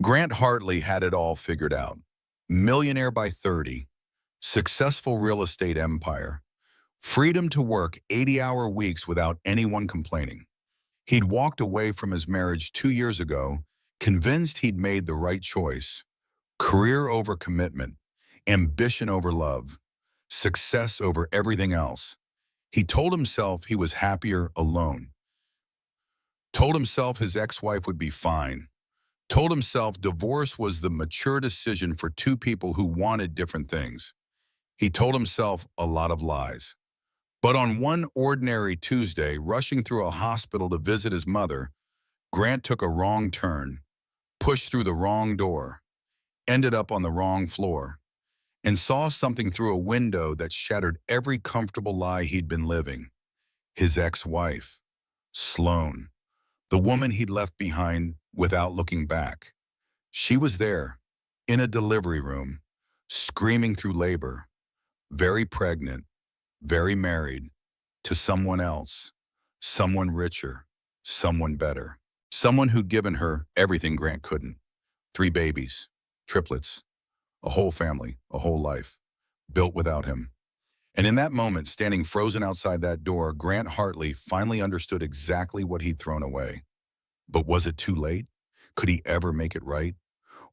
Grant Hartley had it all figured out. Millionaire by 30, successful real estate empire, freedom to work 80-hour weeks without anyone complaining. He'd walked away from his marriage 2 years ago, convinced he'd made the right choice. Career over commitment, ambition over love, success over everything else. He told himself he was happier alone. Told himself his ex-wife would be fine. Told himself divorce was the mature decision for two people who wanted different things. He told himself a lot of lies. But on one ordinary Tuesday, rushing through a hospital to visit his mother, Grant took a wrong turn, pushed through the wrong door, ended up on the wrong floor, and saw something through a window that shattered every comfortable lie he'd been living. His ex-wife, Sloane, the woman he'd left behind without looking back. She was there, in a delivery room, screaming through labor, very pregnant, very married, to someone else, someone richer, someone better, someone who'd given her everything Grant couldn't. 3 babies, triplets, a whole family, a whole life, built without him. And in that moment, standing frozen outside that door, Grant Hartley finally understood exactly what he'd thrown away. But was it too late? Could he ever make it right?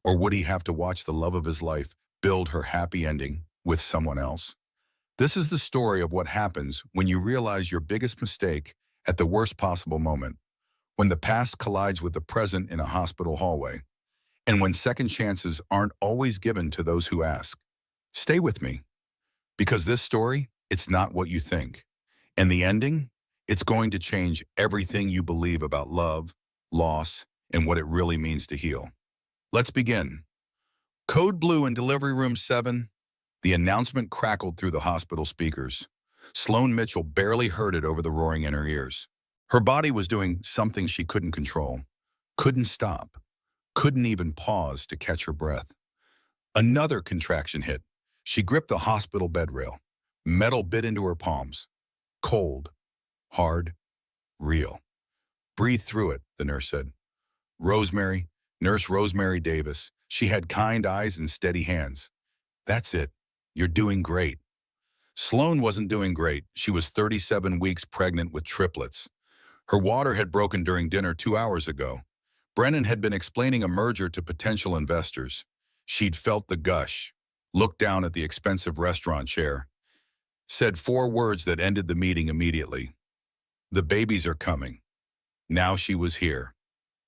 Or would he have to watch the love of his life build her happy ending with someone else? This is the story of what happens when you realize your biggest mistake at the worst possible moment, when the past collides with the present in a hospital hallway, and when second chances aren't always given to those who ask. Stay with me, because this story, it's not what you think. And the ending, it's going to change everything you believe about love, loss, and what it really means to heal. Let's begin. Code Blue in Delivery Room 7. The announcement crackled through the hospital speakers. Sloane Mitchell barely heard it over the roaring in her ears. Her body was doing something she couldn't control, couldn't stop, couldn't even pause to catch her breath. Another contraction hit. She gripped the hospital bed rail. Metal bit into her palms. Cold, hard, real. Breathe through it, the nurse said. Rosemary, Nurse Rosemary Davis. She had kind eyes and steady hands. That's it. You're doing great. Sloane wasn't doing great. She was 37 weeks pregnant with triplets. Her water had broken during dinner 2 hours ago. Brennan had been explaining a merger to potential investors. She'd felt the gush, looked down at the expensive restaurant chair, said 4 words that ended the meeting immediately. The babies are coming. Now she was here.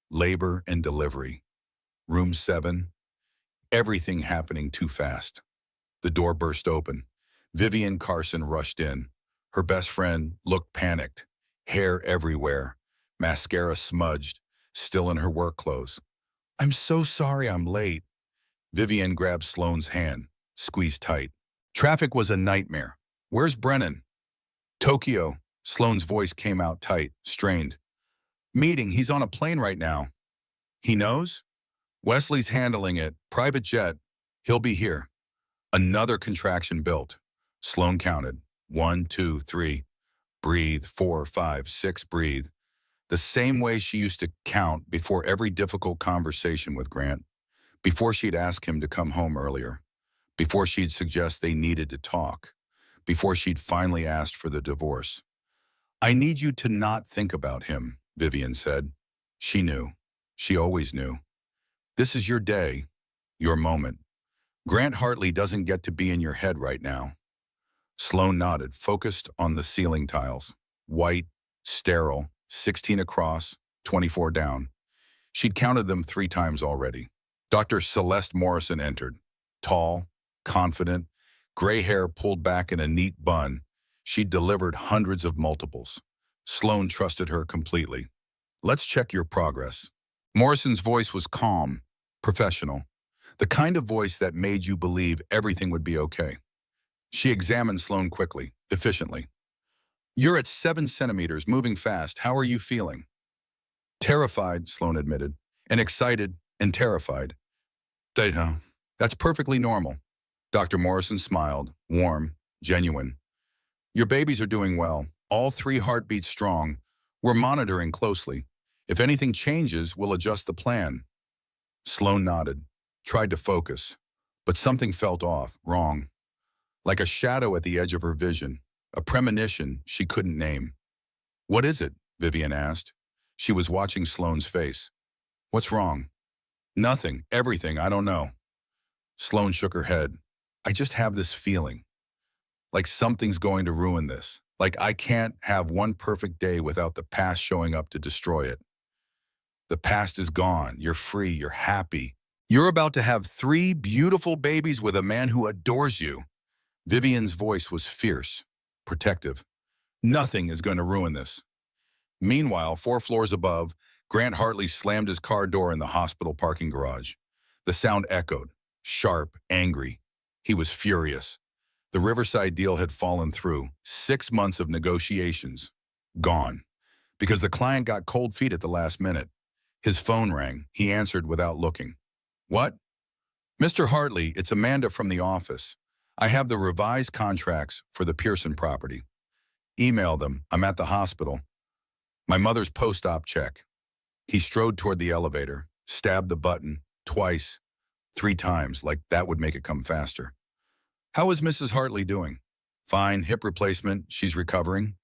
Labor and delivery. Room 7. Everything happening too fast. The door burst open. Vivian Carson rushed in. Her best friend looked panicked. Hair everywhere. Mascara smudged, still in her work clothes. I'm so sorry I'm late. Vivian grabbed Sloane's hand, squeezed tight. Traffic was a nightmare. Where's Brennan? Tokyo. Sloane's voice came out tight, strained. Meeting, he's on a plane right now. He knows? Wesley's handling it, private jet. He'll be here. Another contraction built. Sloane counted. 1, 2, 3. Breathe. 4, 5, 6. Breathe. The same way she used to count before every difficult conversation with Grant. Before she'd ask him to come home earlier. Before she'd suggest they needed to talk. Before she'd finally asked for the divorce. I need you to not think about him, Vivian said. She knew. She always knew. This is your day, your moment. Grant Hartley doesn't get to be in your head right now. Sloane nodded, focused on the ceiling tiles. White, sterile, 16 across, 24 down. She'd counted them 3 times already. Dr. Celeste Morrison entered. Tall, confident, gray hair pulled back in a neat bun. She'd delivered hundreds of multiples. Sloane trusted her completely. Let's check your progress. Morrison's voice was calm, professional. The kind of voice that made you believe everything would be okay. She examined Sloane quickly, efficiently. You're at 7 centimeters, moving fast. How are you feeling? Terrified, Sloane admitted, and excited and terrified. Data. That's perfectly normal. Dr. Morrison smiled, warm, genuine. Your babies are doing well, all 3 heartbeats strong. We're monitoring closely. If anything changes, we'll adjust the plan. Sloan nodded, tried to focus, but something felt off, wrong, like a shadow at the edge of her vision, a premonition she couldn't name. "What is it?" Vivian asked. She was watching Sloane's face. "What's wrong?" "Nothing, everything, I don't know." Sloane shook her head. "I just have this feeling, like something's going to ruin this. Like I can't have one perfect day without the past showing up to destroy it. The past is gone, you're free, you're happy. You're about to have 3 beautiful babies with a man who adores you." Vivian's voice was fierce, protective. "Nothing is going to ruin this." Meanwhile, 4 floors above, Grant Hartley slammed his car door in the hospital parking garage. The sound echoed, sharp, angry. He was furious. The Riverside deal had fallen through. 6 months of negotiations. Gone. Because the client got cold feet at the last minute. His phone rang. He answered without looking. "What?" "Mr. Hartley, it's Amanda from the office. I have the revised contracts for the Pearson property. Email them. I'm at the hospital. My mother's post-op check." He strode toward the elevator, stabbed the button, twice, 3 times, like that would make it come faster. "How is Mrs. Hartley doing?" "Fine, hip replacement, she's recovering."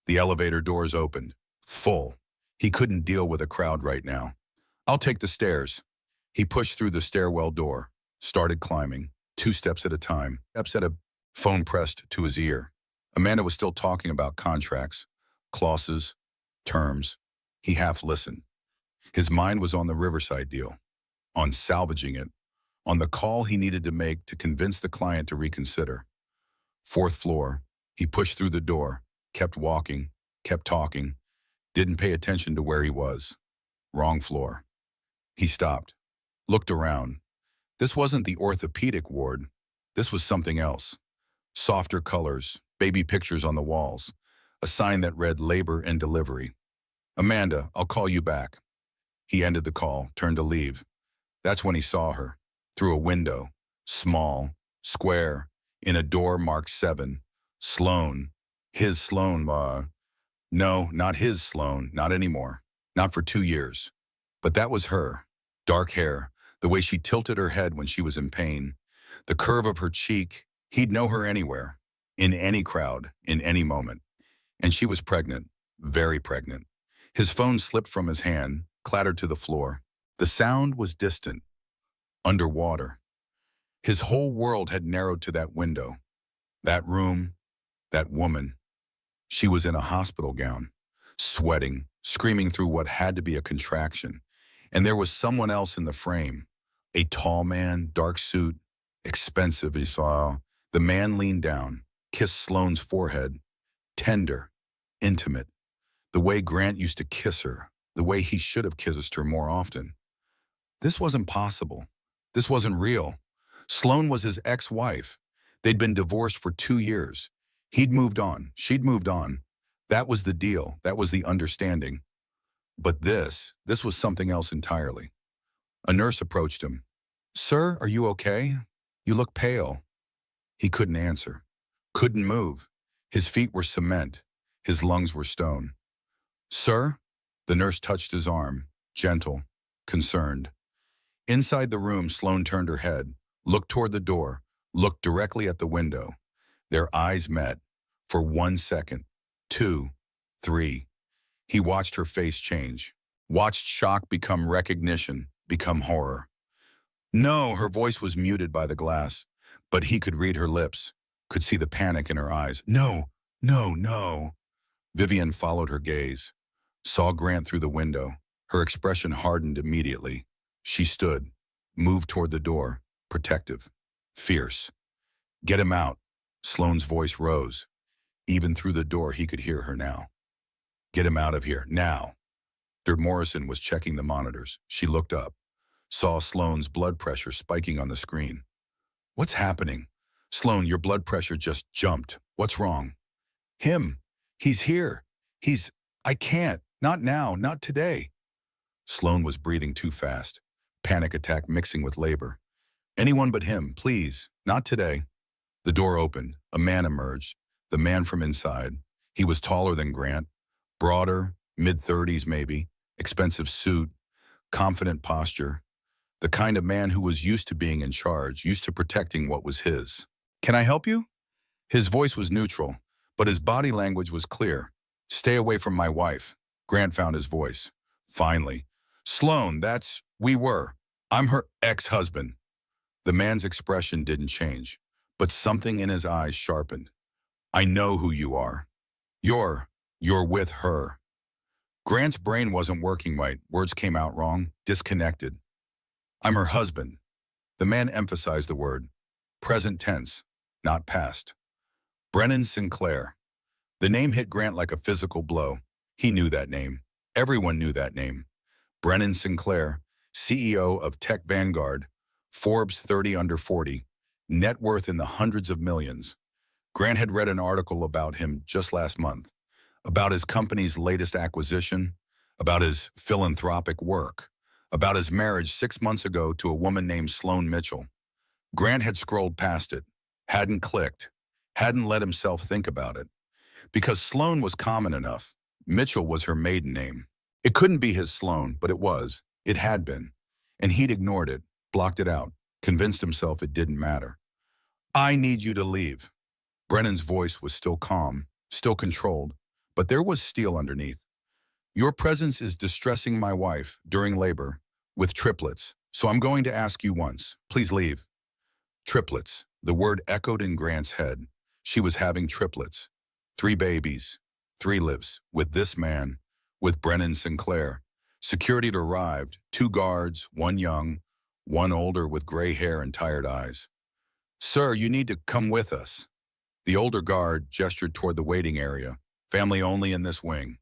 The elevator doors opened. Full. He couldn't deal with a crowd right now. "I'll take the stairs." He pushed through the stairwell door, started climbing, 2 steps at a time, steps at a phone pressed to his ear. Amanda was still talking about contracts, clauses, terms. He half listened. His mind was on the Riverside deal, on salvaging it, on the call he needed to make to convince the client to reconsider. 4th floor, he pushed through the door, kept walking, kept talking, didn't pay attention to where he was. Wrong floor. He stopped, looked around. This wasn't the orthopedic ward. This was something else. Softer colors, baby pictures on the walls, a sign that read labor and delivery. "Amanda, I'll call you back." He ended the call, turned to leave. That's when he saw her, through a window, small, square, in a door marked 7. Sloane. His Sloane, no, not his Sloane, not anymore. Not for 2 years. But that was her. Dark hair, the way she tilted her head when she was in pain, the curve of her cheek. He'd know her anywhere, in any crowd, in any moment. And she was pregnant, very pregnant. His phone slipped from his hand, clattered to the floor. The sound was distant, underwater. His whole world had narrowed to that window, that room, that woman. She was in a hospital gown, sweating, screaming through what had to be a contraction. And there was someone else in the frame, a tall man, dark suit, expensive, he saw. The man leaned down, kissed Sloane's forehead, tender, intimate, the way Grant used to kiss her, the way he should have kissed her more often. This wasn't possible. This wasn't real. Sloane was his ex-wife. They'd been divorced for 2 years. He'd moved on. She'd moved on. That was the deal. That was the understanding. But this was something else entirely. A nurse approached him. "Sir, are you okay? You look pale." He couldn't answer. Couldn't move. His feet were cement. His lungs were stone. "Sir?" The nurse touched his arm, gentle, concerned. Inside the room, Sloane turned her head, looked toward the door, looked directly at the window. Their eyes met. For 1 second, 2, 3. He watched her face change. Watched shock become recognition, become horror. "No," her voice was muted by the glass, but he could read her lips, could see the panic in her eyes. "No, no, no." Vivian followed her gaze, saw Grant through the window. Her expression hardened immediately. She stood, moved toward the door, protective, fierce. "Get him out." Sloane's voice rose. Even through the door, he could hear her now. "Get him out of here, now." Dr. Morrison was checking the monitors. She looked up, saw Sloane's blood pressure spiking on the screen. "What's happening?" "Sloane, your blood pressure just jumped. What's wrong?" "Him. He's here. I can't. Not now. Not today." Sloane was breathing too fast. Panic attack mixing with labor. "Anyone but him, please. Not today." The door opened. A man emerged. The man from inside. He was taller than Grant. Broader, mid-30s maybe. Expensive suit. Confident posture. The kind of man who was used to being in charge, used to protecting what was his. "Can I help you?" His voice was neutral, but his body language was clear. "Stay away from my wife." Grant found his voice. "Finally. Sloan, we were. I'm her ex-husband." The man's expression didn't change, but something in his eyes sharpened. "I know who you are. You're, you're with her." Grant's brain wasn't working right. Words came out wrong, disconnected. "I'm her husband." The man emphasized the word. Present tense, not past. Brennan Sinclair. The name hit Grant like a physical blow. He knew that name. Everyone knew that name. Brennan Sinclair, CEO of Tech Vanguard, Forbes 30 under 40, net worth in the hundreds of millions. Grant had read an article about him just last month, about his company's latest acquisition, about his philanthropic work, about his marriage 6 months ago to a woman named Sloan Mitchell. Grant had scrolled past it, hadn't clicked, hadn't let himself think about it. Because Sloan was common enough, Mitchell was her maiden name. It couldn't be his Sloan, but it was. It had been. And he'd ignored it, blocked it out, convinced himself it didn't matter. "I need you to leave." Brennan's voice was still calm, still controlled, but there was steel underneath. "Your presence is distressing my wife during labor with triplets, so I'm going to ask you once. Please leave." Triplets. The word echoed in Grant's head. She was having triplets. 3 babies, 3 lives, with this man, with Brennan Sinclair. Security had arrived, 2 guards, 1 young, 1 older with gray hair and tired eyes. "Sir, you need to come with us." The older guard gestured toward the waiting area. "Family only in this wing."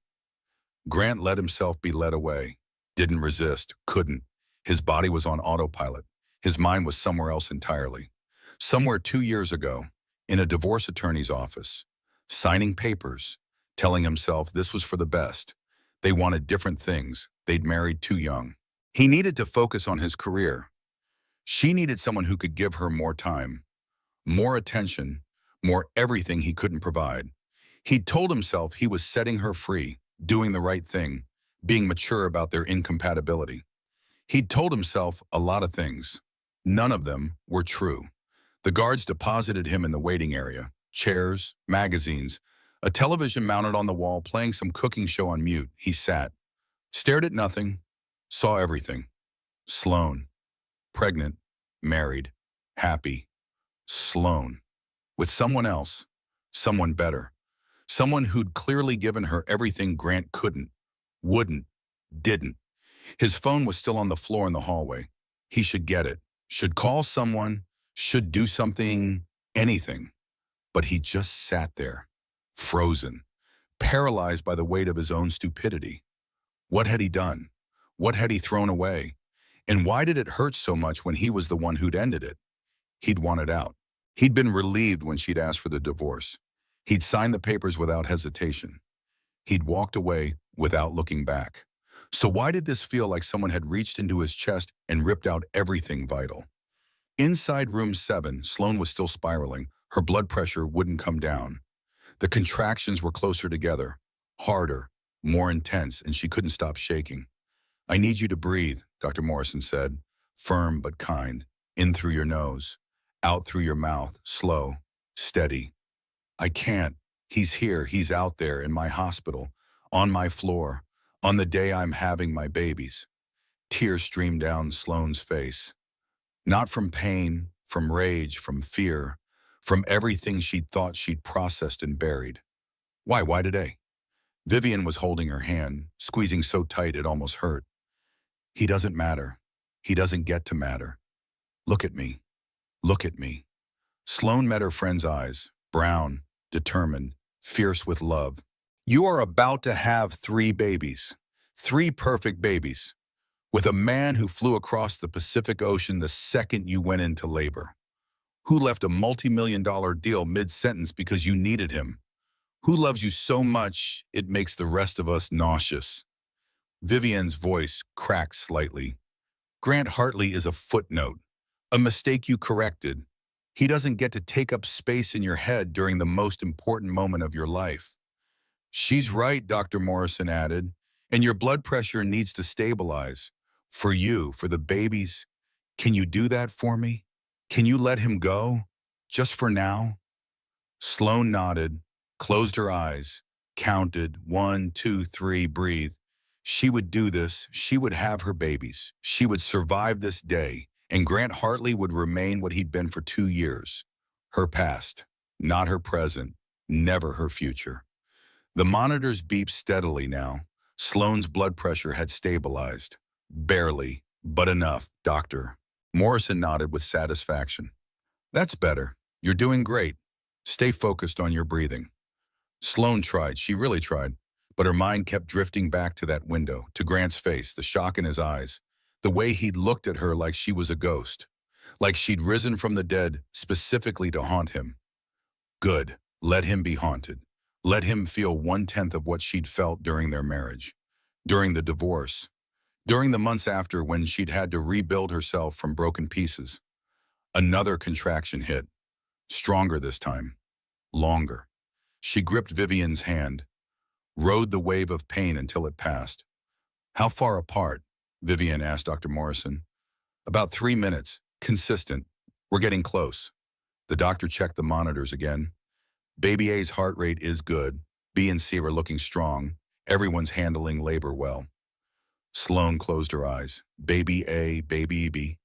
Grant let himself be led away. Didn't resist, couldn't. His body was on autopilot. His mind was somewhere else entirely. Somewhere 2 years ago, in a divorce attorney's office, signing papers, telling himself this was for the best. They wanted different things. They'd married too young. He needed to focus on his career. She needed someone who could give her more time, more attention, more everything he couldn't provide. He'd told himself he was setting her free, doing the right thing, being mature about their incompatibility. He'd told himself a lot of things. None of them were true. The guards deposited him in the waiting area. Chairs, magazines, a television mounted on the wall playing some cooking show on mute. He sat, stared at nothing, saw everything. Sloan. Pregnant, married, happy. Sloan. With someone else, someone better. Someone who'd clearly given her everything Grant couldn't, wouldn't, didn't. His phone was still on the floor in the hallway. He should get it, should call someone, should do something, anything. But he just sat there, frozen, paralyzed by the weight of his own stupidity. What had he done? What had he thrown away? And why did it hurt so much when he was the one who'd ended it? He'd wanted out. He'd been relieved when she'd asked for the divorce. He'd signed the papers without hesitation. He'd walked away without looking back. So why did this feel like someone had reached into his chest and ripped out everything vital? Inside room 7, Sloan was still spiraling. Her blood pressure wouldn't come down. The contractions were closer together, harder, more intense, and she couldn't stop shaking. "I need you to breathe," Dr. Morrison said, firm but kind. "In through your nose, out through your mouth, slow, steady." "I can't. He's here, he's out there in my hospital, on my floor, on the day I'm having my babies." Tears streamed down Sloan's face. Not from pain, from rage, from fear, from everything she'd thought she'd processed and buried. Why today?" Vivian was holding her hand, squeezing so tight it almost hurt. "He doesn't matter. He doesn't get to matter. Look at me. Look at me." Sloan met her friend's eyes, brown, determined, fierce with love. "You are about to have 3 babies. 3 perfect babies. With a man who flew across the Pacific Ocean the second you went into labor. Who left a multi-million-dollar deal mid-sentence because you needed him. Who loves you so much it makes the rest of us nauseous." Vivian's voice cracked slightly. "Grant Hartley is a footnote, a mistake you corrected. He doesn't get to take up space in your head during the most important moment of your life." "She's right," Dr. Morrison added, "and your blood pressure needs to stabilize. For you, for the babies, Can you do that for me? Can you let him go? Just for now?" Sloane nodded, closed her eyes, counted 1, 2, 3, breathed. She would do this. She would have her babies. She would survive this day, and Grant Hartley would remain what he'd been for 2 years. Her past, not her present, never her future. The monitors beeped steadily now. Sloane's blood pressure had stabilized. Barely, but enough, doctor. Morrison nodded with satisfaction. "That's better. You're doing great. Stay focused on your breathing." Sloane tried, she really tried, but her mind kept drifting back to that window, to Grant's face, the shock in his eyes, the way he'd looked at her like she was a ghost, like she'd risen from the dead specifically to haunt him. Good. Let him be haunted. Let him feel 1/10 of what she'd felt during their marriage, during the divorce, during the months after when she'd had to rebuild herself from broken pieces. Another contraction hit, stronger this time, longer. She gripped Vivian's hand, rode the wave of pain until it passed. "How far apart?" Vivian asked Dr. Morrison. "About 3 minutes. Consistent. We're getting close." The doctor checked the monitors again. Baby A's heart rate is good. B and C are looking strong. Everyone's handling labor well. Sloane closed her eyes. Baby A, baby B.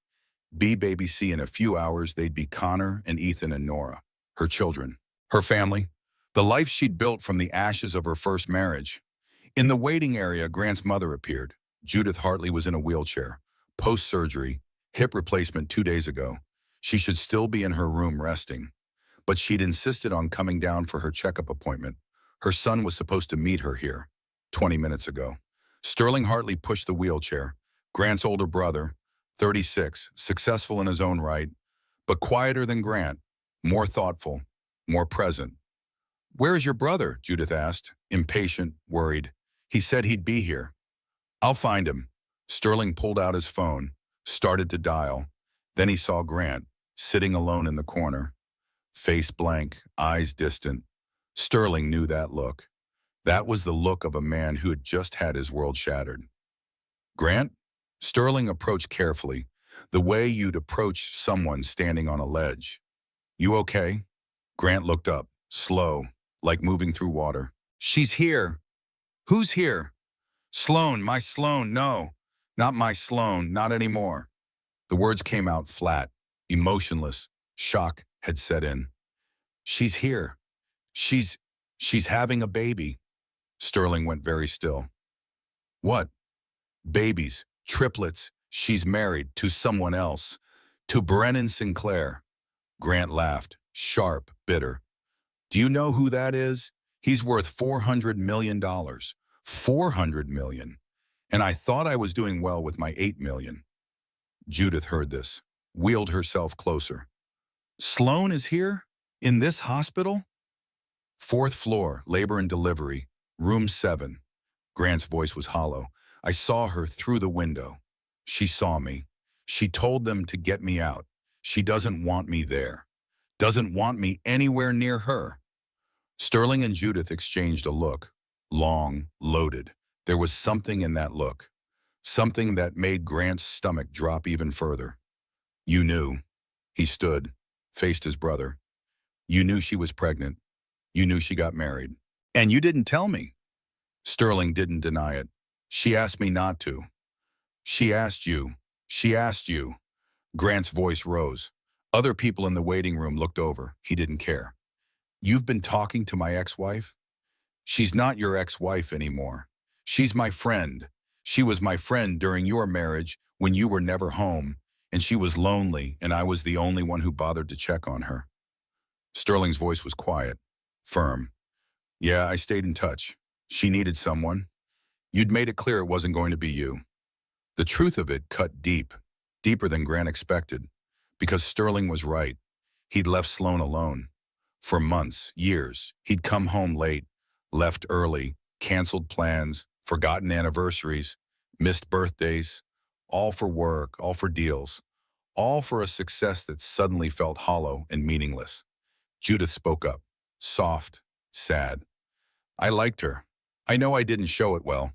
B, baby C. In a few hours, they'd be Connor and Ethan and Nora, her children, her family, the life she'd built from the ashes of her first marriage. In the waiting area, Grant's mother appeared. Judith Hartley was in a wheelchair. Post-surgery, hip replacement 2 days ago. She should still be in her room resting. But she'd insisted on coming down for her checkup appointment. Her son was supposed to meet her here 20 minutes ago. Sterling Hartley pushed the wheelchair. Grant's older brother, 36, successful in his own right, but quieter than Grant, more thoughtful, more present. "Where's your brother?" Judith asked, impatient, worried. "He said he'd be here." "I'll find him." Sterling pulled out his phone, started to dial. Then he saw Grant, sitting alone in the corner. Face blank, eyes distant. Sterling knew that look. That was the look of a man who had just had his world shattered. "Grant?" Sterling approached carefully, the way you'd approach someone standing on a ledge. "You okay?" Grant looked up, slow, like moving through water. "She's here." "Who's here?" "Sloane, my Sloane, no. Not my Sloane, not anymore." The words came out flat, emotionless. Shock had set in. "She's here. She's having a baby." Sterling went very still. "What?" "Babies, triplets. She's married to someone else. To Brennan Sinclair." Grant laughed, sharp, bitter. "Do you know who that is? He's worth $400 million. $400 million. And I thought I was doing well with my $8 million. Judith heard this, wheeled herself closer. "Sloane is here? In this hospital?" "4th floor, labor and delivery, room 7. Grant's voice was hollow. "I saw her through the window. She saw me. She told them to get me out. She doesn't want me there. Doesn't want me anywhere near her." Sterling and Judith exchanged a look. Long, loaded. There was something in that look. Something that made Grant's stomach drop even further. "You knew." He stood, faced his brother. "You knew she was pregnant. You knew she got married. And you didn't tell me." Sterling didn't deny it. "She asked me not to." "She asked you. She asked you." Grant's voice rose. Other people in the waiting room looked over. He didn't care. "You've been talking to my ex-wife?" "She's not your ex-wife anymore. She's my friend. She was my friend during your marriage when you were never home, and she was lonely, and I was the only one who bothered to check on her." Sterling's voice was quiet, firm. "Yeah, I stayed in touch. She needed someone. You'd made it clear it wasn't going to be you." The truth of it cut deep, deeper than Grant expected, because Sterling was right. He'd left Sloane alone. For months, years, he'd come home late, left early, canceled plans, forgotten anniversaries, missed birthdays, all for work, all for deals, all for a success that suddenly felt hollow and meaningless. Judith spoke up, soft, sad. "I liked her. I know I didn't show it well.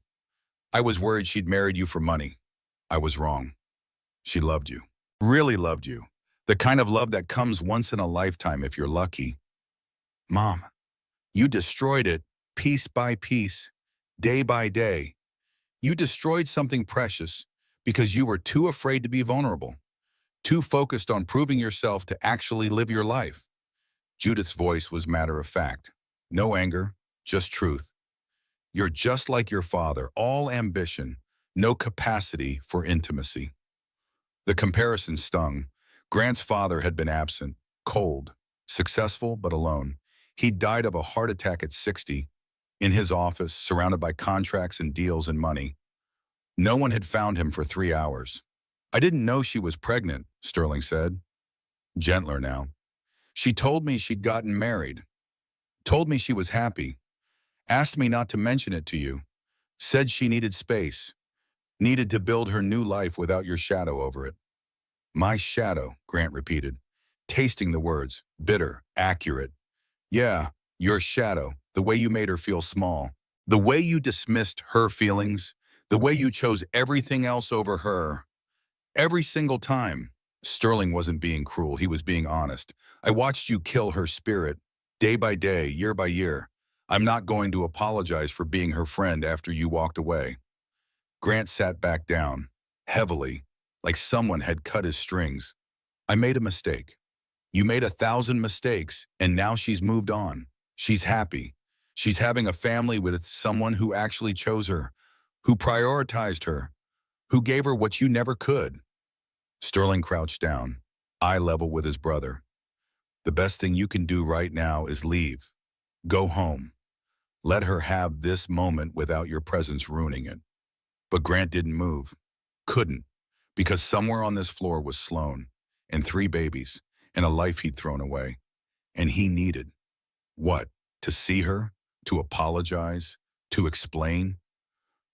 I was worried she'd married you for money. I was wrong. She loved you." Really loved you. The kind of love that comes once in a lifetime if you're lucky. Mom, you destroyed it, piece by piece, day by day. You destroyed something precious because you were too afraid to be vulnerable, too focused on proving yourself to actually live your life. Judith's voice was matter of fact. No anger, just truth. You're just like your father, all ambition, no capacity for intimacy. The comparison stung. Grant's father had been absent, cold, successful but alone. He died of a heart attack at 60, in his office, surrounded by contracts and deals and money. No one had found him for 3 hours. I didn't know she was pregnant, Sterling said. Gentler now. She told me she'd gotten married. Told me she was happy. Asked me not to mention it to you. Said she needed space. Needed to build her new life without your shadow over it. My shadow, Grant repeated, tasting the words, bitter, accurate. Yeah, your shadow, the way you made her feel small. The way you dismissed her feelings. The way you chose everything else over her. Every single time. Sterling wasn't being cruel, he was being honest. I watched you kill her spirit, day by day, year by year. I'm not going to apologize for being her friend after you walked away. Grant sat back down, heavily, like someone had cut his strings. I made a mistake. You made 1,000 mistakes, and now she's moved on. She's happy. She's having a family with someone who actually chose her, who prioritized her, who gave her what you never could. Sterling crouched down, eye level with his brother. The best thing you can do right now is leave. Go home. Let her have this moment without your presence ruining it. But Grant didn't move. Couldn't. Because somewhere on this floor was Sloan, and 3 babies, and a life he'd thrown away. And he needed, what? To see her? To apologize? To explain?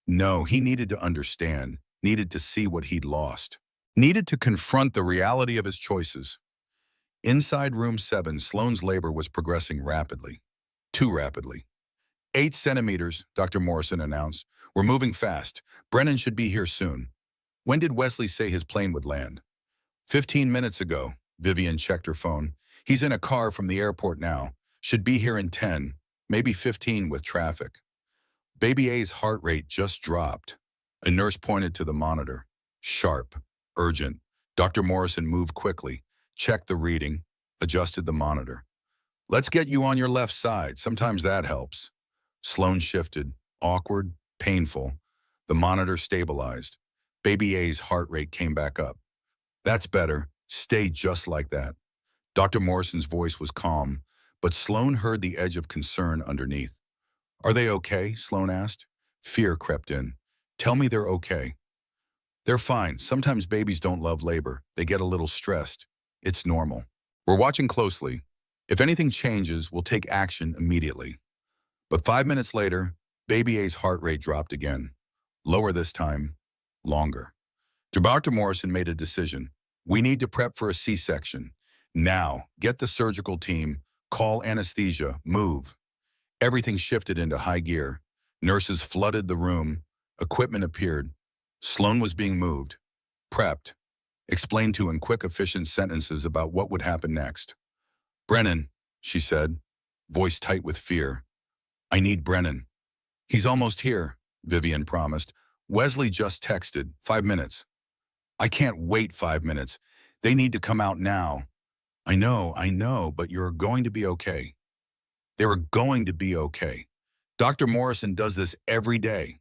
No, he needed to understand, needed to see what he'd lost. Needed to confront the reality of his choices. Inside room 7, Sloane's labor was progressing rapidly. Too rapidly. 8 centimeters, Dr. Morrison announced. We're moving fast. Brennan should be here soon. When did Wesley say his plane would land? 15 minutes ago, Vivian checked her phone. He's in a car from the airport now. Should be here in 10, maybe 15 with traffic. Baby A's heart rate just dropped. A nurse pointed to the monitor. Sharp. Urgent. Dr. Morrison moved quickly, checked the reading, adjusted the monitor. Let's get you on your left side. Sometimes that helps. Sloan shifted. Awkward. Painful. The monitor stabilized. Baby A's heart rate came back up. That's better. Stay just like that. Dr. Morrison's voice was calm, but Sloan heard the edge of concern underneath. Are they okay? Sloan asked. Fear crept in. Tell me they're okay. They're fine. Sometimes babies don't love labor. They get a little stressed. It's normal. We're watching closely. If anything changes, we'll take action immediately. But 5 minutes later, Baby A's heart rate dropped again. Lower this time. Longer. Dr. Morrison made a decision. We need to prep for a C-section. Now, get the surgical team, call anesthesia, move. Everything shifted into high gear. Nurses flooded the room. Equipment appeared. Sloan was being moved. Prepped. Explained to in quick, efficient sentences about what would happen next. Brennan, she said, voice tight with fear. I need Brennan. He's almost here, Vivian promised. Wesley just texted. 5 minutes. I can't wait 5 minutes. They need to come out now. I know, but you're going to be okay. They were going to be okay. Dr. Morrison does this every day.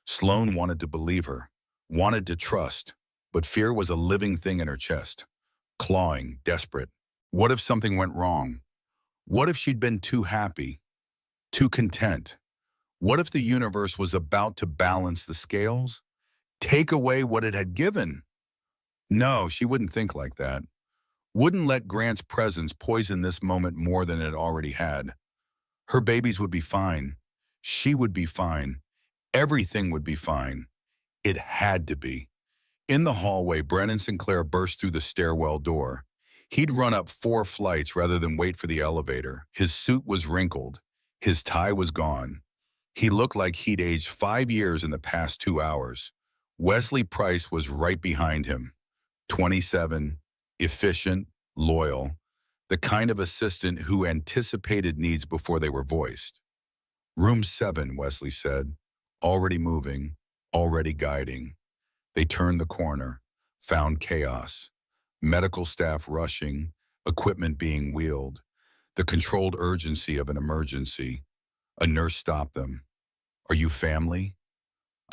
Sloan wanted to believe her, wanted to trust, but fear was a living thing in her chest, clawing, desperate. What if something went wrong? What if she'd been too happy, too content? What if the universe was about to balance the scales? Take away what it had given? No, she wouldn't think like that. Wouldn't let Grant's presence poison this moment more than it already had. Her babies would be fine. She would be fine. Everything would be fine. It had to be. In the hallway, Brennan Sinclair burst through the stairwell door. He'd run up 4 flights rather than wait for the elevator. His suit was wrinkled. His tie was gone. He looked like he'd aged 5 years in the past 2 hours. Wesley Price was right behind him. 27, efficient, loyal, the kind of assistant who anticipated needs before they were voiced. Room 7, Wesley said, already moving, already guiding. They turned the corner, found chaos. Medical staff rushing, equipment being wheeled, the controlled urgency of an emergency. A nurse stopped them. Are you family?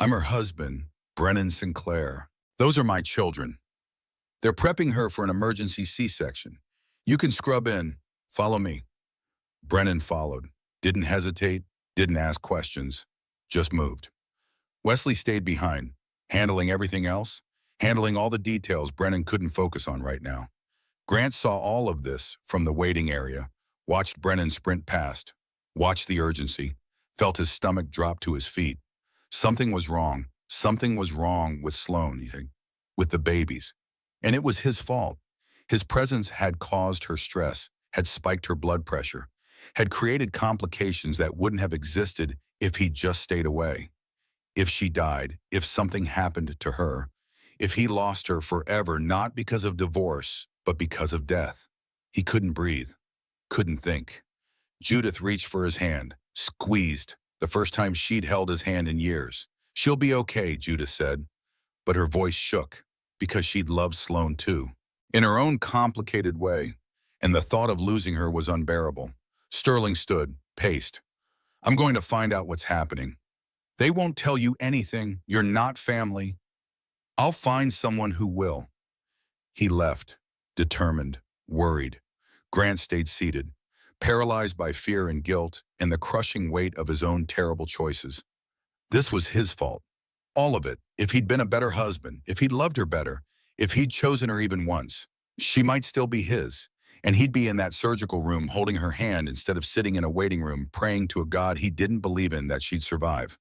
I'm her husband, Brennan Sinclair. Those are my children. They're prepping her for an emergency C-section. You can scrub in. Follow me. Brennan followed. Didn't hesitate, didn't ask questions, just moved. Wesley stayed behind, handling everything else, handling all the details Brennan couldn't focus on right now. Grant saw all of this from the waiting area, watched Brennan sprint past, watched the urgency, felt his stomach drop to his feet. Something was wrong. Something was wrong with Sloan, with the babies. And it was his fault. His presence had caused her stress, had spiked her blood pressure, had created complications that wouldn't have existed if he'd just stayed away. If she died, if something happened to her, if he lost her forever, not because of divorce, but because of death. He couldn't breathe, couldn't think. Judith reached for his hand, squeezed, the first time she'd held his hand in years. She'll be okay, Judith said, but her voice shook because she'd loved Sloan too, in her own complicated way, and the thought of losing her was unbearable. Sterling stood, paced. I'm going to find out what's happening. They won't tell you anything. You're not family. I'll find someone who will. He left, determined, worried. Grant stayed seated, paralyzed by fear and guilt and the crushing weight of his own terrible choices. This was his fault. All of it. If he'd been a better husband, if he'd loved her better, if he'd chosen her even once, she might still be his. And he'd be in that surgical room holding her hand instead of sitting in a waiting room praying to a God he didn't believe in that she'd survive.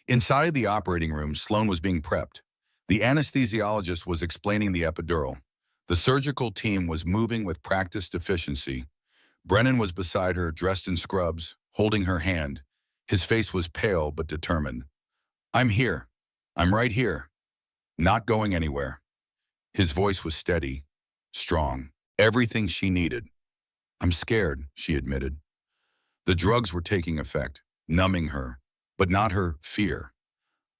Inside the operating room, Sloan was being prepped. The anesthesiologist was explaining the epidural. The surgical team was moving with practiced efficiency. Brennan was beside her, dressed in scrubs, holding her hand. His face was pale but determined. I'm here. I'm right here. Not going anywhere. His voice was steady, strong, everything she needed. I'm scared, she admitted. The drugs were taking effect, numbing her, but not her fear.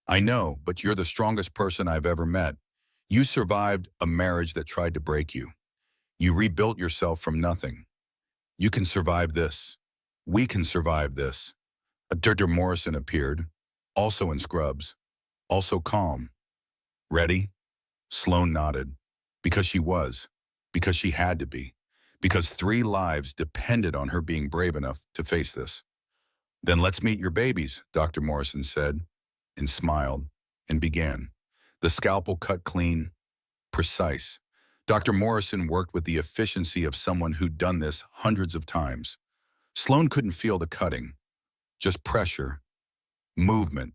I know, but you're the strongest person I've ever met. You survived a marriage that tried to break you. You rebuilt yourself from nothing. You can survive this. We can survive this. Dr. Morrison appeared, also in scrubs, also calm. Ready? Sloan nodded. Because she was. Because she had to be. Because 3 lives depended on her being brave enough to face this. Then let's meet your babies, Dr. Morrison said, and smiled, and began. The scalpel cut clean, precise. Dr. Morrison worked with the efficiency of someone who'd done this hundreds of times. Sloan couldn't feel the cutting, just pressure, movement,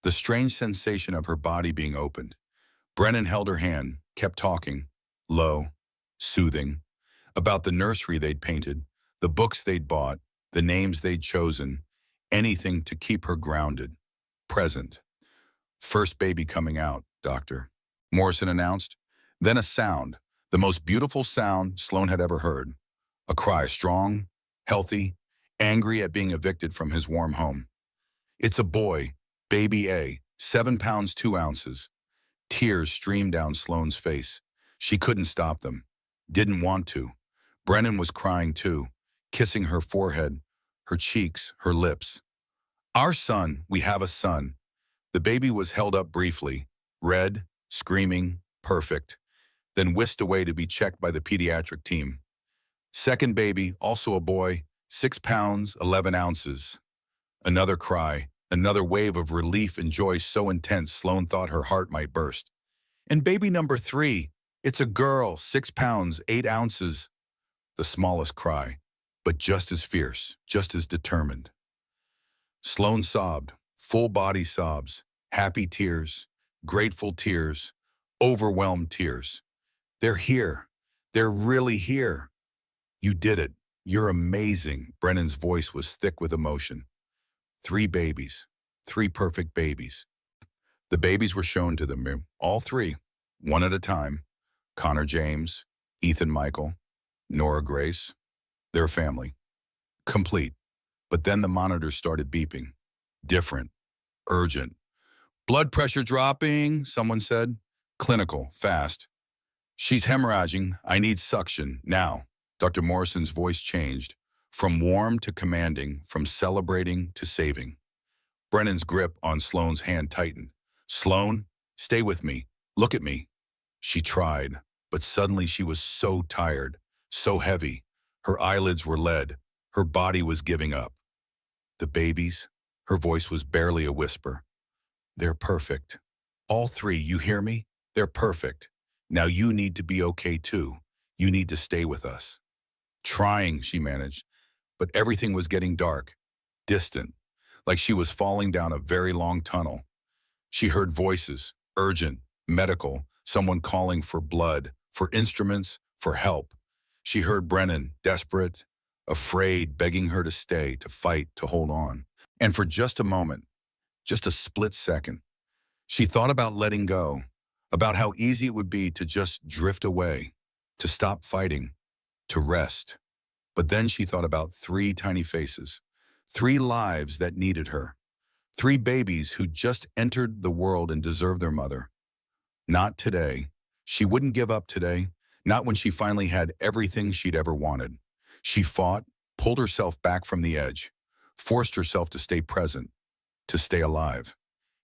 the strange sensation of her body being opened. Brennan held her hand, kept talking, low, soothing, about the nursery they'd painted, the books they'd bought, the names they'd chosen, anything to keep her grounded, present. First baby coming out, doctor, Morrison announced. Then a sound, the most beautiful sound Sloan had ever heard. A cry, strong, healthy, angry at being evicted from his warm home. It's a boy, baby A, 7 pounds 2 ounces. Tears streamed down Sloan's face. She couldn't stop them. Didn't want to. Brennan was crying too, kissing her forehead, her cheeks, her lips. Our son, we have a son. The baby was held up briefly, red, screaming, perfect, then whisked away to be checked by the pediatric team. Second baby, also a boy, 6 pounds, 11 ounces. Another cry, another wave of relief and joy so intense Sloan thought her heart might burst. And baby number 3, it's a girl, 6 pounds, 8 ounces. The smallest cry, but just as fierce, just as determined. Sloan sobbed, full body sobs, happy tears, grateful tears, overwhelmed tears. They're here. They're really here. You did it. You're amazing. Brennan's voice was thick with emotion. 3 babies, 3 perfect babies. The babies were shown to them, all 3, one at a time, Connor James, Ethan Michael, Nora Grace, their family. Complete. But then the monitors started beeping. Different. Urgent. Blood pressure dropping, someone said. Clinical. Fast. She's hemorrhaging. I need suction. Now. Dr. Morrison's voice changed. From warm to commanding, from celebrating to saving. Brennan's grip on Sloane's hand tightened. Sloane, stay with me. Look at me. She tried, but suddenly she was so tired, so heavy. Her eyelids were lead. Her body was giving up. The babies? Her voice was barely a whisper. They're perfect. All three, you hear me? They're perfect. Now you need to be okay too. You need to stay with us. Trying, she managed, but everything was getting dark, distant, like she was falling down a very long tunnel. She heard voices, urgent, medical, someone calling for blood, for instruments, for help. She heard Brennan, desperate, afraid, begging her to stay, to fight, to hold on. And for just a moment, just a split second, she thought about letting go, about how easy it would be to just drift away, to stop fighting, to rest. But then she thought about three tiny faces, three lives that needed her, three babies who just entered the world and deserved their mother. Not today. She wouldn't give up today, not when she finally had everything she'd ever wanted. She fought, pulled herself back from the edge, forced herself to stay present, to stay alive.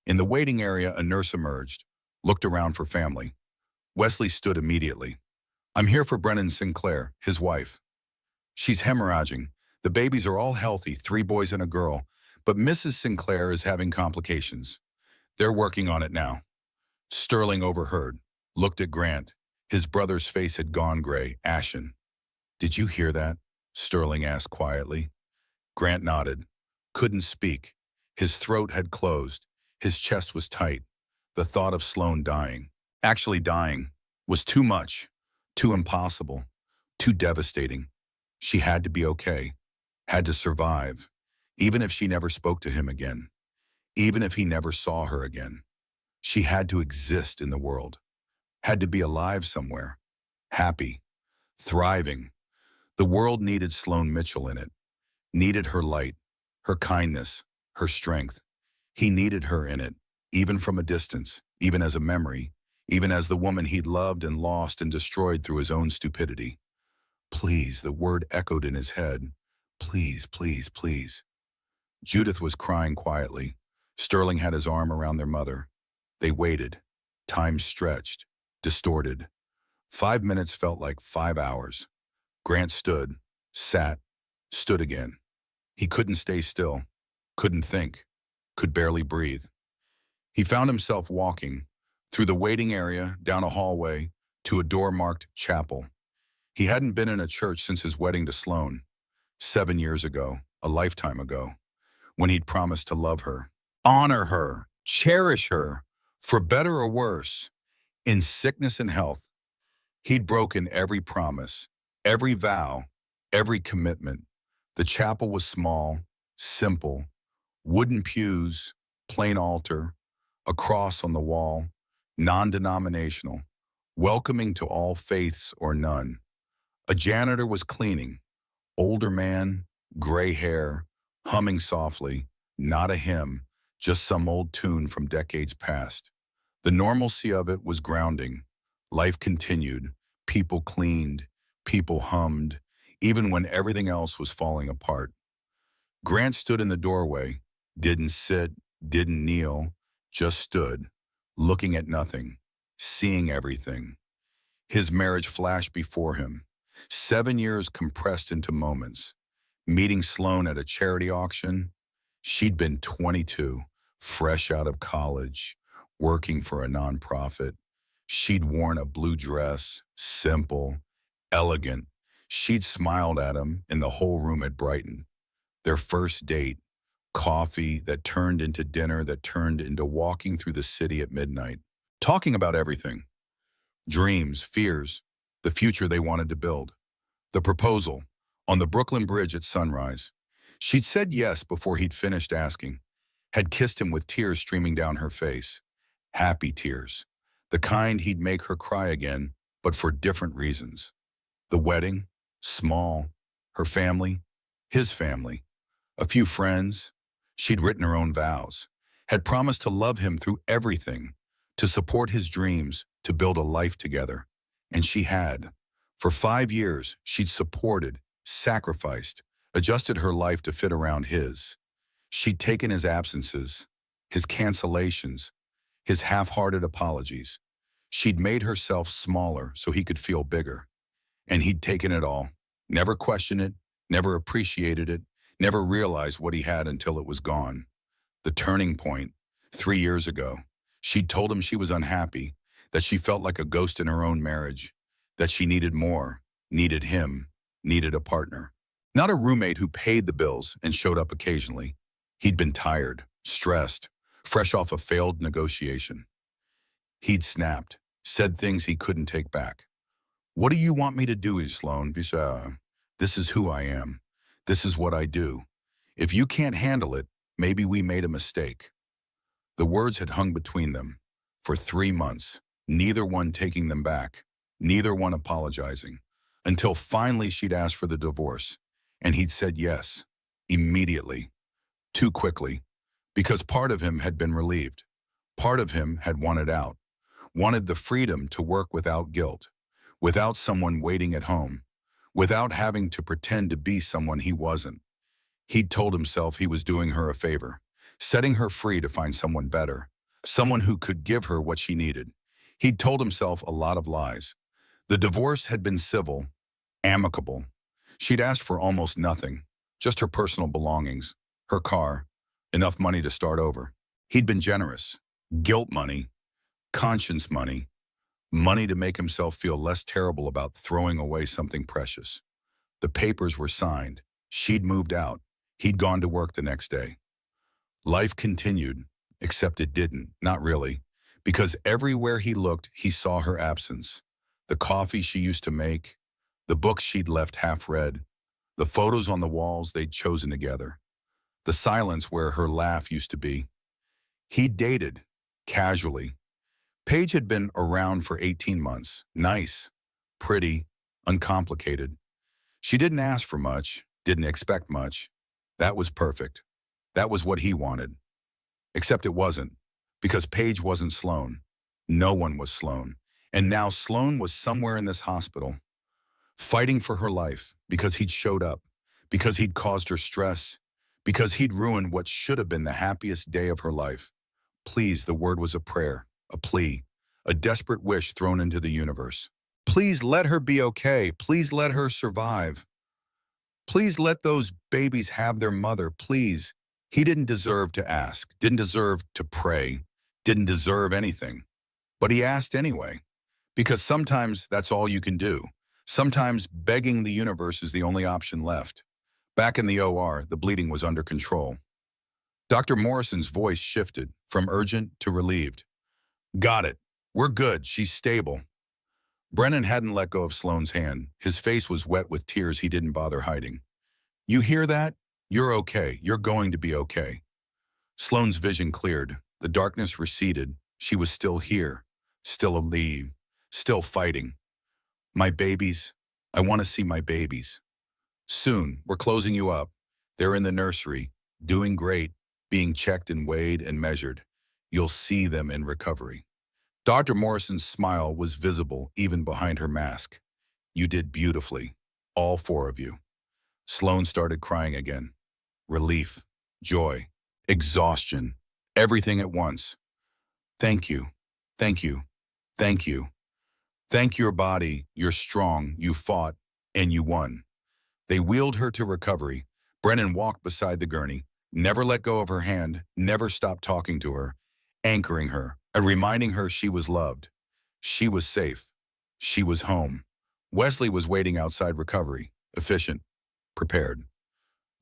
In the waiting area, a nurse emerged, looked around for family. Wesley stood immediately. I'm here for Brennan Sinclair, his wife. She's hemorrhaging. The babies are all healthy, 3 boys and a girl, but Mrs. Sinclair is having complications. They're working on it now. Sterling overheard, looked at Grant. His brother's face had gone gray, ashen. Did you hear that? Sterling asked quietly. Grant nodded. Couldn't speak. His throat had closed. His chest was tight. The thought of Sloane dying, actually dying, was too much, too impossible, too devastating. She had to be okay, had to survive, even if she never spoke to him again, even if he never saw her again. She had to exist in the world, had to be alive somewhere, happy, thriving. The world needed Sloane Mitchell in it, needed her light, her kindness, her strength. He needed her in it, even from a distance, even as a memory, even as the woman he'd loved and lost and destroyed through his own stupidity. Please, the word echoed in his head. Please, please, please. Judith was crying quietly. Sterling had his arm around their mother. They waited. Time stretched, distorted. 5 minutes felt like 5 hours. Grant stood, sat, stood again. He couldn't stay still, couldn't think, could barely breathe. He found himself walking through the waiting area, down a hallway, to a door marked chapel. He hadn't been in a church since his wedding to Sloane, 7 years ago, a lifetime ago, when he'd promised to love her, honor her, cherish her, for better or worse, in sickness and health. He'd broken every promise, every vow, every commitment. The chapel was small, simple, wooden pews, plain altar, a cross on the wall, non-denominational, welcoming to all faiths or none. A janitor was cleaning, older man, gray hair, humming softly, not a hymn, just some old tune from decades past. The normalcy of it was grounding. Life continued, people cleaned, people hummed, even when everything else was falling apart. Grant stood in the doorway, didn't sit, didn't kneel, just stood, looking at nothing, seeing everything. His marriage flashed before him, 7 years compressed into moments. Meeting Sloane at a charity auction. She'd been 22, fresh out of college, working for a nonprofit. She'd worn a blue dress, simple, elegant. She'd smiled at him, and the whole room had brightened. Their first date, coffee that turned into dinner that turned into walking through the city at midnight, talking about everything. Dreams, fears, the future they wanted to build. The proposal, on the Brooklyn Bridge at sunrise. She'd said yes before he'd finished asking, had kissed him with tears streaming down her face. Happy tears, the kind he'd make her cry again, but for different reasons. The wedding, small, her family, his family, a few friends. She'd written her own vows, had promised to love him through everything, to support his dreams, to build a life together. And she had. For 5 years, she'd supported, sacrificed, adjusted her life to fit around his. She'd taken his absences, his cancellations, his half-hearted apologies. She'd made herself smaller so he could feel bigger. And he'd taken it all, never questioned it, never appreciated it, never realized what he had until it was gone. The turning point, 3 years ago, she'd told him she was unhappy, that she felt like a ghost in her own marriage, that she needed more, needed him, needed a partner. Not a roommate who paid the bills and showed up occasionally. He'd been tired, stressed, fresh off a failed negotiation. He'd snapped, said things he couldn't take back. "What do you want me to do, Sloan?" This is who I am. This is what I do. If you can't handle it, maybe we made a mistake." The words had hung between them for 3 months, neither one taking them back, neither one apologizing, until finally she'd asked for the divorce, and he'd said yes, immediately, too quickly, because part of him had been relieved. Part of him had wanted out, wanted the freedom to work without guilt, without someone waiting at home, without having to pretend to be someone he wasn't. He'd told himself he was doing her a favor, setting her free to find someone better, someone who could give her what she needed. He'd told himself a lot of lies. The divorce had been civil, amicable. She'd asked for almost nothing, just her personal belongings, her car, enough money to start over. He'd been generous, guilt money, conscience money, money to make himself feel less terrible about throwing away something precious. The papers were signed. She'd moved out. He'd gone to work the next day. Life continued, except it didn't, not really, because everywhere he looked, he saw her absence. The coffee she used to make, the books she'd left half-read, the photos on the walls they'd chosen together, the silence where her laugh used to be. He dated, casually. Paige had been around for 18 months, nice, pretty, uncomplicated. She didn't ask for much, didn't expect much. That was perfect. That was what he wanted. Except it wasn't, because Paige wasn't Sloan. No one was Sloan. And now Sloan was somewhere in this hospital, fighting for her life because he'd showed up, because he'd caused her stress, because he'd ruined what should have been the happiest day of her life. Please, the word was a prayer, a plea, a desperate wish thrown into the universe. Please let her be okay. Please let her survive. Please let those babies have their mother, please. He didn't deserve to ask, didn't deserve to pray, didn't deserve anything. But he asked anyway, because sometimes that's all you can do. Sometimes begging the universe is the only option left. Back in the OR, the bleeding was under control. Dr. Morrison's voice shifted from urgent to relieved. "Got it. We're good. She's stable." Brennan hadn't let go of Sloane's hand. His face was wet with tears he didn't bother hiding. "You hear that? You're okay. You're going to be okay." Sloane's vision cleared. The darkness receded. She was still here, still alive, still fighting. "My babies. I want to see my babies. Soon, we're closing you up. They're in the nursery, doing great, being checked and weighed and measured. You'll see them in recovery." Dr. Morrison's smile was visible even behind her mask. "You did beautifully, all 4 of you." Sloane started crying again. Relief, joy, exhaustion, everything at once. "Thank you, thank you, thank you. Thank your body, you're strong, you fought, and you won." They wheeled her to recovery. Brennan walked beside the gurney, never let go of her hand, never stopped talking to her, anchoring her, and reminding her she was loved. She was safe. She was home. Wesley was waiting outside recovery, efficient, prepared.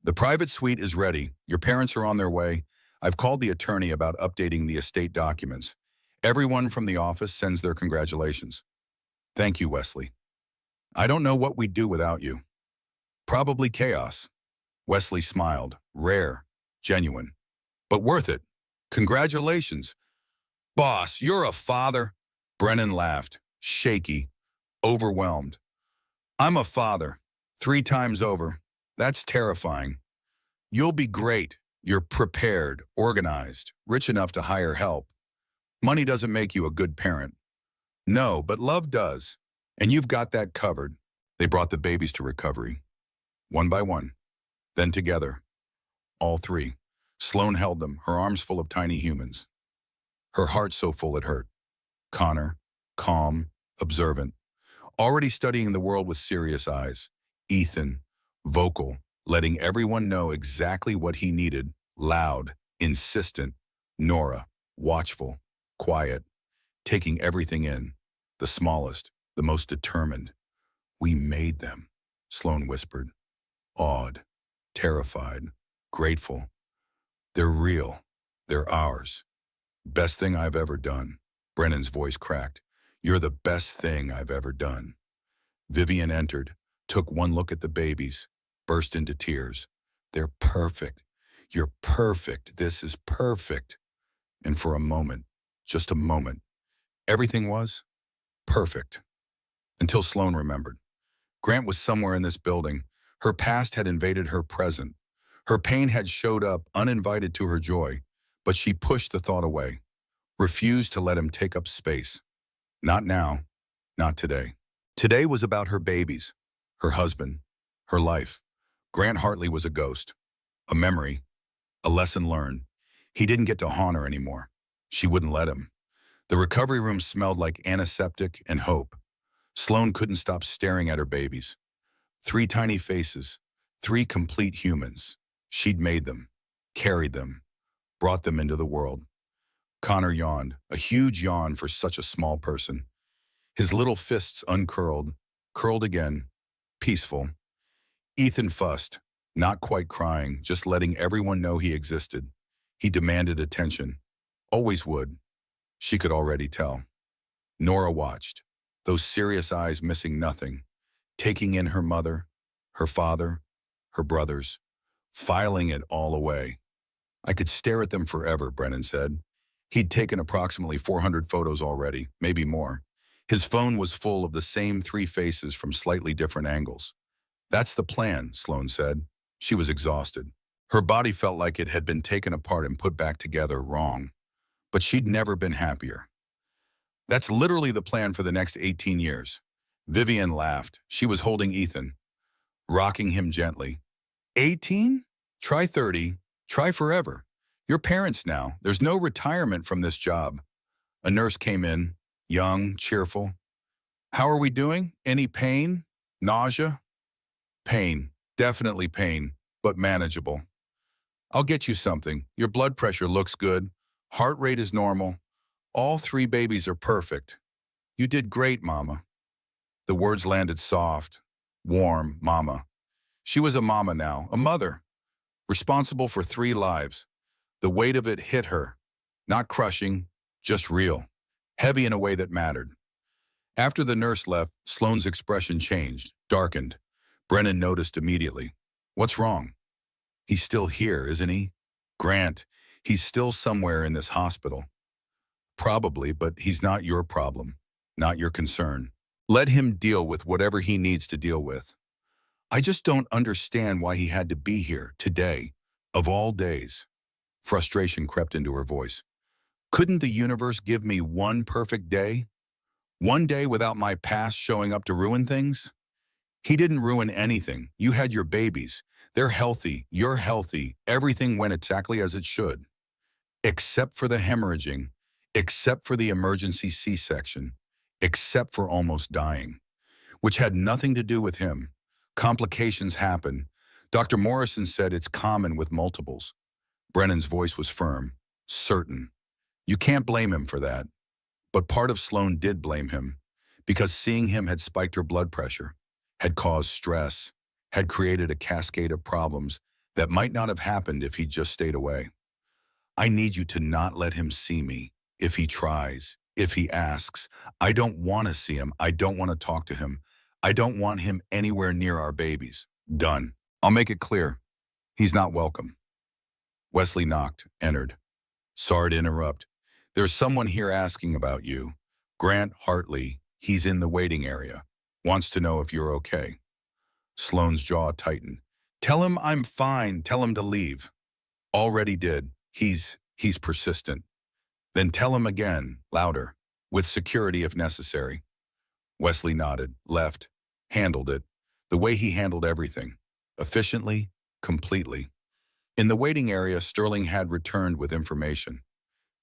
"The private suite is ready. Your parents are on their way. I've called the attorney about updating the estate documents. Everyone from the office sends their congratulations." "Thank you, Wesley. I don't know what we'd do without you." "Probably chaos." Wesley smiled, rare, genuine. "But worth it. Congratulations." "Boss, you're a father." Brennan laughed, shaky. overwhelmed. I'm a father, 3 times over. That's terrifying. You'll be great. You're prepared, organized, rich enough to hire help. Money doesn't make you a good parent. No, but love does. And you've got that covered. They brought the babies to recovery, one by one, then together, all three. Sloan held them, her arms full of tiny humans. Her heart so full it hurt. Connor, calm, observant, already studying the world with serious eyes. Ethan, vocal, letting everyone know exactly what he needed, loud, insistent. Nora, watchful, quiet, taking everything in, the smallest, the most determined. We made them, Sloan whispered, awed, terrified, grateful. They're real. They're ours. Best thing I've ever done. Brennan's voice cracked. You're the best thing I've ever done. Vivian entered, took one look at the babies, burst into tears. They're perfect. You're perfect. This is perfect. And for a moment, just a moment, everything was perfect. Until Sloan remembered. Grant was somewhere in this building. Her past had invaded her present. Her pain had showed up uninvited to her joy, but she pushed the thought away, refused to let him take up space. Not now, not today. Today was about her babies, her husband, her life. Grant Hartley was a ghost, a memory, a lesson learned. He didn't get to haunt her anymore. She wouldn't let him. The recovery room smelled like antiseptic and hope. Sloan couldn't stop staring at her babies. 3 tiny faces, 3 complete humans. She'd made them, carried them, brought them into the world. Connor yawned, a huge yawn for such a small person. His little fists uncurled, curled again, peaceful. Ethan fussed, not quite crying, just letting everyone know he existed. He demanded attention, always would. She could already tell. Nora watched, those serious eyes missing nothing, taking in her mother, her father, her brothers, filing it all away. I could stare at them forever, Brennan said. He'd taken approximately 400 photos already, maybe more. His phone was full of the same 3 faces from slightly different angles. That's the plan, Sloan said. She was exhausted. Her body felt like it had been taken apart and put back together wrong. But she'd never been happier. That's literally the plan for the next 18 years. Vivian laughed. She was holding Ethan, rocking him gently. 18? Try 30. Try forever. You're parents now. There's no retirement from this job. A nurse came in, young, cheerful. How are we doing? Any pain? Nausea? Pain. Definitely pain, but manageable. I'll get you something. Your blood pressure looks good. Heart rate is normal. All 3 babies are perfect. You did great, Mama. The words landed soft, warm, Mama. She was a mama now, a mother, responsible for 3 lives. The weight of it hit her, not crushing, just real, heavy in a way that mattered. After the nurse left, Sloane's expression changed, darkened. Brennan noticed immediately. What's wrong? He's still here, isn't he? Grant, he's still somewhere in this hospital. Probably, but he's not your problem, not your concern. Let him deal with whatever he needs to deal with. I just don't understand why he had to be here today, of all days. Frustration crept into her voice. Couldn't the universe give me one perfect day? One day without my past showing up to ruin things? He didn't ruin anything. You had your babies. They're healthy. You're healthy. Everything went exactly as it should. Except for the hemorrhaging, except for the emergency C-section, except for almost dying, which had nothing to do with him. Complications happen. Dr. Morrison said it's common with multiples. Brennan's voice was firm, certain. You can't blame him for that. But part of Sloan did blame him, because seeing him had spiked her blood pressure, had caused stress, had created a cascade of problems that might not have happened if he'd just stayed away. I need you to not let him see me. If he tries, if he asks, I don't want to see him. I don't want to talk to him. I don't want him anywhere near our babies. Done. I'll make it clear. He's not welcome. Wesley knocked, entered. Sorry to interrupt. There's someone here asking about you. Grant Hartley. He's in the waiting area. Wants to know if you're okay. Sloane's jaw tightened. Tell him I'm fine. Tell him to leave. Already did. He's persistent. Then tell him again, louder, with security if necessary. Wesley nodded, left, handled it, the way he handled everything. Efficiently, completely. In the waiting area, Sterling had returned with information.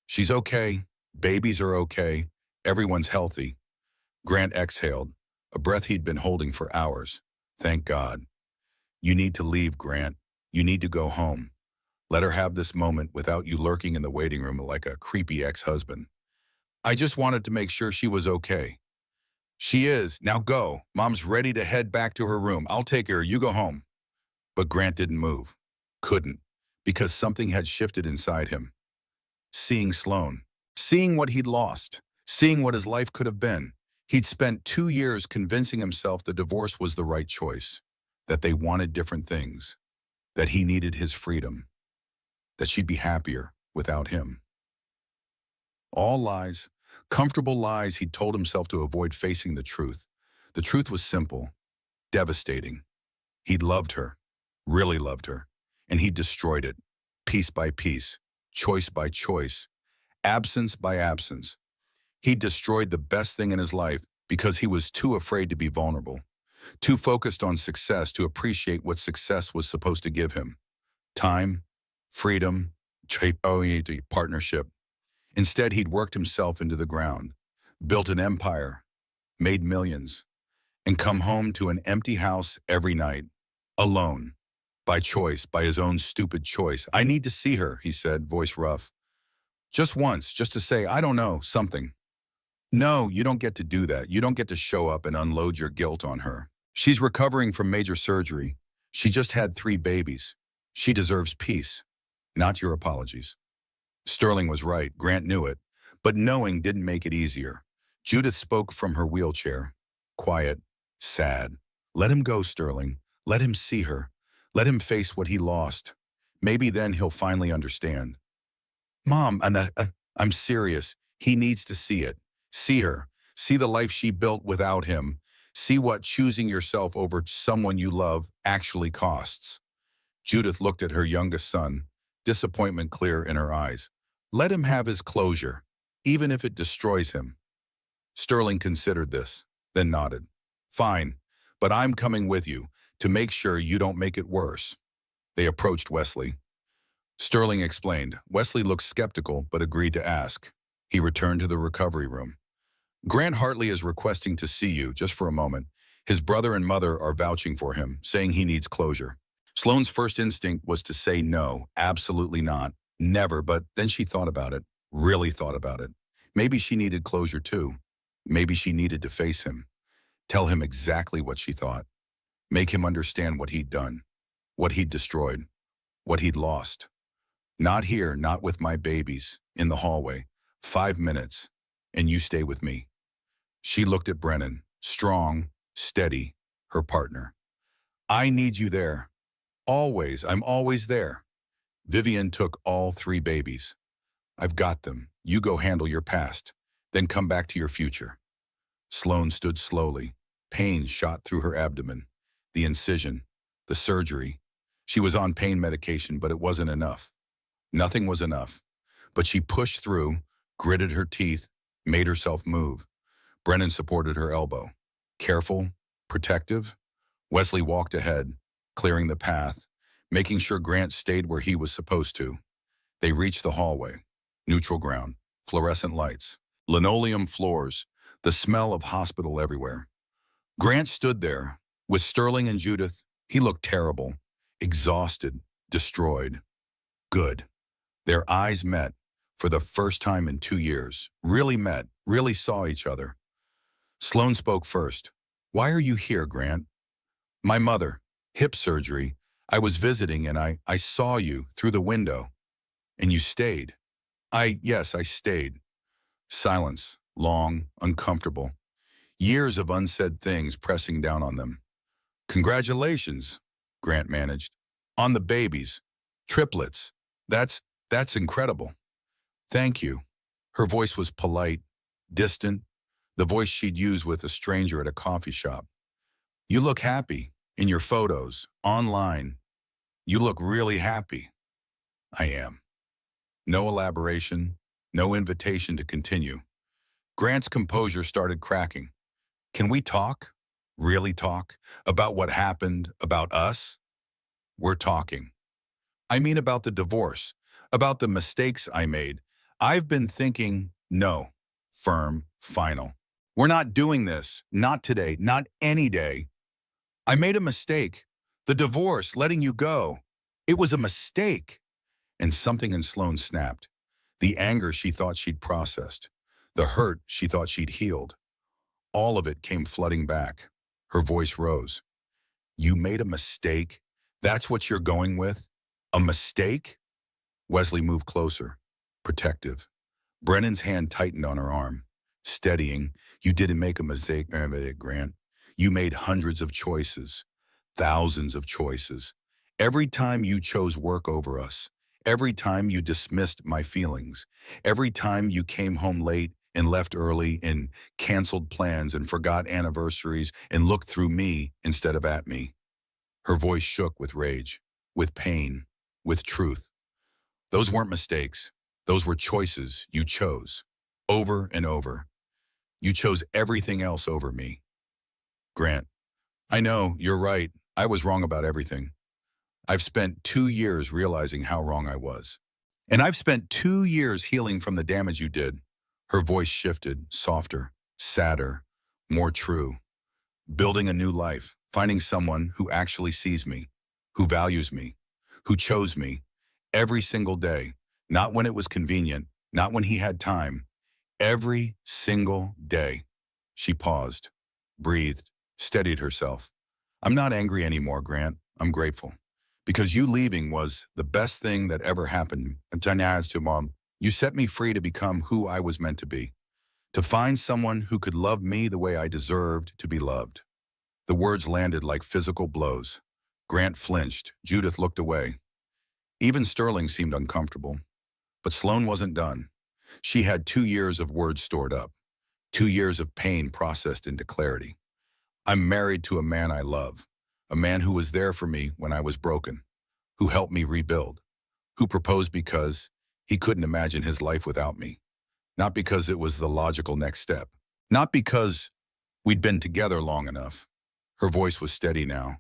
She's okay. Babies are okay. Everyone's healthy. Grant exhaled, a breath he'd been holding for hours. Thank God. You need to leave, Grant. You need to go home. Let her have this moment without you lurking in the waiting room like a creepy ex-husband. I just wanted to make sure she was okay. She is. Now go. Mom's ready to head back to her room. I'll take her. You go home. But Grant didn't move. Couldn't. Because something had shifted inside him. Seeing Sloane. Seeing what he'd lost. Seeing what his life could have been. He'd spent 2 years convincing himself the divorce was the right choice. That they wanted different things. That he needed his freedom. That she'd be happier without him. All lies. Comfortable lies he'd told himself to avoid facing the truth. The truth was simple. Devastating. He'd loved her. Really loved her. And he'd destroyed it. Piece by piece. Choice by choice. Absence by absence. He'd destroyed the best thing in his life because he was too afraid to be vulnerable. Too focused on success to appreciate what success was supposed to give him. Time, freedom, partnership. Instead, he'd worked himself into the ground, built an empire, made millions, and come home to an empty house every night, alone, by choice, by his own stupid choice. I need to see her, he said, voice rough. Just once, just to say, I don't know, something. No, you don't get to do that. You don't get to show up and unload your guilt on her. She's recovering from major surgery. She just had 3 babies. She deserves peace, not your apologies. Sterling was right. Grant knew it. But knowing didn't make it easier. Judith spoke from her wheelchair. Quiet, sad. Let him go, Sterling. Let him see her. Let him face what he lost. Maybe then he'll finally understand. Mom, I'm serious. He needs to see it. See her. See the life she built without him. See what choosing yourself over someone you love actually costs. Judith looked at her youngest son, disappointment clear in her eyes. Let him have his closure, even if it destroys him. Sterling considered this, then nodded. Fine, but I'm coming with you to make sure you don't make it worse. They approached Wesley. Sterling explained. Wesley looked skeptical but agreed to ask. He returned to the recovery room. Grant Hartley is requesting to see you just for a moment. His brother and mother are vouching for him, saying he needs closure. Sloane's first instinct was to say no, absolutely not, never, but then she thought about it, really thought about it. Maybe she needed closure too. Maybe she needed to face him, tell him exactly what she thought, make him understand what he'd done, what he'd destroyed, what he'd lost. Not here, not with my babies, in the hallway. 5 minutes, and you stay with me. She looked at Brennan, strong, steady, her partner. I need you there. Always, I'm always there. Vivian took all 3 babies. I've got them. You go handle your past, then come back to your future. Sloane stood slowly. Pain shot through her abdomen. The incision, the surgery. She was on pain medication, but it wasn't enough. Nothing was enough. But she pushed through, gritted her teeth, made herself move. Brennan supported her elbow. Careful, protective. Wesley walked ahead, clearing the path, making sure Grant stayed where he was supposed to. They reached the hallway. Neutral ground, fluorescent lights, linoleum floors, the smell of hospital everywhere. Grant stood there. With Sterling and Judith, he looked terrible, exhausted, destroyed. Good. Their eyes met for the first time in 2 years. Really met, really saw each other. Sloane spoke first. Why are you here, Grant? My mother, hip surgery. I was visiting and I saw you through the window. And you stayed. Yes, I stayed. Silence, long, uncomfortable. Years of unsaid things pressing down on them. Congratulations, Grant managed. On the babies. Triplets. That's incredible. Thank you. Her voice was polite, distant, the voice she'd use with a stranger at a coffee shop. You look happy in your photos, online. You look really happy. I am. No elaboration, no invitation to continue. Grant's composure started cracking. Can we talk? Really talk? About what happened? About us? We're talking. I mean about the divorce, about the mistakes I made. I've been thinking, no, firm, final. We're not doing this. Not today. Not any day. I made a mistake. The divorce, letting you go. It was a mistake. And something in Sloane snapped. The anger she thought she'd processed. The hurt she thought she'd healed. All of it came flooding back. Her voice rose. You made a mistake? That's what you're going with? A mistake? Wesley moved closer, protective. Brennan's hand tightened on her arm, steadying. You didn't make a mistake, Grant. You made hundreds of choices, thousands of choices. Every time you chose work over us, every time you dismissed my feelings, every time you came home late and left early and canceled plans and forgot anniversaries and looked through me instead of at me. Her voice shook with rage, with pain, with truth. Those weren't mistakes. Those were choices you chose, over and over. You chose everything else over me. Grant, I know, you're right. I was wrong about everything. I've spent 2 years realizing how wrong I was. And I've spent 2 years healing from the damage you did. Her voice shifted, softer, sadder, more true. Building a new life, finding someone who actually sees me, who values me, who chose me every single day, not when it was convenient, not when he had time, every single day. She paused, breathed, steadied herself. I'm not angry anymore, Grant. I'm grateful. Because you leaving was the best thing that ever happened. To Mom, you set me free to become who I was meant to be, to find someone who could love me the way I deserved to be loved. The words landed like physical blows. Grant flinched. Judith looked away. Even Sterling seemed uncomfortable. But Sloane wasn't done. She had 2 years of words stored up, 2 years of pain processed into clarity. I'm married to a man I love, a man who was there for me when I was broken, who helped me rebuild, who proposed because he couldn't imagine his life without me, not because it was the logical next step, not because we'd been together long enough. Her voice was steady now,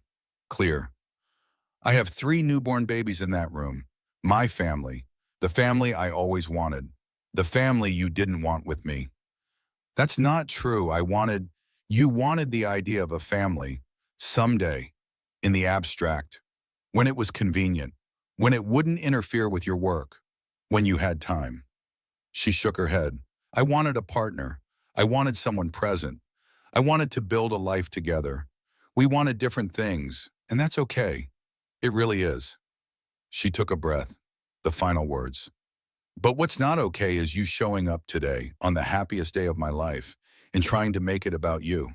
clear. I have 3 newborn babies in that room, my family, the family I always wanted, the family you didn't want with me. That's not true. You wanted the idea of a family, someday, in the abstract, when it was convenient, when it wouldn't interfere with your work, when you had time. She shook her head. I wanted a partner. I wanted someone present. I wanted to build a life together. We wanted different things, and that's okay. It really is. She took a breath, the final words. But what's not okay is you showing up today on the happiest day of my life and trying to make it about you,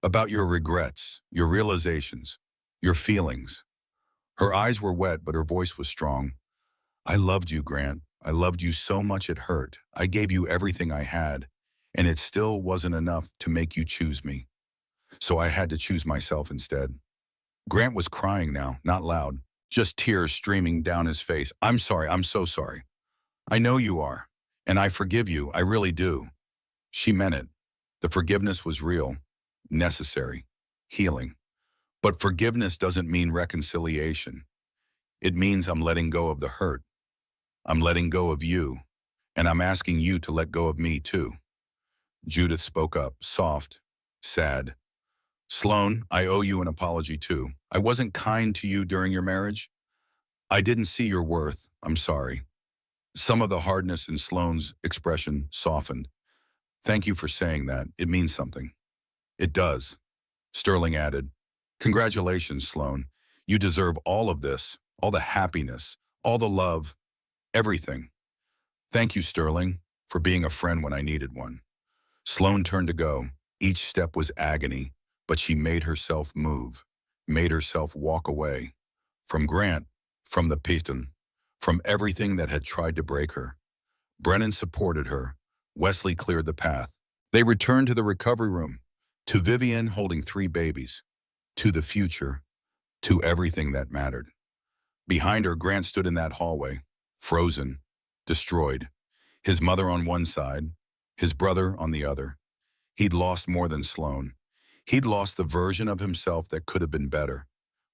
about your regrets, your realizations, your feelings. Her eyes were wet, but her voice was strong. I loved you, Grant. I loved you so much it hurt. I gave you everything I had, and it still wasn't enough to make you choose me. So I had to choose myself instead. Grant was crying now, not loud, just tears streaming down his face. I'm sorry, I'm so sorry. I know you are, and I forgive you, I really do. She meant it. The forgiveness was real, necessary, healing. But forgiveness doesn't mean reconciliation. It means I'm letting go of the hurt. I'm letting go of you, and I'm asking you to let go of me too. Judith spoke up, soft, sad. Sloane, I owe you an apology too. I wasn't kind to you during your marriage. I didn't see your worth. I'm sorry. Some of the hardness in Sloane's expression softened. Thank you for saying that. It means something. It does. Sterling added, congratulations, Sloane. You deserve all of this, all the happiness, all the love, everything. Thank you, Sterling, for being a friend when I needed one. Sloane turned to go. Each step was agony, but she made herself move, made herself walk away. From Grant, from the Peyton, from everything that had tried to break her. Brennan supported her. Wesley cleared the path. They returned to the recovery room, to Vivian holding 3 babies, to the future, to everything that mattered. Behind her, Grant stood in that hallway, frozen, destroyed. His mother on one side, his brother on the other. He'd lost more than Sloan. He'd lost the version of himself that could have been better,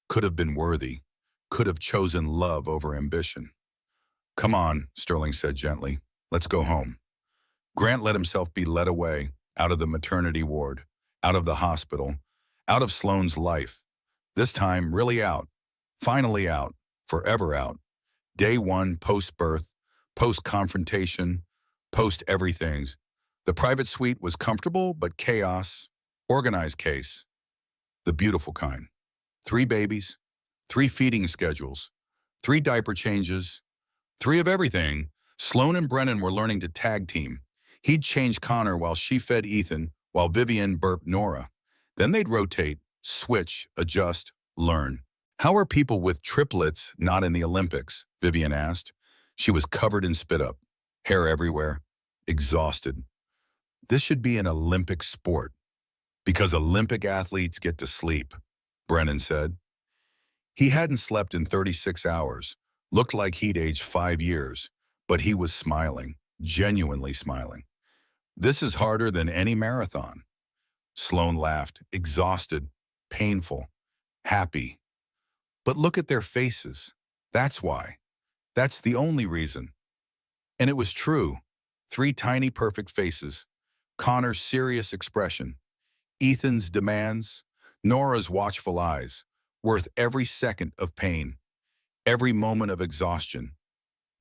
could have been worthy, could have chosen love over ambition. "Come on," Sterling said gently. "Let's go home." Grant let himself be led away, out of the maternity ward, out of the hospital, out of Sloan's life. This time, really out. Finally out. Forever out. Day one, post-birth, post-confrontation, post-everything. The private suite was comfortable, but chaos. Organized case. The beautiful kind. 3 babies, 3 feeding schedules, 3 diaper changes, 3 of everything. Sloan and Brennan were learning to tag team. He'd change Connor while she fed Ethan, while Vivian burped Nora. Then they'd rotate, switch, adjust, learn. "How are people with triplets not in the Olympics?" Vivian asked. She was covered in spit up, hair everywhere, exhausted. "This should be an Olympic sport, because Olympic athletes get to sleep," Brennan said. He hadn't slept in 36 hours, looked like he'd aged 5 years, but he was smiling, genuinely smiling. "This is harder than any marathon." Sloan laughed, exhausted, painful, happy. "But look at their faces. That's why. That's the only reason." And it was true. 3 tiny perfect faces. Connor's serious expression. Ethan's demands. Nora's watchful eyes. Worth every second of pain. Every moment of exhaustion.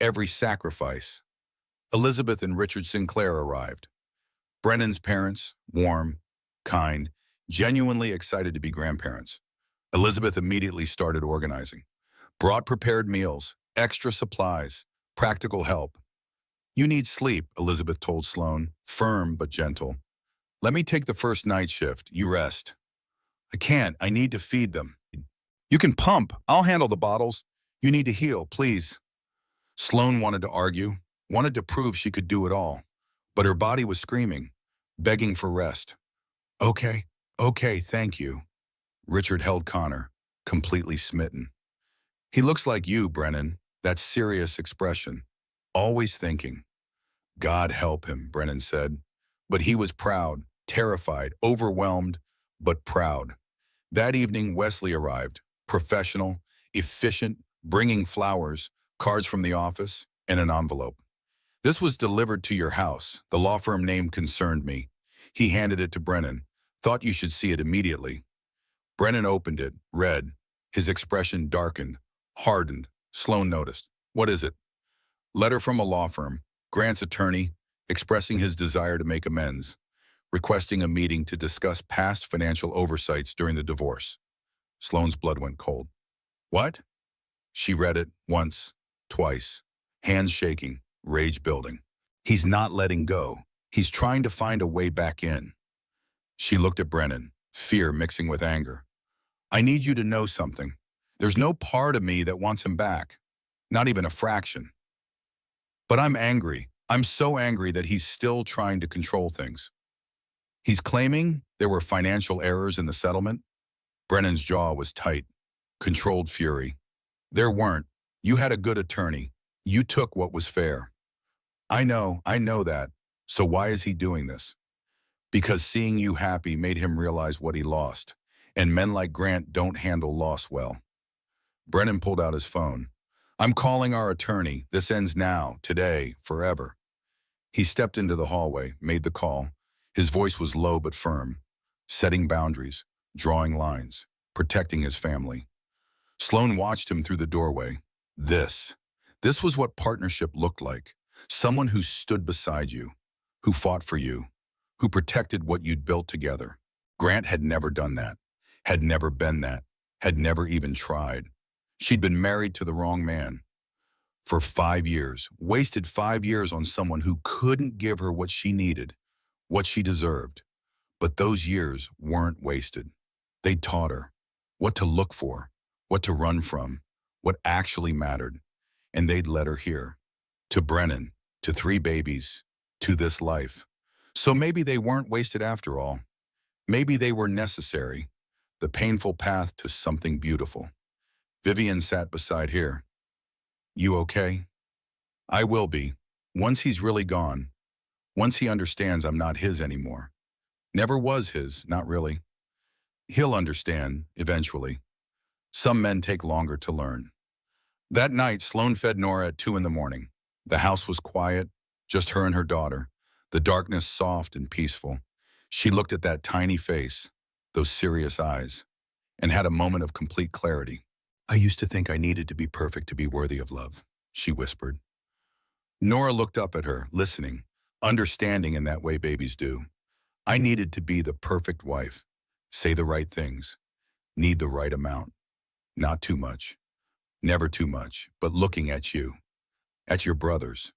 Every sacrifice. Elizabeth and Richard Sinclair arrived. Brennan's parents, warm, kind, genuinely excited to be grandparents. Elizabeth immediately started organizing. Brought prepared meals, extra supplies, practical help. "You need sleep," Elizabeth told Sloan, firm but gentle. "Let me take the first night shift. You rest." "I can't. I need to feed them." "You can pump. I'll handle the bottles. You need to heal, please." Sloan wanted to argue, wanted to prove she could do it all. But her body was screaming, begging for rest. "Okay, okay, thank you." Richard held Connor, completely smitten. "He looks like you, Brennan, that serious expression, always thinking." "God help him," Brennan said. But he was proud, terrified, overwhelmed, but proud. That evening, Wesley arrived, professional, efficient, bringing flowers, cards from the office, and an envelope. "This was delivered to your house. The law firm name concerned me." He handed it to Brennan. "Thought you should see it immediately." Brennan opened it, read. His expression darkened, hardened. Sloan noticed. "What is it?" "Letter from a law firm, Grant's attorney, expressing his desire to make amends, requesting a meeting to discuss past financial oversights during the divorce." Sloan's blood went cold. "What?" She read it once, twice, hands shaking, rage building. "He's not letting go. He's trying to find a way back in." She looked at Brennan, fear mixing with anger. "I need you to know something. There's no part of me that wants him back, not even a fraction. But I'm angry. I'm so angry that he's still trying to control things." "He's claiming there were financial errors in the settlement?" Brennan's jaw was tight, controlled fury. "There weren't. You had a good attorney. You took what was fair." I know that. So why is he doing this?" "Because seeing you happy made him realize what he lost. And men like Grant don't handle loss well." Brennan pulled out his phone. "I'm calling our attorney. This ends now, today, forever." He stepped into the hallway, made the call. His voice was low but firm, setting boundaries, drawing lines, protecting his family. Sloan watched him through the doorway. This was what partnership looked like. Someone who stood beside you, who fought for you, who protected what you'd built together. Grant had never done that, had never been that, had never even tried. She'd been married to the wrong man. For 5 years, wasted 5 years on someone who couldn't give her what she needed, what she deserved. But those years weren't wasted. They taught her what to look for, what to run from, what actually mattered. And they'd let her here. To Brennan, to 3 babies, to this life. So maybe they weren't wasted after all. Maybe they were necessary. The painful path to something beautiful. Vivian sat beside here. You okay? I will be. Once he's really gone. Once he understands I'm not his anymore. Never was his, not really. He'll understand, eventually. Some men take longer to learn. That night, Sloane fed Nora at 2 in the morning. The house was quiet, just her and her daughter, the darkness soft and peaceful. She looked at that tiny face, those serious eyes, and had a moment of complete clarity. I used to think I needed to be perfect to be worthy of love, she whispered. Nora looked up at her, listening, understanding in that way babies do. I needed to be the perfect wife, say the right things, need the right amount, not too much, never too much, but looking at you, at your brothers.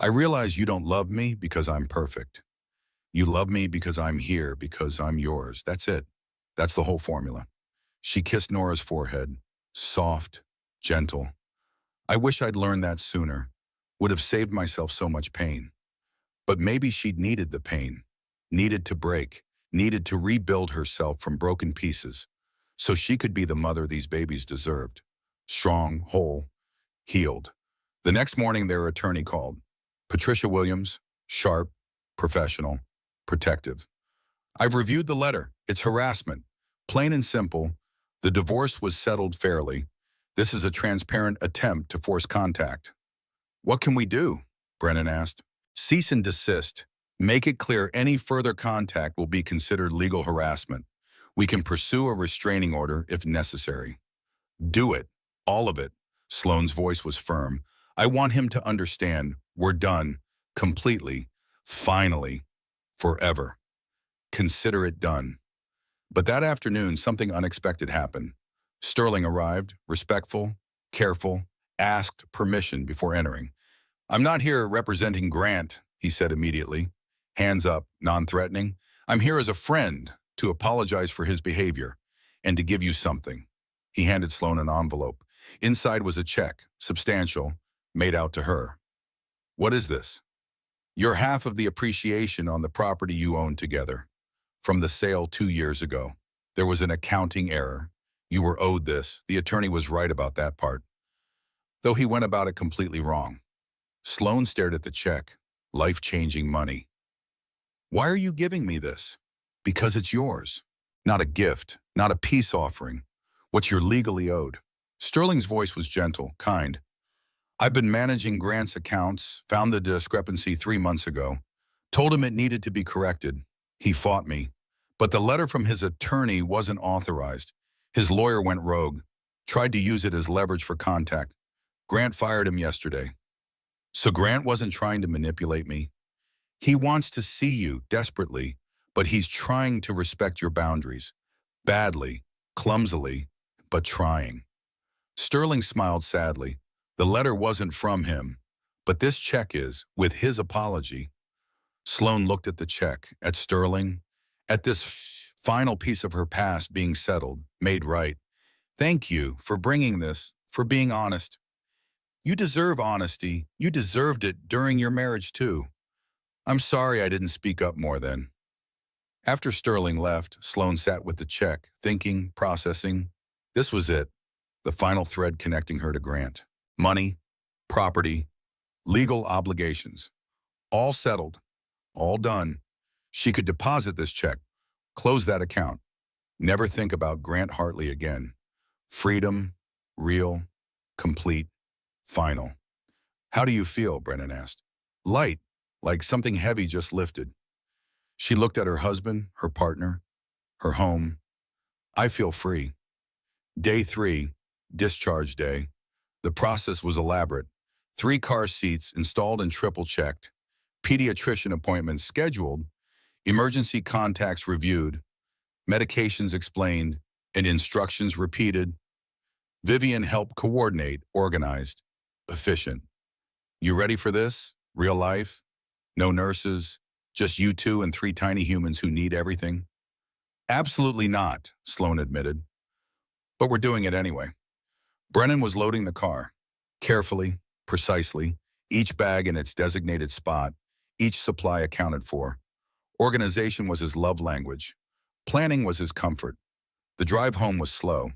I realize you don't love me because I'm perfect. You love me because I'm here, because I'm yours. That's it. That's the whole formula. She kissed Nora's forehead, soft, gentle. I wish I'd learned that sooner. Would have saved myself so much pain. But maybe she'd needed the pain, needed to break, needed to rebuild herself from broken pieces, so she could be the mother these babies deserved. Strong, whole, healed. The next morning, their attorney called. Patricia Williams, sharp, professional, protective. I've reviewed the letter. It's harassment. Plain and simple. The divorce was settled fairly. This is a transparent attempt to force contact. What can we do? Brennan asked. Cease and desist. Make it clear any further contact will be considered legal harassment. We can pursue a restraining order if necessary. Do it. All of it. Sloane's voice was firm. I want him to understand we're done. Completely. Finally. Forever. Consider it done. But that afternoon, something unexpected happened. Sterling arrived, respectful, careful, asked permission before entering. I'm not here representing Grant, he said immediately. Hands up, non-threatening. I'm here as a friend to apologize for his behavior and to give you something. He handed Sloane an envelope. Inside was a check, substantial, made out to her. What is this? Your half of the appreciation on the property you own together. From the sale 2 years ago. There was an accounting error. You were owed this. The attorney was right about that part. Though he went about it completely wrong. Sloane stared at the check. Life-changing money. Why are you giving me this? Because it's yours. Not a gift, not a peace offering. What you're legally owed. Sterling's voice was gentle, kind. I've been managing Grant's accounts, found the discrepancy 3 months ago. Told him it needed to be corrected. He fought me. But the letter from his attorney wasn't authorized. His lawyer went rogue. Tried to use it as leverage for contact. Grant fired him yesterday. So Grant wasn't trying to manipulate me. He wants to see you desperately, but he's trying to respect your boundaries. Badly, clumsily, but trying. Sterling smiled sadly. The letter wasn't from him, but this check is, with his apology. Sloane looked at the check, at Sterling, at this final piece of her past being settled, made right. Thank you for bringing this, for being honest. You deserve honesty. You deserved it during your marriage too. I'm sorry I didn't speak up more then. After Sterling left, Sloane sat with the check, thinking, processing. This was it, the final thread connecting her to Grant. Money, property, legal obligations. All settled, all done. She could deposit this check, close that account, never think about Grant Hartley again. Freedom, real, complete, final. How do you feel? Brennan asked. Light, like something heavy just lifted. She looked at her husband, her partner, her home. I feel free. Day 3, discharge day. The process was elaborate. 3 car seats installed and triple-checked. Pediatrician appointments scheduled. Emergency contacts reviewed. Medications explained and instructions repeated. Vivian helped coordinate, organized, efficient. You ready for this? Real life? No nurses? Just you two and 3 tiny humans who need everything? Absolutely not, Sloane admitted. But we're doing it anyway. Brennan was loading the car. Carefully, precisely, each bag in its designated spot, each supply accounted for. Organization was his love language. Planning was his comfort. The drive home was slow.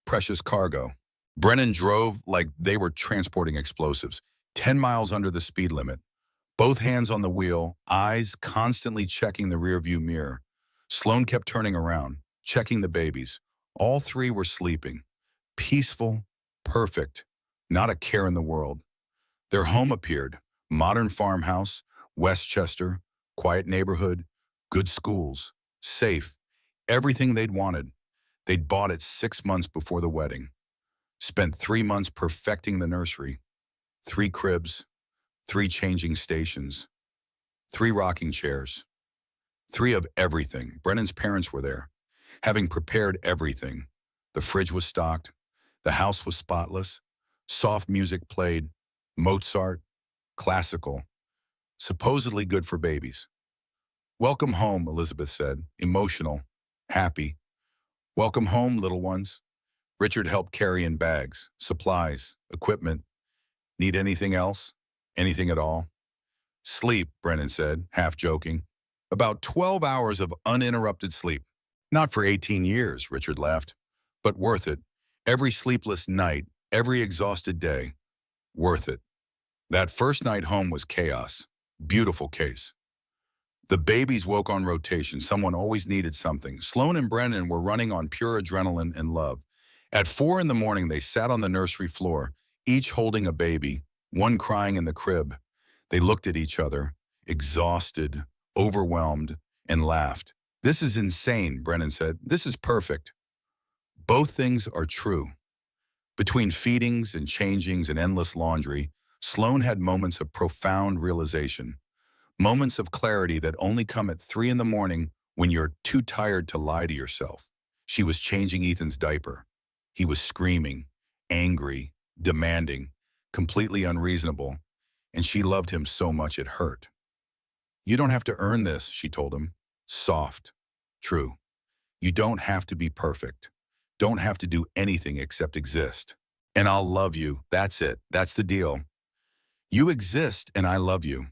Precious cargo. Brennan drove like they were transporting explosives, 10 miles under the speed limit. Both hands on the wheel, eyes constantly checking the rearview mirror. Sloan kept turning around, checking the babies. All three were sleeping. Peaceful, perfect, not a care in the world. Their home appeared. Modern farmhouse, Westchester, quiet neighborhood, good schools, safe, everything they'd wanted. They'd bought it 6 months before the wedding. Spent 3 months perfecting the nursery. 3 cribs, 3 changing stations, 3 rocking chairs, 3 of everything. Brennan's parents were there, having prepared everything. The fridge was stocked. The house was spotless. Soft music played. Mozart, classical, supposedly good for babies. Welcome home, Elizabeth said, emotional, happy. Welcome home, little ones. Richard helped carry in bags, supplies, equipment. Need anything else? Anything at all? Sleep, Brennan said, half joking. About 12 hours of uninterrupted sleep. Not for 18 years, Richard laughed, but worth it. Every sleepless night, every exhausted day, worth it. That first night home was chaos. Beautiful case. The babies woke on rotation. Someone always needed something. Sloan and Brennan were running on pure adrenaline and love. At 4 in the morning, they sat on the nursery floor, each holding a baby, one crying in the crib. They looked at each other, exhausted, overwhelmed, and laughed. This is insane, Brennan said. This is perfect. Both things are true. Between feedings and changings and endless laundry, Sloan had moments of profound realization. Moments of clarity that only come at 3 in the morning when you're too tired to lie to yourself. She was changing Ethan's diaper. He was screaming, angry, demanding, completely unreasonable, and she loved him so much it hurt. You don't have to earn this, she told him. Soft. True. You don't have to be perfect. Don't have to do anything except exist. And I'll love you. That's it. That's the deal. You exist and I love you.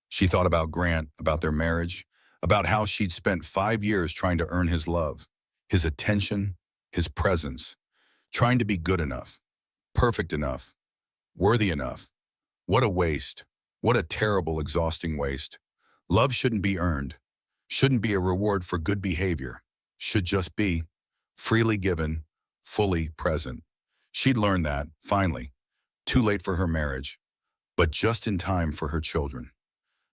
She thought about Grant, about their marriage, about how she'd spent 5 years trying to earn his love, his attention, his presence, trying to be good enough, perfect enough, worthy enough. What a waste. What a terrible, exhausting waste. Love shouldn't be earned, shouldn't be a reward for good behavior, should just be freely given, fully present. She'd learned that, finally, too late for her marriage, but just in time for her children.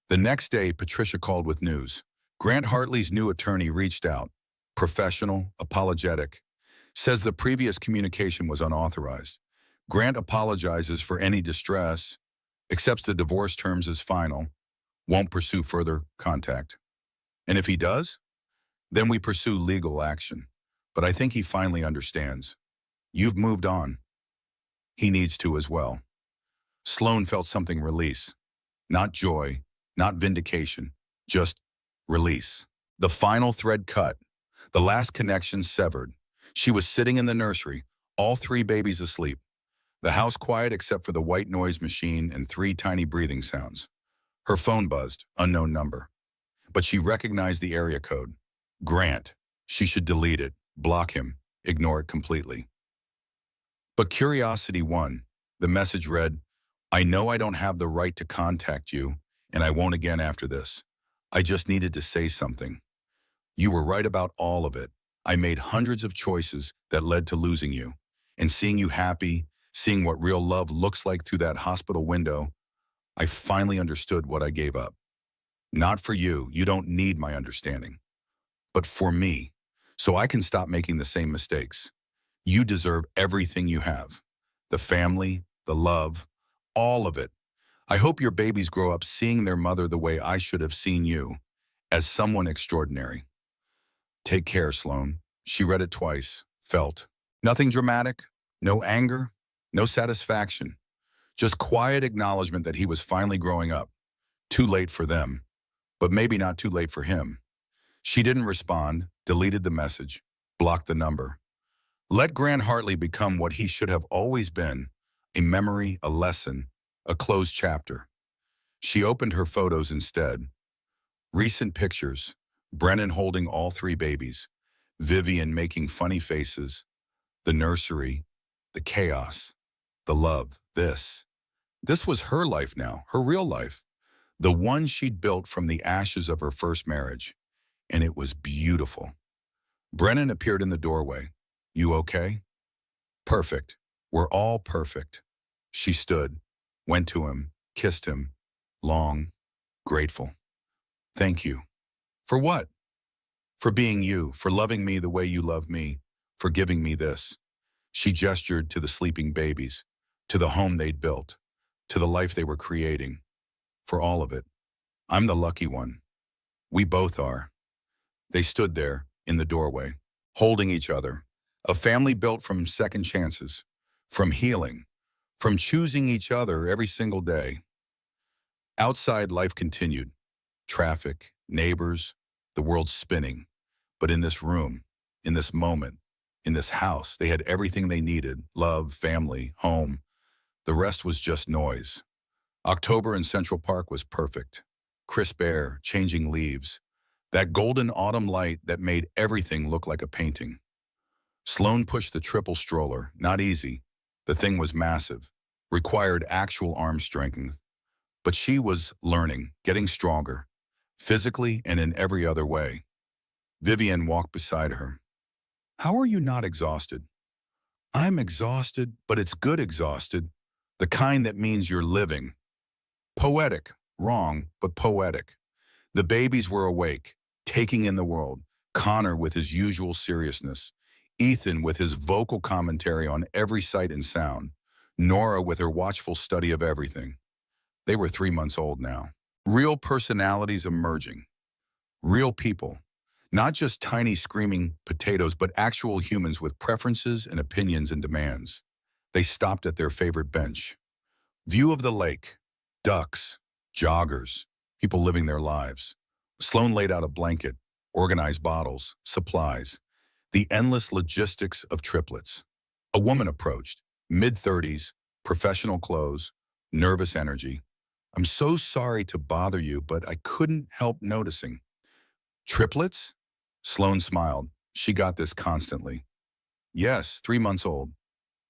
The next day, Patricia called with news. Grant Hartley's new attorney reached out, professional, apologetic, says the previous communication was unauthorized. Grant apologizes for any distress, accepts the divorce terms as final, won't pursue further contact. And if he does, then we pursue legal action. But I think he finally understands. You've moved on. He needs to as well. Sloan felt something release. Not joy, not vindication, just release. The final thread cut. The last connection severed. She was sitting in the nursery, all 3 babies asleep. The house quiet except for the white noise machine and 3 tiny breathing sounds. Her phone buzzed, unknown number. But she recognized the area code. Grant. She should delete it, block him, ignore it completely. But curiosity won. The message read, I know I don't have the right to contact you, and I won't again after this. I just needed to say something. You were right about all of it. I made hundreds of choices that led to losing you. And seeing you happy, seeing what real love looks like through that hospital window, I finally understood what I gave up. Not for you, you don't need my understanding. But for me, so I can stop making the same mistakes. You deserve everything you have. The family, the love, all of it. I hope your babies grow up seeing their mother the way I should have seen you, as someone extraordinary. Take care, Sloan. She read it twice, felt. Nothing dramatic, no anger, no satisfaction. Just quiet acknowledgement that he was finally growing up. Too late for them, but maybe not too late for him. She didn't respond, deleted the message, blocked the number. Let Grant Hartley become what he should have always been, a memory, a lesson, a closed chapter. She opened her photos instead. Recent pictures. Brennan holding all three babies. Vivian making funny faces. The nursery. The chaos. The love. This was her life now, her real life. The one she'd built from the ashes of her first marriage. And it was beautiful. Brennan appeared in the doorway. You okay? Perfect. We're all perfect. She stood, went to him, kissed him. Long, grateful. Thank you. For what? For being you, for loving me the way you love me, for giving me this. She gestured to the sleeping babies, to the home they'd built, to the life they were creating. For all of it. I'm the lucky one. We both are. They stood there, in the doorway, holding each other. A family built from second chances, from healing, from choosing each other every single day. Outside, life continued. Traffic, neighbors, the world spinning. But in this room, in this moment, in this house, they had everything they needed: love, family, home. The rest was just noise. October in Central Park was perfect. Crisp air, changing leaves. That golden autumn light that made everything look like a painting. Sloan pushed the triple stroller, not easy. The thing was massive, required actual arm strength. But she was learning, getting stronger, physically and in every other way. Vivian walked beside her. How are you not exhausted? I'm exhausted, but it's good exhausted. The kind that means you're living. Poetic, wrong, but poetic. The babies were awake, taking in the world. Connor with his usual seriousness. Ethan with his vocal commentary on every sight and sound. Nora with her watchful study of everything. They were 3 months old now. Real personalities emerging. Real people. Not just tiny screaming potatoes, but actual humans with preferences and opinions and demands. They stopped at their favorite bench. View of the lake. Ducks. Joggers. People living their lives. Sloan laid out a blanket, organized bottles, supplies. The endless logistics of triplets. A woman approached, mid-30s, professional clothes, nervous energy. I'm so sorry to bother you, but I couldn't help noticing. Triplets? Sloan smiled. She got this constantly. Yes, 3 months old.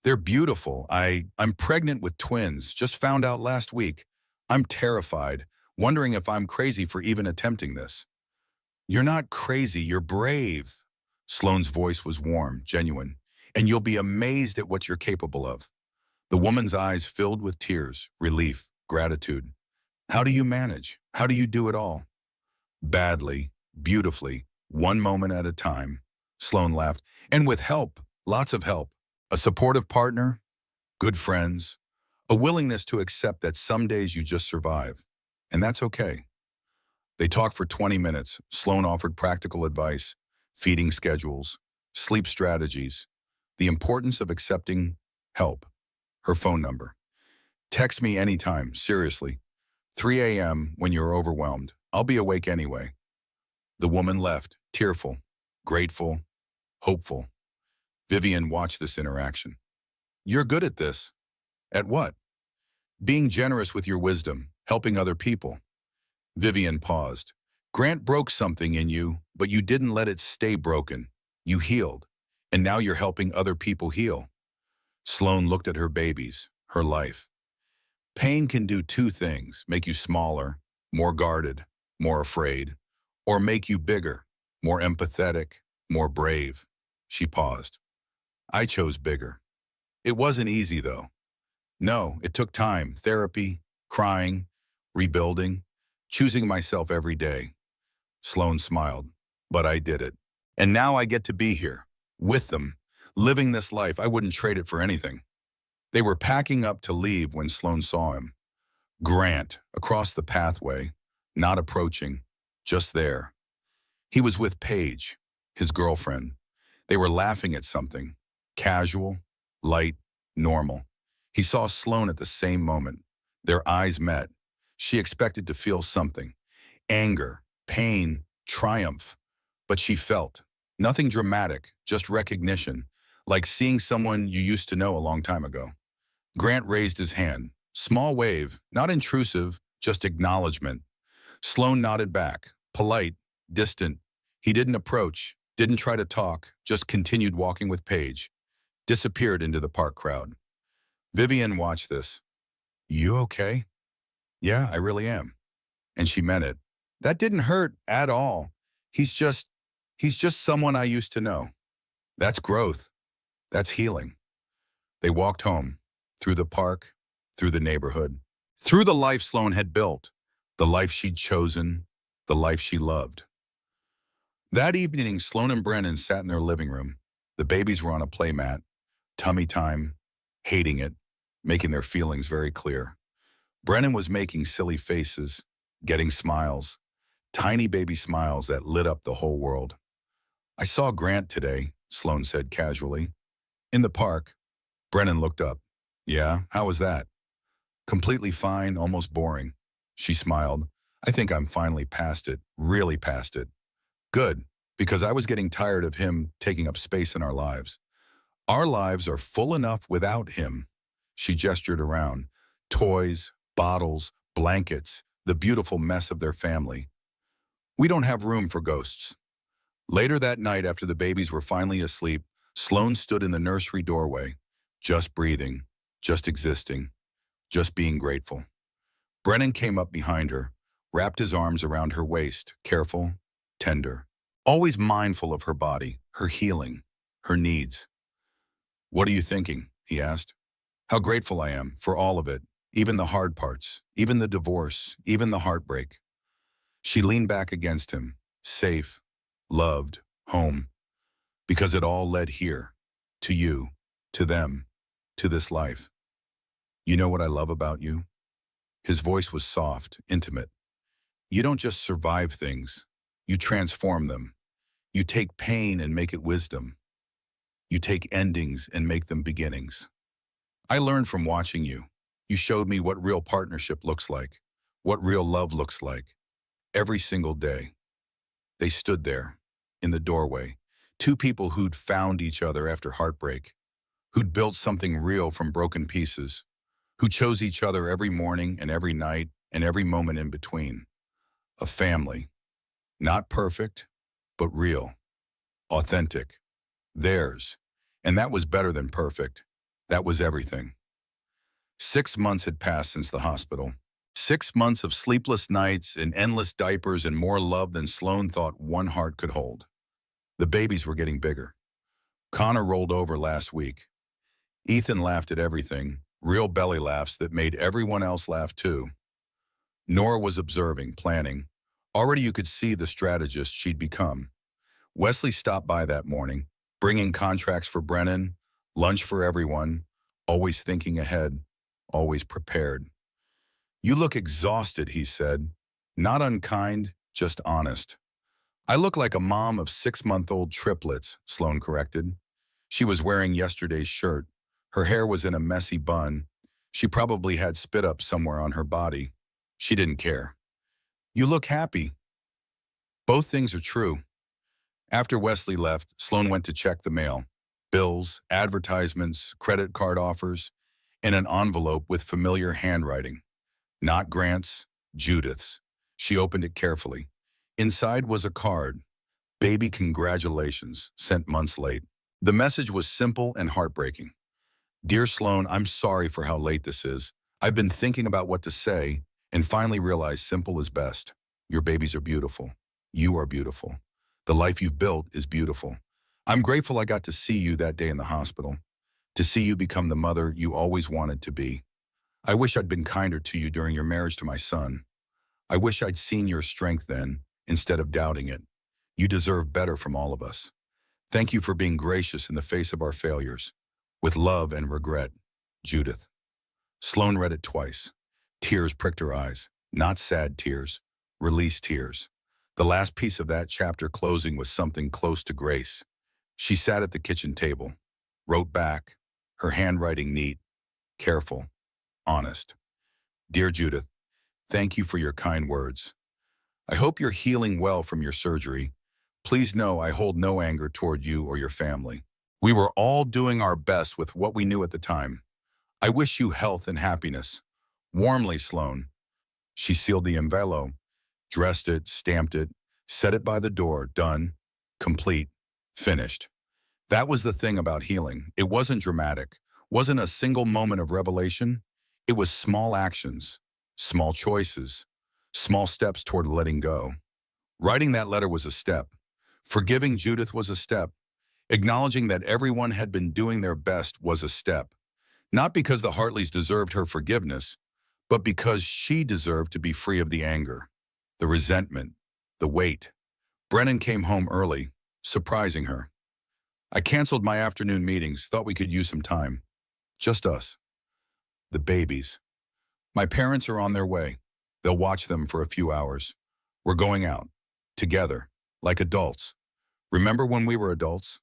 They're beautiful. I'm pregnant with twins, just found out last week. I'm terrified, wondering if I'm crazy for even attempting this. You're not crazy, you're brave. Sloane's voice was warm, genuine, and you'll be amazed at what you're capable of. The woman's eyes filled with tears, relief, gratitude. How do you manage? How do you do it all? Badly, beautifully, one moment at a time. Sloan laughed. And with help, lots of help. A supportive partner, good friends, a willingness to accept that some days you just survive. And that's okay. They talked for 20 minutes. Sloan offered practical advice, feeding schedules, sleep strategies, the importance of accepting help, her phone number. Text me anytime, seriously. 3 a.m. when you're overwhelmed. I'll be awake anyway. The woman left, tearful, grateful, hopeful. Vivian watched this interaction. You're good at this. At what? Being generous with your wisdom, helping other people. Vivian paused. Grant broke something in you, but you didn't let it stay broken. You healed, and now you're helping other people heal. Sloan looked at her babies, her life. Pain can do two things: make you smaller, more guarded, more afraid, or make you bigger, more empathetic, more brave. She paused. I chose bigger. It wasn't easy, though. No, it took time, therapy, crying, rebuilding, choosing myself every day. Sloan smiled, but I did it. And now I get to be here, with them, living this life. I wouldn't trade it for anything. They were packing up to leave when Sloan saw him. Grant, across the pathway, not approaching, just there. He was with Paige, his girlfriend. They were laughing at something, casual, light, normal. He saw Sloan at the same moment. Their eyes met. She expected to feel something: anger, pain, triumph. But she felt nothing dramatic, just recognition, like seeing someone you used to know a long time ago. Grant raised his hand. Small wave, not intrusive, just acknowledgement. Sloan nodded back. Polite, distant. He didn't approach, didn't try to talk, just continued walking with Paige, disappeared into the park crowd. Vivian watched this. You okay? Yeah, I really am. And she meant it. That didn't hurt at all. He's just, he's just someone I used to know. That's growth. That's healing. They walked home, through the park, through the neighborhood, through the life Sloane had built, the life she'd chosen, the life she loved. That evening, Sloane and Brennan sat in their living room. The babies were on a playmat, tummy time, hating it, making their feelings very clear. Brennan was making silly faces, getting smiles, tiny baby smiles that lit up the whole world. I saw Grant today, Sloane said casually. In the park. Brennan looked up. Yeah, how was that? Completely fine, almost boring. She smiled. I think I'm finally past it, really past it. Good, because I was getting tired of him taking up space in our lives. Our lives are full enough without him. She gestured around. Toys, bottles, blankets, the beautiful mess of their family. We don't have room for ghosts. Later that night, after the babies were finally asleep, Sloane stood in the nursery doorway, just breathing, just existing, just being grateful. Brennan came up behind her, wrapped his arms around her waist, careful, tender, always mindful of her body, her healing, her needs. What are you thinking? He asked. How grateful I am for all of it, even the hard parts, even the divorce, even the heartbreak. She leaned back against him, safe, loved, home, because it all led here, to you, to them, to this life. You know what I love about you? His voice was soft, intimate. You don't just survive things, you transform them. You take pain and make it wisdom. You take endings and make them beginnings. I learned from watching you. You showed me what real partnership looks like, what real love looks like, every single day. They stood there, in the doorway, two people who'd found each other after heartbreak, who'd built something real from broken pieces, who chose each other every morning and every night and every moment in between. A family. Not perfect, but real. Authentic. Theirs. And that was better than perfect. That was everything. 6 months had passed since the hospital. 6 months of sleepless nights and endless diapers and more love than Sloane thought one heart could hold. The babies were getting bigger. Connor rolled over last week. Ethan laughed at everything, real belly laughs that made everyone else laugh too. Nora was observing, planning. Already you could see the strategist she'd become. Wesley stopped by that morning, bringing contracts for Brennan, lunch for everyone, always thinking ahead, always prepared. You look exhausted, he said. Not unkind, just honest. I look like a mom of 6-month-old triplets, Sloane corrected. She was wearing yesterday's shirt. Her hair was in a messy bun. She probably had spit up somewhere on her body. She didn't care. You look happy. Both things are true. After Wesley left, Sloane went to check the mail. Bills, advertisements, credit card offers, and an envelope with familiar handwriting. Not Grant's, Judith's. She opened it carefully. Inside was a card. Baby congratulations, sent months late. The message was simple and heartbreaking. Dear Sloane, I'm sorry for how late this is. I've been thinking about what to say and finally realized simple is best. Your babies are beautiful. You are beautiful. The life you've built is beautiful. I'm grateful I got to see you that day in the hospital, to see you become the mother you always wanted to be. I wish I'd been kinder to you during your marriage to my son. I wish I'd seen your strength then, instead of doubting it. You deserve better from all of us. Thank you for being gracious in the face of our failures. With love and regret, Judith. Sloane read it twice. Tears pricked her eyes. Not sad tears, released tears. The last piece of that chapter closing was something close to grace. She sat at the kitchen table, wrote back, her handwriting neat, careful, honest. Dear Judith, thank you for your kind words. I hope you're healing well from your surgery. Please know I hold no anger toward you or your family. We were all doing our best with what we knew at the time. I wish you health and happiness. Warmly, Sloane. She sealed the envelope, dressed it, stamped it, Set it by the door, done, complete, finished. That was the thing about healing. It wasn't dramatic, wasn't a single moment of revelation. It was small actions, small choices, small steps toward letting go. Writing that letter was a step. Forgiving Judith was a step. Acknowledging that everyone had been doing their best was a step. Not because the Hartleys deserved her forgiveness, but because she deserved to be free of the anger, the resentment, the weight. Brennan came home early, surprising her. I canceled my afternoon meetings, thought we could use some time. Just us. The babies. My parents are on their way. They'll watch them for a few hours. We're going out. Together. Like adults. Remember when we were adults?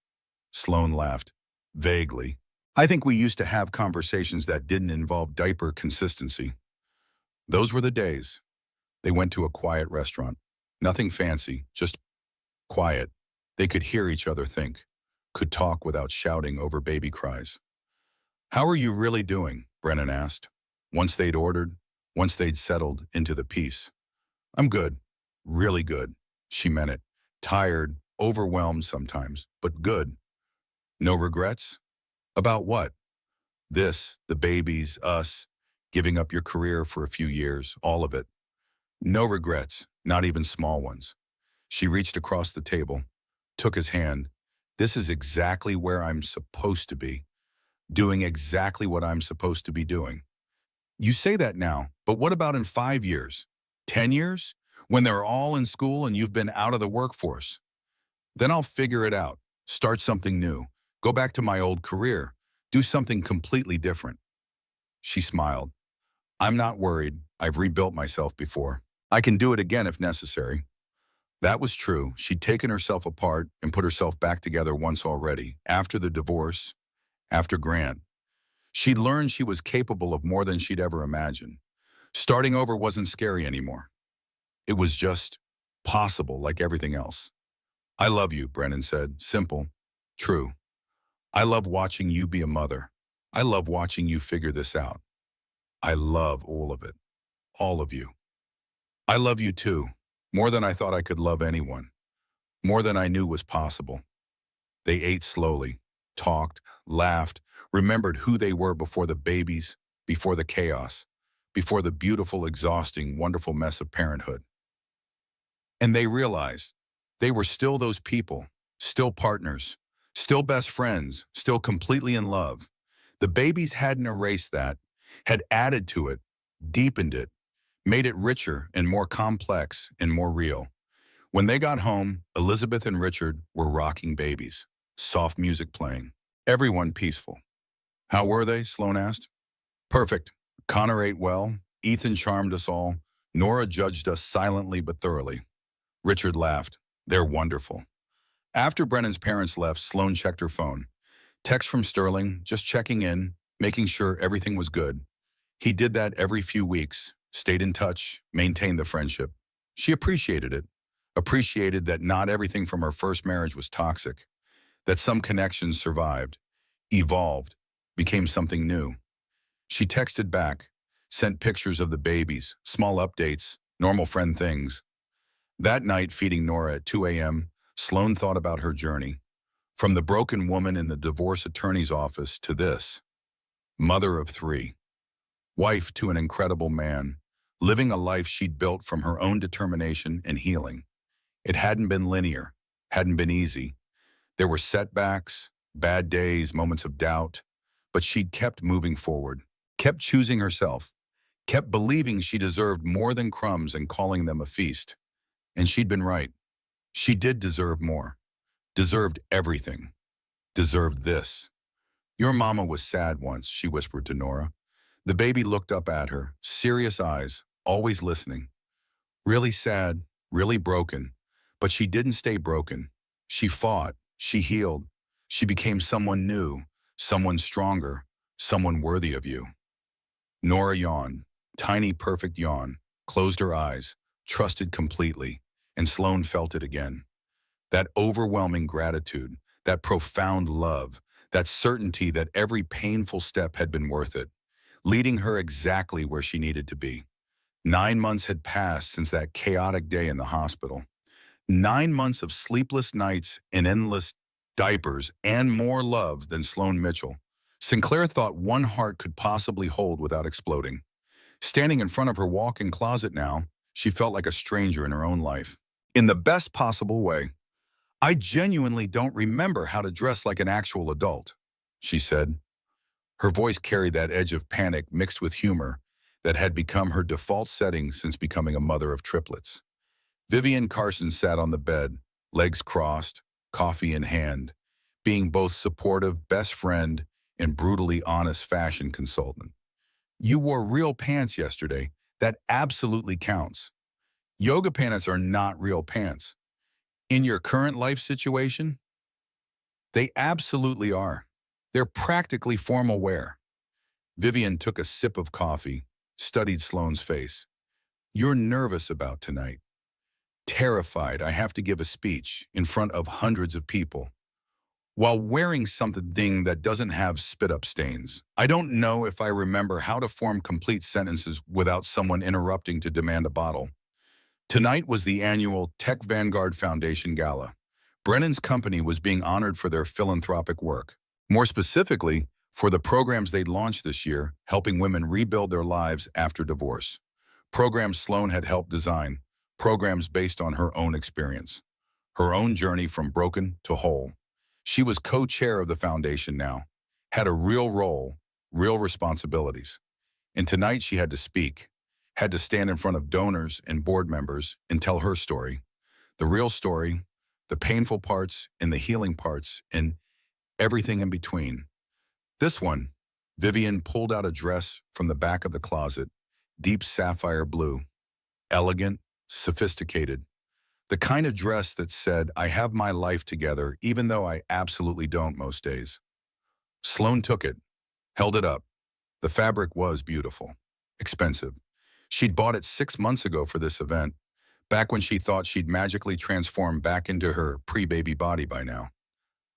Sloan laughed. Vaguely. I think we used to have conversations that didn't involve diaper consistency. Those were the days. They went to a quiet restaurant. Nothing fancy, just quiet. They could hear each other think. Could talk without shouting over baby cries. How are you really doing? Brennan asked. Once they'd ordered, once they'd settled into the peace. I'm good. Really good. She meant it. Tired, overwhelmed sometimes, but good. No regrets? About what? This, the babies, us, giving up your career for a few years, all of it. No regrets, not even small ones. She reached across the table, took his hand. This is exactly where I'm supposed to be, doing exactly what I'm supposed to be doing. You say that now, but what about in 5 years? 10 years? When they're all in school and you've been out of the workforce? Then I'll figure it out, start something new, go back to my old career, do something completely different. She smiled. I'm not worried. I've rebuilt myself before. I can do it again if necessary. That was true. She'd taken herself apart and put herself back together once already, after the divorce, after Grant. She'd learned she was capable of more than she'd ever imagined. Starting over wasn't scary anymore. It was just possible like everything else. I love you, Brennan said. Simple. True. I love watching you be a mother. I love watching you figure this out. I love all of it. All of you. I love you too. More than I thought I could love anyone. More than I knew was possible. They ate slowly, talked, laughed, remembered who they were before the babies, before the chaos, before the beautiful, exhausting, wonderful mess of parenthood. And they realized they were still those people, still partners, still best friends, still completely in love. The babies hadn't erased that, had added to it, deepened it, made it richer and more complex and more real. When they got home, Elizabeth and Richard were rocking babies, soft music playing, everyone peaceful. How were they? Sloan asked. Perfect. Connor ate well, Ethan charmed us all, Nora judged us silently but thoroughly. Richard laughed. They're wonderful. After Brennan's parents left, Sloan checked her phone. Text from Sterling, just checking in, making sure everything was good. He did that every few weeks, stayed in touch, maintained the friendship. She appreciated it. Appreciated that not everything from her first marriage was toxic, that some connections survived, evolved, became something new. She texted back, sent pictures of the babies, small updates, normal friend things. That night, feeding Nora at 2 a.m., Sloan thought about her journey. From the broken woman in the divorce attorney's office to this. Mother of 3. Wife to an incredible man, living a life she'd built from her own determination and healing. It hadn't been linear, hadn't been easy. There were setbacks, bad days, moments of doubt, but she'd kept moving forward, kept choosing herself, kept believing she deserved more than crumbs and calling them a feast. And she'd been right. She did deserve more, deserved everything, deserved this. Your mama was sad once, she whispered to Nora. The baby looked up at her, serious eyes, always listening. Really sad, really broken, but she didn't stay broken. She fought, she healed, she became someone new, someone stronger, someone worthy of you. Nora yawned, tiny perfect yawn, closed her eyes, trusted completely, and Sloan felt it again. That overwhelming gratitude, that profound love, that certainty that every painful step had been worth it, leading her exactly where she needed to be. 9 months had passed since that chaotic day in the hospital. 9 months of sleepless nights and endless diapers and more love than Sloan Mitchell. Sinclair thought one heart could possibly hold without exploding. Standing in front of her walk-in closet now, she felt like a stranger in her own life. In the best possible way. I genuinely don't remember how to dress like an actual adult, she said. Her voice carried that edge of panic mixed with humor that had become her default setting since becoming a mother of triplets. Vivian Carson sat on the bed, legs crossed, coffee in hand, being both supportive best friend and brutally honest fashion consultant. You wore real pants yesterday. That absolutely counts. Yoga pants are not real pants. In your current life situation, they absolutely are. They're practically formal wear. Vivian took a sip of coffee, studied Sloane's face. You're nervous about tonight. Terrified I have to give a speech in front of hundreds of people while wearing something that doesn't have spit-up stains. I don't know if I remember how to form complete sentences without someone interrupting to demand a bottle. Tonight was the annual Tech Vanguard Foundation Gala. Brennan's company was being honored for their philanthropic work. More specifically, for the programs they'd launched this year, helping women rebuild their lives after divorce. Programs Sloan had helped design, programs based on her own experience, her own journey from broken to whole. She was co-chair of the foundation now, had a real role, real responsibilities. And tonight she had to speak, had to stand in front of donors and board members and tell her story, the real story, the painful parts and the healing parts and everything in between. This one, Vivian pulled out a dress from the back of the closet, deep sapphire blue, elegant, sophisticated. The kind of dress that said, I have my life together, even though I absolutely don't most days. Sloan took it, held it up. The fabric was beautiful, expensive. She'd bought it 6 months ago for this event, back when she thought she'd magically transform back into her pre-baby body by now.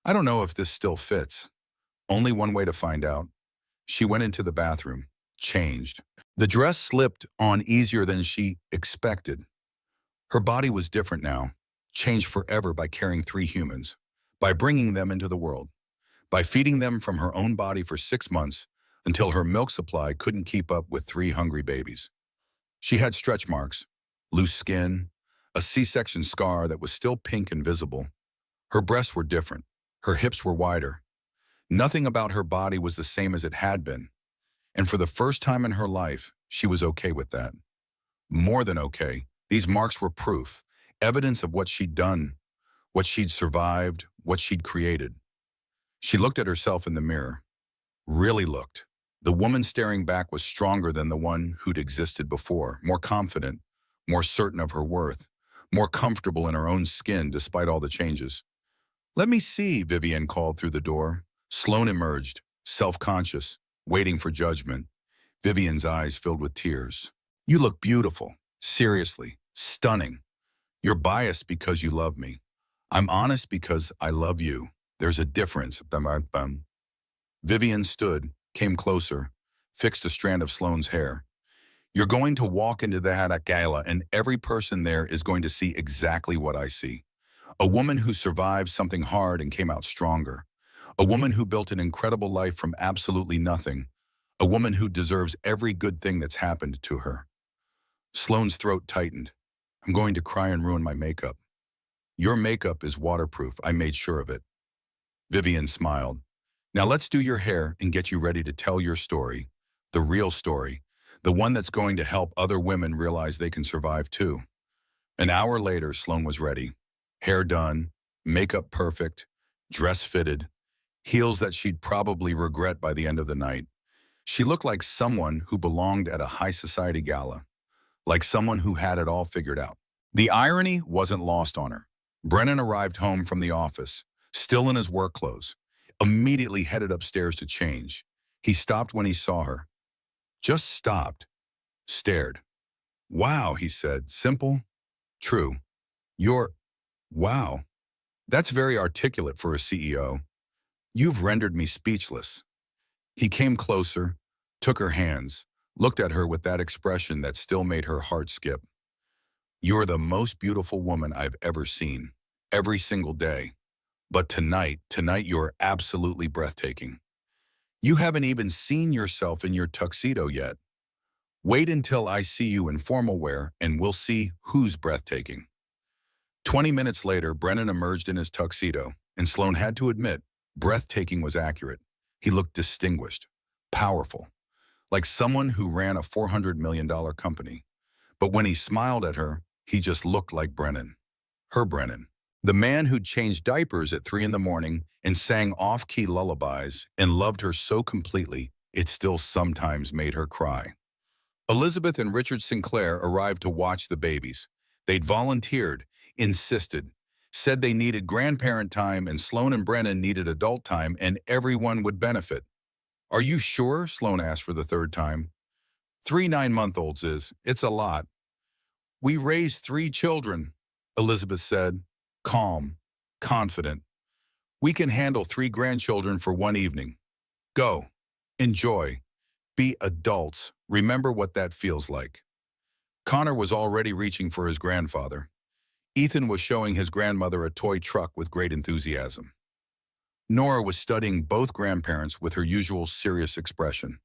I don't know if this still fits. Only one way to find out. She went into the bathroom, changed. The dress slipped on easier than she expected. Her body was different now, changed forever by carrying 3 humans, by bringing them into the world, by feeding them from her own body for 6 months until her milk supply couldn't keep up with 3 hungry babies. She had stretch marks, loose skin, a C-section scar that was still pink and visible. Her breasts were different. Her hips were wider. Nothing about her body was the same as it had been. And for the first time in her life, she was okay with that. More than okay. These marks were proof, evidence of what she'd done, what she'd survived, what she'd created. She looked at herself in the mirror. Really looked. The woman staring back was stronger than the one who'd existed before, more confident, more certain of her worth, more comfortable in her own skin despite all the changes. Let me see, Vivian called through the door. Sloan emerged, self-conscious, waiting for judgment. Vivian's eyes filled with tears. You look beautiful. Seriously, stunning. You're biased because you love me. I'm honest because I love you. There's a difference. Vivian stood, came closer, fixed a strand of Sloane's hair. You're going to walk into that gala and every person there is going to see exactly what I see. A woman who survived something hard and came out stronger. A woman who built an incredible life from absolutely nothing. A woman who deserves every good thing that's happened to her. Sloane's throat tightened. I'm going to cry and ruin my makeup. Your makeup is waterproof. I made sure of it. Vivian smiled. Now let's do your hair and get you ready to tell your story. The real story. The one that's going to help other women realize they can survive too. An hour later, Sloan was ready. Hair done, makeup perfect, dress fitted, heels that she'd probably regret by the end of the night. She looked like someone who belonged at a high society gala, like someone who had it all figured out. The irony wasn't lost on her. Brennan arrived home from the office, still in his work clothes, immediately headed upstairs to change. He stopped when he saw her. Just stopped, stared. Wow, he said, simple, true. Wow, that's very articulate for a CEO. You've rendered me speechless. He came closer, took her hands, looked at her with that expression that still made her heart skip. You're the most beautiful woman I've ever seen, every single day. But tonight you're absolutely breathtaking. You haven't even seen yourself in your tuxedo yet. Wait until I see you in formal wear and we'll see who's breathtaking. 20 minutes later, Brennan emerged in his tuxedo, and Sloan had to admit, breathtaking was accurate. He looked distinguished, powerful, like someone who ran a $400 million company. But when he smiled at her, he just looked like Brennan. Her Brennan. The man who'd changed diapers at 3 in the morning and sang off-key lullabies and loved her so completely, it still sometimes made her cry. Elizabeth and Richard Sinclair arrived to watch the babies. They'd volunteered, insisted, said they needed grandparent time and Sloan and Brennan needed adult time and everyone would benefit. Are you sure? Sloan asked for the third time. 3 9-month-olds it's a lot. We raised 3 children, Elizabeth said, calm, confident. We can handle 3 grandchildren for one evening. Go, enjoy, be adults, remember what that feels like. Connor was already reaching for his grandfather. Ethan was showing his grandmother a toy truck with great enthusiasm. Nora was studying both grandparents with her usual serious expression,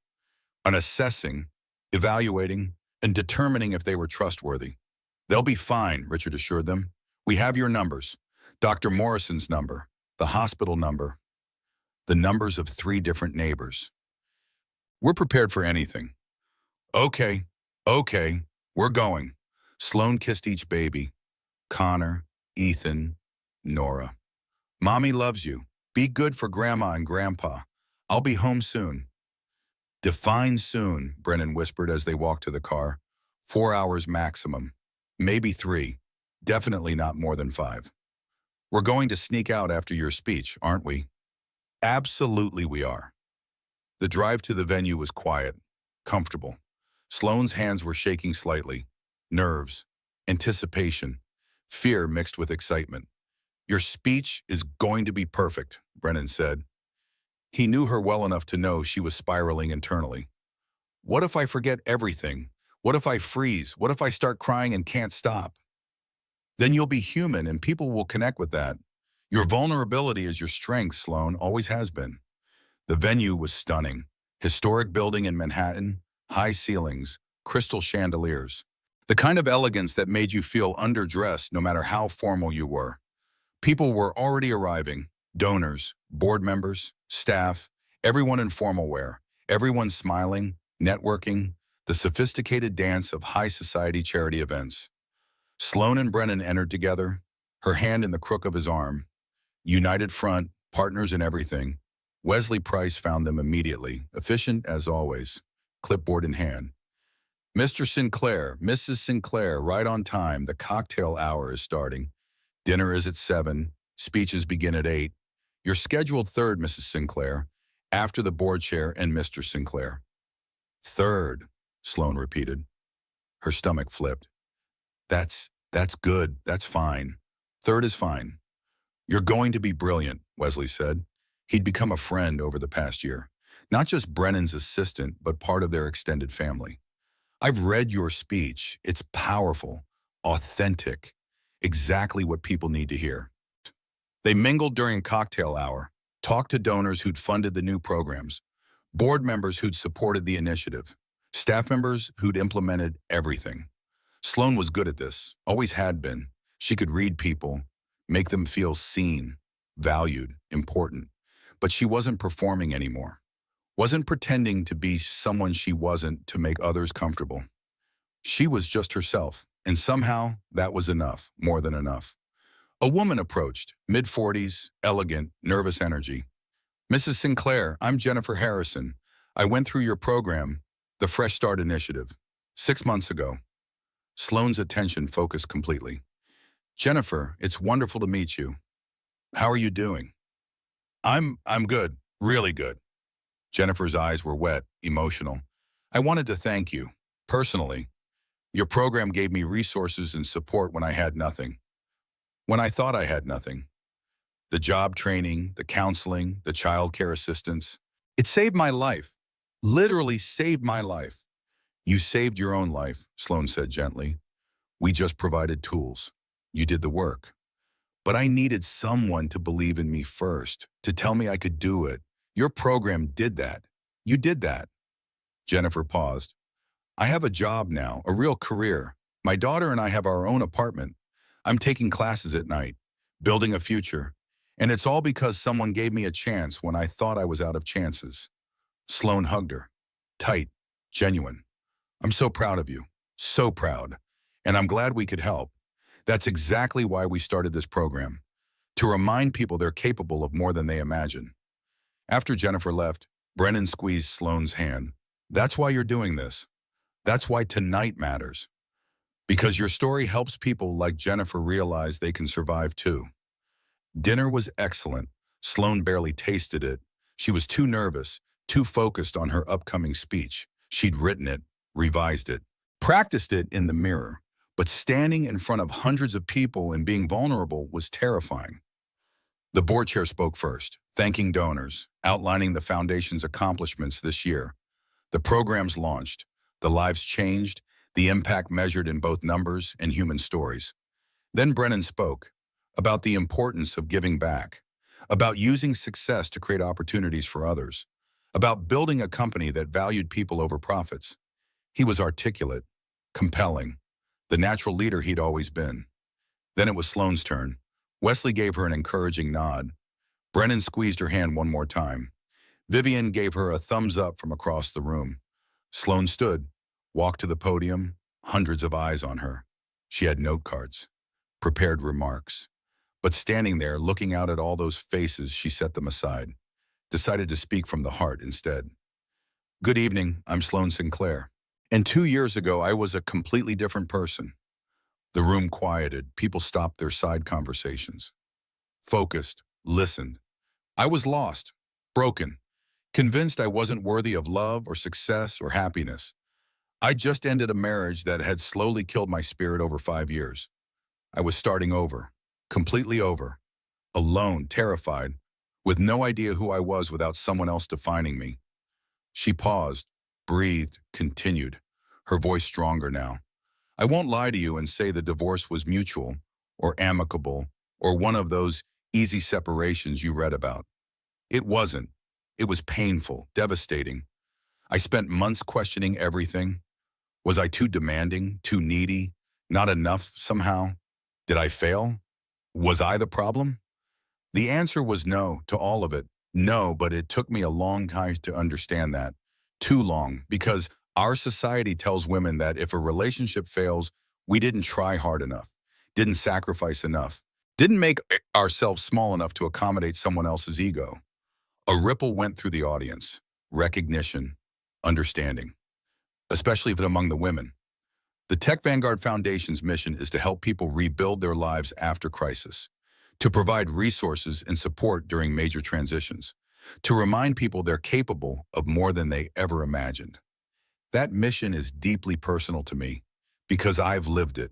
and assessing, evaluating, and determining if they were trustworthy. They'll be fine, Richard assured them. We have your numbers. Dr. Morrison's number, the hospital number, the numbers of 3 different neighbors. We're prepared for anything. Okay, we're going. Sloan kissed each baby. Connor, Ethan, Nora. Mommy loves you. Be good for Grandma and Grandpa. I'll be home soon. Define soon, Brennan whispered as they walked to the car. 4 hours maximum. Maybe 3. Definitely not more than 5. We're going to sneak out after your speech, aren't we? Absolutely we are. The drive to the venue was quiet, comfortable. Sloan's hands were shaking slightly. Nerves, anticipation, fear mixed with excitement. Your speech is going to be perfect, Brennan said. He knew her well enough to know she was spiraling internally. What if I forget everything? What if I freeze? What if I start crying and can't stop? Then you'll be human and people will connect with that. Your vulnerability is your strength, Sloan, always has been. The venue was stunning. Historic building in Manhattan, high ceilings, crystal chandeliers. The kind of elegance that made you feel underdressed no matter how formal you were. People were already arriving, donors, board members, staff, everyone in formal wear, everyone smiling, networking, the sophisticated dance of high society charity events. Sloan and Brennan entered together, her hand in the crook of his arm. United front, partners in everything. Wesley Price found them immediately, efficient as always, clipboard in hand. Mr. Sinclair, Mrs. Sinclair, right on time. The cocktail hour is starting. Dinner is at 7. Speeches begin at 8. You're scheduled third, Mrs. Sinclair, after the board chair and Mr. Sinclair. Third, Sloan repeated. Her stomach flipped. That's good. That's fine. Third is fine. You're going to be brilliant, Wesley said. He'd become a friend over the past year. Not just Brennan's assistant, but part of their extended family. I've read your speech. It's powerful, authentic, exactly what people need to hear. They mingled during cocktail hour, talked to donors who'd funded the new programs, board members who'd supported the initiative, staff members who'd implemented everything. Sloan was good at this, always had been. She could read people, make them feel seen, valued, important. But she wasn't performing anymore. Wasn't pretending to be someone she wasn't to make others comfortable. She was just herself, and somehow that was enough, more than enough. A woman approached, mid-40s, elegant, nervous energy. Mrs. Sinclair, I'm Jennifer Harrison. I went through your program, the Fresh Start Initiative, 6 months ago. Sloan's attention focused completely. Jennifer, it's wonderful to meet you. How are you doing? I'm good, really good. Jennifer's eyes were wet, emotional. I wanted to thank you, personally. Your program gave me resources and support when I had nothing. When I thought I had nothing. The job training, the counseling, the child care assistance. It saved my life. Literally saved my life. You saved your own life, Sloan said gently. We just provided tools. You did the work. But I needed someone to believe in me first, to tell me I could do it. Your program did that. You did that. Jennifer paused. I have a job now, a real career. My daughter and I have our own apartment. I'm taking classes at night, building a future. And it's all because someone gave me a chance when I thought I was out of chances. Sloan hugged her. Tight, genuine. I'm so proud of you. So proud. And I'm glad we could help. That's exactly why we started this program. To remind people they're capable of more than they imagine. After Jennifer left, Brennan squeezed Sloane's hand. That's why you're doing this. That's why tonight matters. Because your story helps people like Jennifer realize they can survive too. Dinner was excellent. Sloane barely tasted it. She was too nervous, too focused on her upcoming speech. She'd written it, revised it, practiced it in the mirror. But standing in front of hundreds of people and being vulnerable was terrifying. The board chair spoke first, thanking donors, outlining the foundation's accomplishments this year. The programs launched, the lives changed, the impact measured in both numbers and human stories. Then Brennan spoke about the importance of giving back, about using success to create opportunities for others, about building a company that valued people over profits. He was articulate, compelling, the natural leader he'd always been. Then it was Sloane's turn. Wesley gave her an encouraging nod. Brennan squeezed her hand one more time. Vivian gave her a thumbs up from across the room. Sloane stood, walked to the podium, hundreds of eyes on her. She had note cards, prepared remarks. But standing there, looking out at all those faces, she set them aside, decided to speak from the heart instead. Good evening, I'm Sloane Sinclair. And 2 years ago, I was a completely different person. The room quieted, people stopped their side conversations. Focused, listened. I was lost, broken, convinced I wasn't worthy of love or success or happiness. I just ended a marriage that had slowly killed my spirit over 5 years. I was starting over, completely over, alone, terrified, with no idea who I was without someone else defining me. She paused, breathed, continued, her voice stronger now. I won't lie to you and say the divorce was mutual or amicable or one of those easy separations you read about. It wasn't. It was painful, devastating. I spent months questioning everything. Was I too demanding, too needy, not enough somehow? Did I fail? Was I the problem? The answer was no to all of it. No, but it took me a long time to understand that. Too long, because our society tells women that if a relationship fails, we didn't try hard enough, didn't sacrifice enough, didn't make ourselves small enough to accommodate someone else's ego. A ripple went through the audience, recognition, understanding, especially if among the women. The Tech Vanguard Foundation's mission is to help people rebuild their lives after crisis, to provide resources and support during major transitions, to remind people they're capable of more than they ever imagined. That mission is deeply personal to me because I've lived it.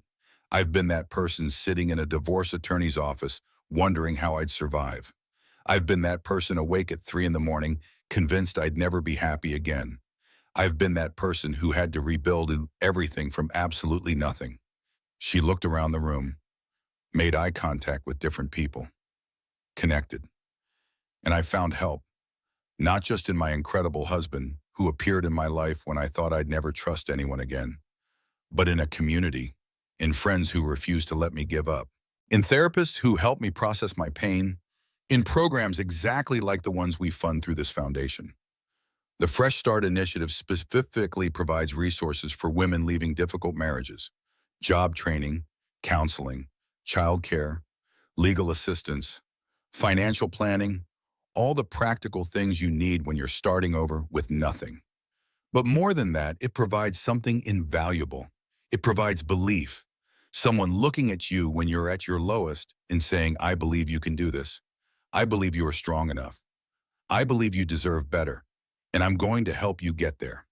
I've been that person sitting in a divorce attorney's office wondering how I'd survive. I've been that person awake at 3 in the morning, convinced I'd never be happy again. I've been that person who had to rebuild everything from absolutely nothing. She looked around the room, made eye contact with different people, connected. And I found help, not just in my incredible husband, who appeared in my life when I thought I'd never trust anyone again, but in a community, in friends who refused to let me give up, in therapists who helped me process my pain, in programs exactly like the ones we fund through this foundation. The Fresh Start Initiative specifically provides resources for women leaving difficult marriages, job training, counseling, childcare, legal assistance, financial planning, all the practical things you need when you're starting over with nothing. But more than that, it provides something invaluable. It provides belief. Someone looking at you when you're at your lowest and saying, I believe you can do this. I believe you are strong enough. I believe you deserve better, and I'm going to help you get there.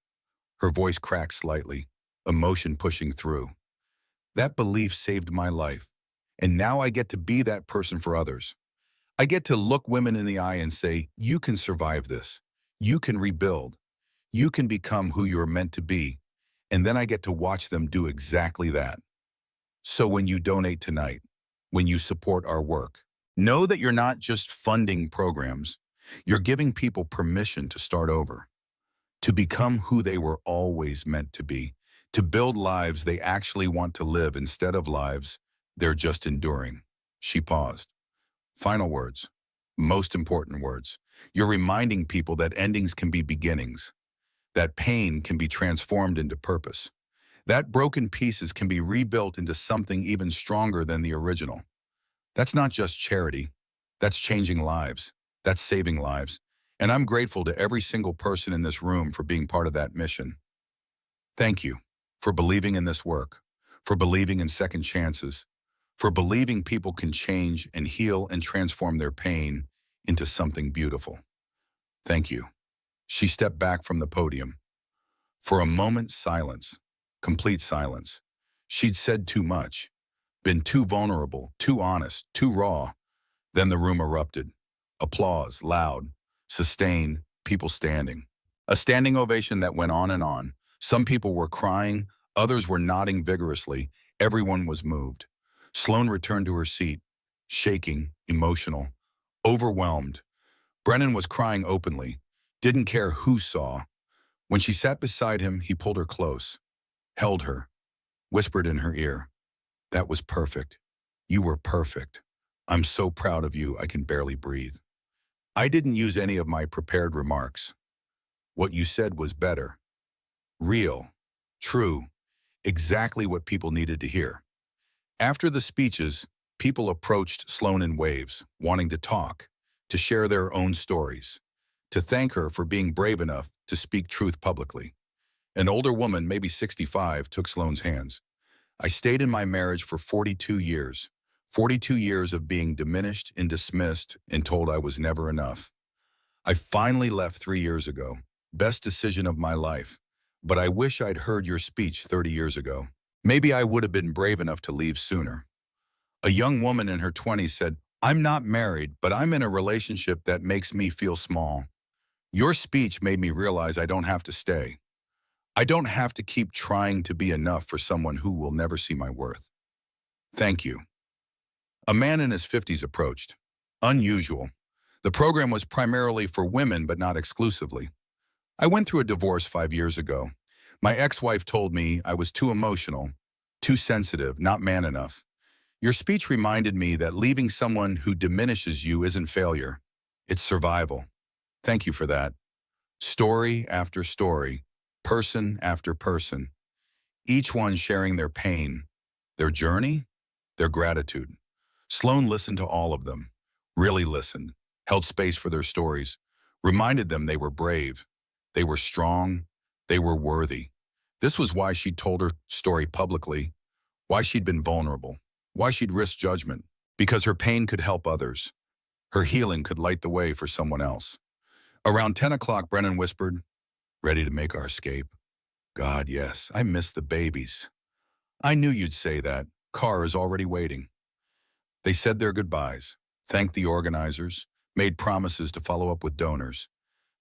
Her voice cracked slightly, emotion pushing through. That belief saved my life, and now I get to be that person for others. I get to look women in the eye and say, you can survive this. You can rebuild. You can become who you're meant to be. And then I get to watch them do exactly that. So when you donate tonight, when you support our work, know that you're not just funding programs, you're giving people permission to start over, to become who they were always meant to be, to build lives they actually want to live instead of lives they're just enduring. She paused. Final words. Most important words. You're reminding people that endings can be beginnings, that pain can be transformed into purpose, that broken pieces can be rebuilt into something even stronger than the original. That's not just charity. That's changing lives. That's saving lives. And I'm grateful to every single person in this room for being part of that mission. Thank you for believing in this work, for believing in second chances, for believing people can change and heal and transform their pain into something beautiful. Thank you. She stepped back from the podium. For a moment, silence, complete silence. She'd said too much, been too vulnerable, too honest, too raw. Then the room erupted. Applause, loud, sustained, people standing. A standing ovation that went on and on. Some people were crying, others were nodding vigorously. Everyone was moved. Sloan returned to her seat, shaking, emotional, overwhelmed. Brennan was crying openly, didn't care who saw. When she sat beside him, he pulled her close, held her, whispered in her ear, "That was perfect. You were perfect. I'm so proud of you, I can barely breathe." I didn't use any of my prepared remarks. What you said was better, real, true, exactly what people needed to hear. After the speeches, people approached Sloan in waves, wanting to talk, to share their own stories, to thank her for being brave enough to speak truth publicly. An older woman, maybe 65, took Sloan's hands. "I stayed in my marriage for 42 years. 42 years of being diminished and dismissed and told I was never enough. I finally left 3 years ago. Best decision of my life. But I wish I'd heard your speech 30 years ago. Maybe I would have been brave enough to leave sooner." A young woman in her 20s said, "I'm not married, but I'm in a relationship that makes me feel small. Your speech made me realize I don't have to stay. I don't have to keep trying to be enough for someone who will never see my worth. Thank you." A man in his 50s approached. Unusual. The program was primarily for women, but not exclusively. "I went through a divorce 5 years ago. My ex-wife told me I was too emotional, too sensitive, not man enough. Your speech reminded me that leaving someone who diminishes you isn't failure. It's survival. Thank you for that." Story after story, person after person, each one sharing their pain, their journey, their gratitude. Sloan listened to all of them, really listened, held space for their stories, reminded them they were brave, they were strong, they were worthy. This was why she'd told her story publicly, why she'd been vulnerable, why she'd risked judgment, because her pain could help others. Her healing could light the way for someone else. Around 10 o'clock, Brennan whispered, "Ready to make our escape?" "God, yes, I miss the babies." "I knew you'd say that. Car is already waiting." They said their goodbyes, thanked the organizers, made promises to follow up with donors,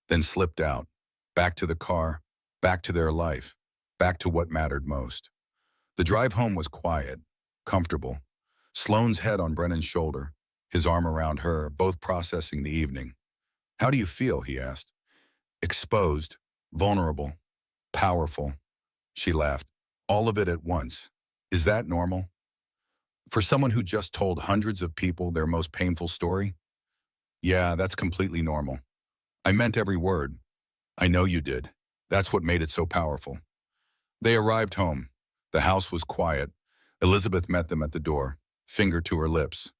then slipped out, back to the car, back to their life, back to what mattered most. The drive home was quiet, comfortable. Sloan's head on Brennan's shoulder, his arm around her, both processing the evening. "How do you feel?" he asked. "Exposed, vulnerable, powerful." She laughed. "All of it at once. Is that normal? For someone who just told hundreds of people their most painful story?" "Yeah, that's completely normal. I meant every word. I know you did. That's what made it so powerful." They arrived home. The house was quiet. Elizabeth met them at the door, finger to her lips.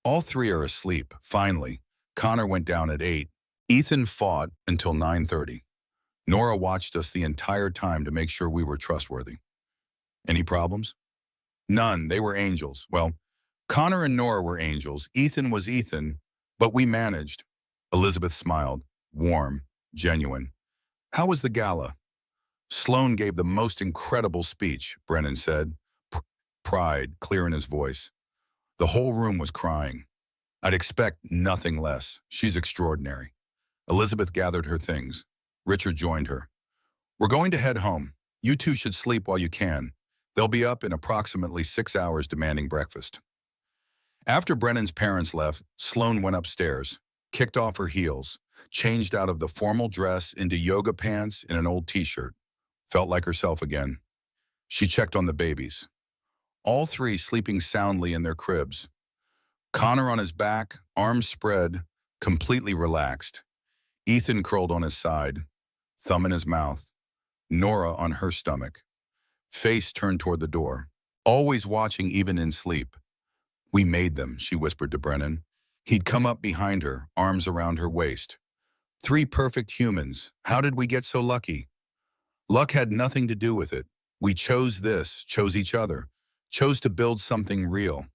"All three are asleep, finally." Connor went down at 8. Ethan fought until 9:30. Nora watched us the entire time to make sure we were trustworthy. "Any problems?" "None. They were angels." "Well, Connor and Nora were angels. Ethan was Ethan, but we managed." Elizabeth smiled, warm, genuine. "How was the gala?" "Sloan gave the most incredible speech," Brennan said, pride clear in his voice. The whole room was crying. "I'd expect nothing less. She's extraordinary." Elizabeth gathered her things. Richard joined her. "We're going to head home. You two should sleep while you can. They'll be up in approximately 6 hours demanding breakfast. After Brennan's parents left, Sloane went upstairs, kicked off her heels, changed out of the formal dress into yoga pants and an old t-shirt. Felt like herself again. She checked on the babies. All three sleeping soundly in their cribs. Connor on his back, arms spread, completely relaxed. Ethan curled on his side, thumb in his mouth. Nora on her stomach, face turned toward the door, always watching even in sleep. "We made them," she whispered to Brennan. He'd come up behind her, arms around her waist. "Three perfect humans. How did we get so lucky?" "Luck had nothing to do with it. We chose this, chose each other, chose to build something real."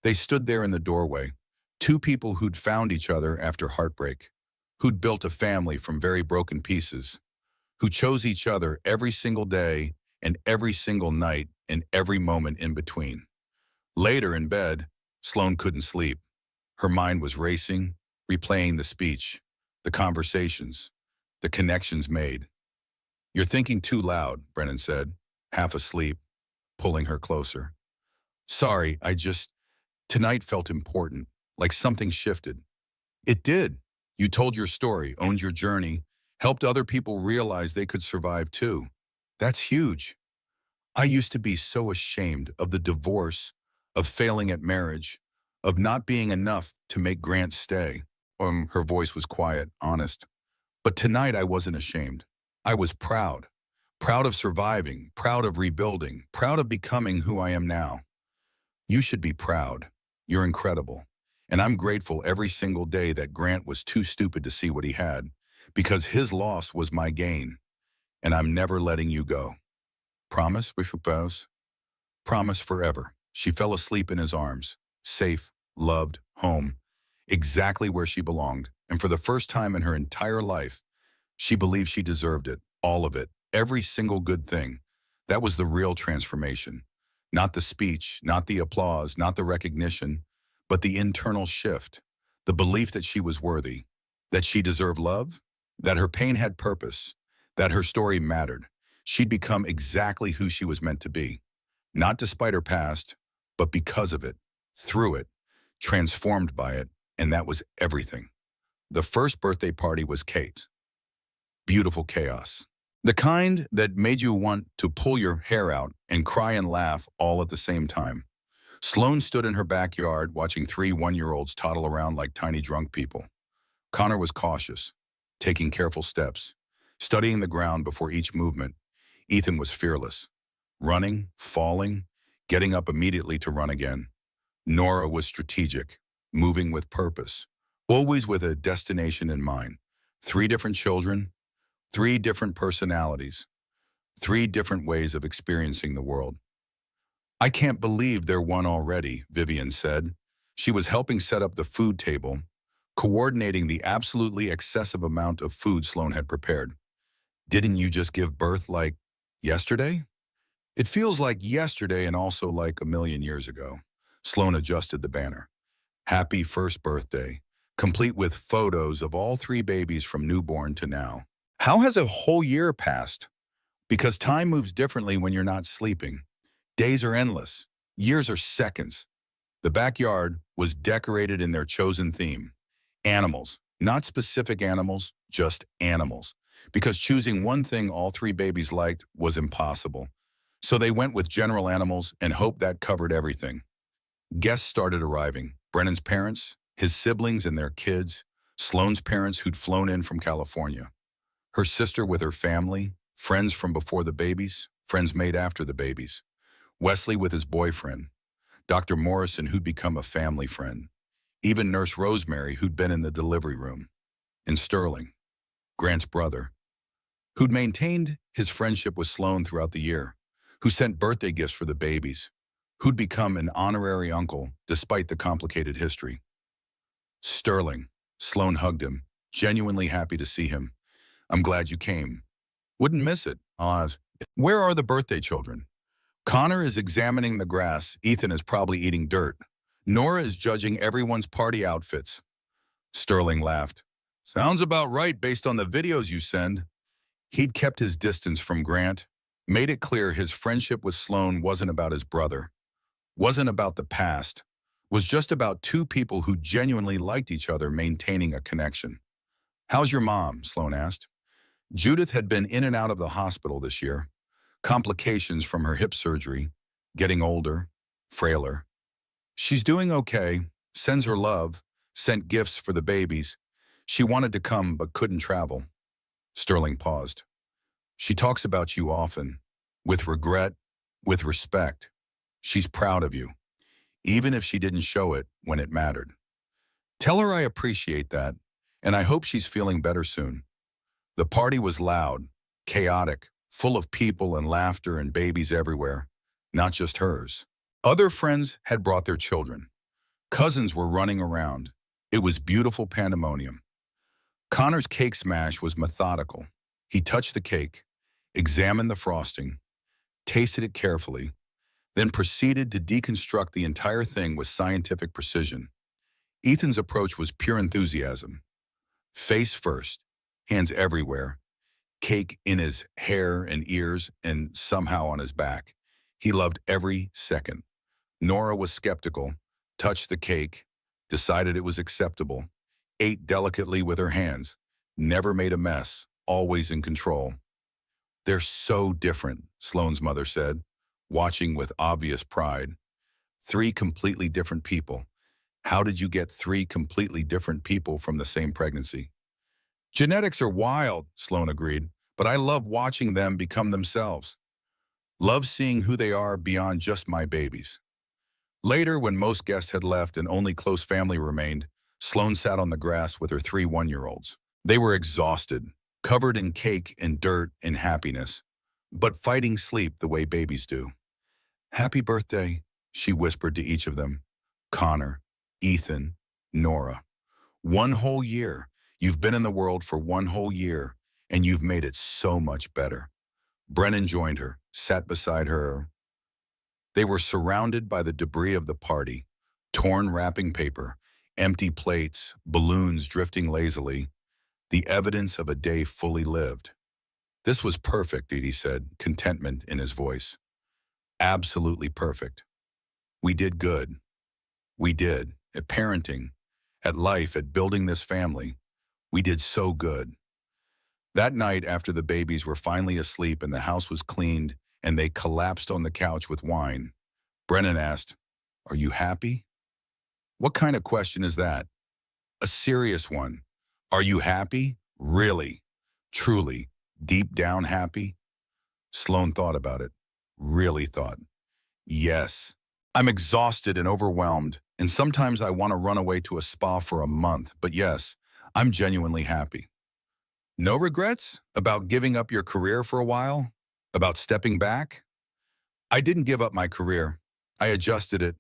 They stood there in the doorway, two people who'd found each other after heartbreak, who'd built a family from very broken pieces, who chose each other every single day and every single night and every moment in between. Later in bed, Sloane couldn't sleep. Her mind was racing, replaying the speech, the conversations, the connections made. "You're thinking too loud," Brennan said, half asleep, pulling her closer. "Sorry, tonight felt important, like something shifted." "It did. You told your story, owned your journey, helped other people realize they could survive too. That's huge. I used to be so ashamed of the divorce, of failing at marriage, of not being enough to make Grant stay." Her voice was quiet, honest. "But tonight I wasn't ashamed. I was proud. Proud of surviving, proud of rebuilding, proud of becoming who I am now." "You should be proud. You're incredible. And I'm grateful every single day that Grant was too stupid to see what he had, because his loss was my gain. And I'm never letting you go. Promise, we propose? Promise forever." She fell asleep in his arms, safe, loved, home, exactly where she belonged. And for the first time in her entire life, she believed she deserved it, all of it, every single good thing. That was the real transformation. Not the speech, not the applause, not the recognition, but the internal shift, the belief that she was worthy, that she deserved love, that her pain had purpose, that her story mattered. She'd become exactly who she was meant to be, not despite her past, but because of it, through it, transformed by it, and that was everything. The first birthday party was Kate. Beautiful chaos. The kind that made you want to pull your hair out and cry and laugh all at the same time. Sloane stood in her backyard watching three one-year-olds toddle around like tiny drunk people. Connor was cautious, taking careful steps, studying the ground before each movement. Ethan was fearless, running, falling, getting up immediately to run again. Nora was strategic, moving with purpose, always with a destination in mind. Three different children, three different personalities, three different ways of experiencing the world. "I can't believe they're one already," Vivian said. She was helping set up the food table, coordinating the absolutely excessive amount of food Sloane had prepared. "Didn't you just give birth like yesterday?" "It feels like yesterday and also like a million years ago." Sloane adjusted the banner. "Happy first birthday," complete with photos of all three babies from newborn to now. "How has a whole year passed?" "Because time moves differently when you're not sleeping. Days are endless. Years are seconds." The backyard was decorated in their chosen theme. Animals. Not specific animals, just animals. Because choosing one thing all three babies liked was impossible. So they went with general animals and hoped that covered everything. Guests started arriving. Brennan's parents, his siblings and their kids, Sloane's parents who'd flown in from California, her sister with her family, friends from before the babies, friends made after the babies, Wesley with his boyfriend, Dr. Morrison who'd become a family friend, even Nurse Rosemary who'd been in the delivery room, and Sterling, Grant's brother, who'd maintained his friendship with Sloane throughout the year, who sent birthday gifts for the babies, who'd become an honorary uncle despite the complicated history. Sterling. Sloane hugged him, genuinely happy to see him. "I'm glad you came. Wouldn't miss it." "Where are the birthday children?" "Connor is examining the grass. Ethan is probably eating dirt. Nora is judging everyone's party outfits." Sterling laughed. "Sounds about right based on the videos you send." He'd kept his distance from Grant, Made it clear his friendship with Sloan wasn't about his brother, wasn't about the past, was just about two people who genuinely liked each other maintaining a connection. "How's your mom?" Sloan asked. Judith had been in and out of the hospital this year. Complications from her hip surgery, getting older, frailer. "She's doing okay, sends her love, sent gifts for the babies. She wanted to come but couldn't travel." Sterling paused. "She talks about you often, with regret, with respect. She's proud of you, even if she didn't show it when it mattered. Tell her I appreciate that, and I hope she's feeling better soon." The party was loud, chaotic, full of people and laughter and babies everywhere, not just hers. Other friends had brought their children. Cousins were running around. It was beautiful pandemonium. Connor's cake smash was methodical. He touched the cake, examined the frosting, tasted it carefully, then proceeded to deconstruct the entire thing with scientific precision. Ethan's approach was pure enthusiasm. Face first, hands everywhere, cake in his hair and ears and somehow on his back. He loved every second. Nora was skeptical, touched the cake, decided it was acceptable, ate delicately with her hands, never made a mess, always in control. "They're so different," Sloane's mother said, watching with obvious pride. "Three completely different people. How did you get three completely different people from the same pregnancy?" "Genetics are wild," Sloane agreed, "but I love watching them become themselves. Love seeing who they are beyond just my babies." Later, when most guests had left and only close family remained, Sloane sat on the grass with her three one-year-olds. They were exhausted, covered in cake and dirt and happiness, but fighting sleep the way babies do. "Happy birthday," she whispered to each of them. "Connor, Ethan, Nora. 1 whole year. You've been in the world for 1 whole year, and you've made it so much better." Brennan joined her, sat beside her. They were surrounded by the debris of the party, torn wrapping paper, empty plates, balloons drifting lazily, the evidence of a day fully lived. "This was perfect," Edie said, contentment in his voice. "Absolutely perfect. We did good. We did. At parenting, at life, at building this family. We did so good." That night, after the babies were finally asleep and the house was cleaned and they collapsed on the couch with wine, Brennan asked, "Are you happy?" What kind of question is that? A serious one. Are you happy? Really? Truly? Deep down happy? Sloane thought about it. Really thought. "Yes. I'm exhausted and overwhelmed, and sometimes I want to run away to a spa for a month, but yes, I'm genuinely happy." "No regrets? About giving up your career for a while? About stepping back?" "I didn't give up my career. I adjusted it,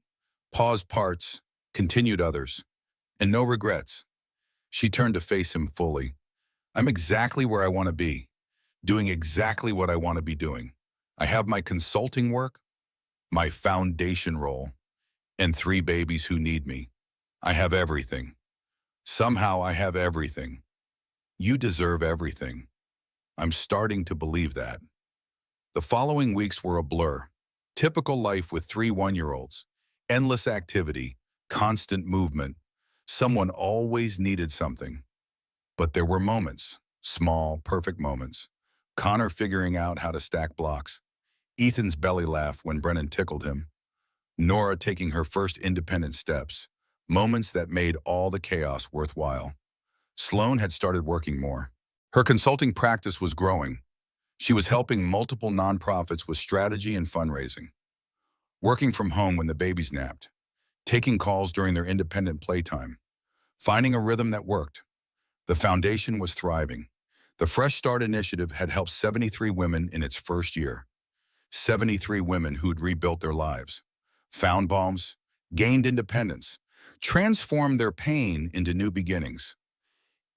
paused parts, continued others. And no regrets." She turned to face him fully. "I'm exactly where I want to be, doing exactly what I want to be doing. I have my consulting work, my foundation role, and 3 babies who need me. I have everything. Somehow I have everything. You deserve everything. I'm starting to believe that." The following weeks were a blur. Typical life with 3 one-year-olds. Endless activity, constant movement. Someone always needed something. But there were moments, small, perfect moments. Connor figuring out how to stack blocks. Ethan's belly laugh when Brennan tickled him. Nora taking her first independent steps. Moments that made all the chaos worthwhile. Sloane had started working more. Her consulting practice was growing. She was helping multiple nonprofits with strategy and fundraising. Working from home when the babies napped. Taking calls during their independent playtime. Finding a rhythm that worked. The foundation was thriving. The Fresh Start initiative had helped 73 women in its first year. 73 women who'd rebuilt their lives, found balms, gained independence, transformed their pain into new beginnings.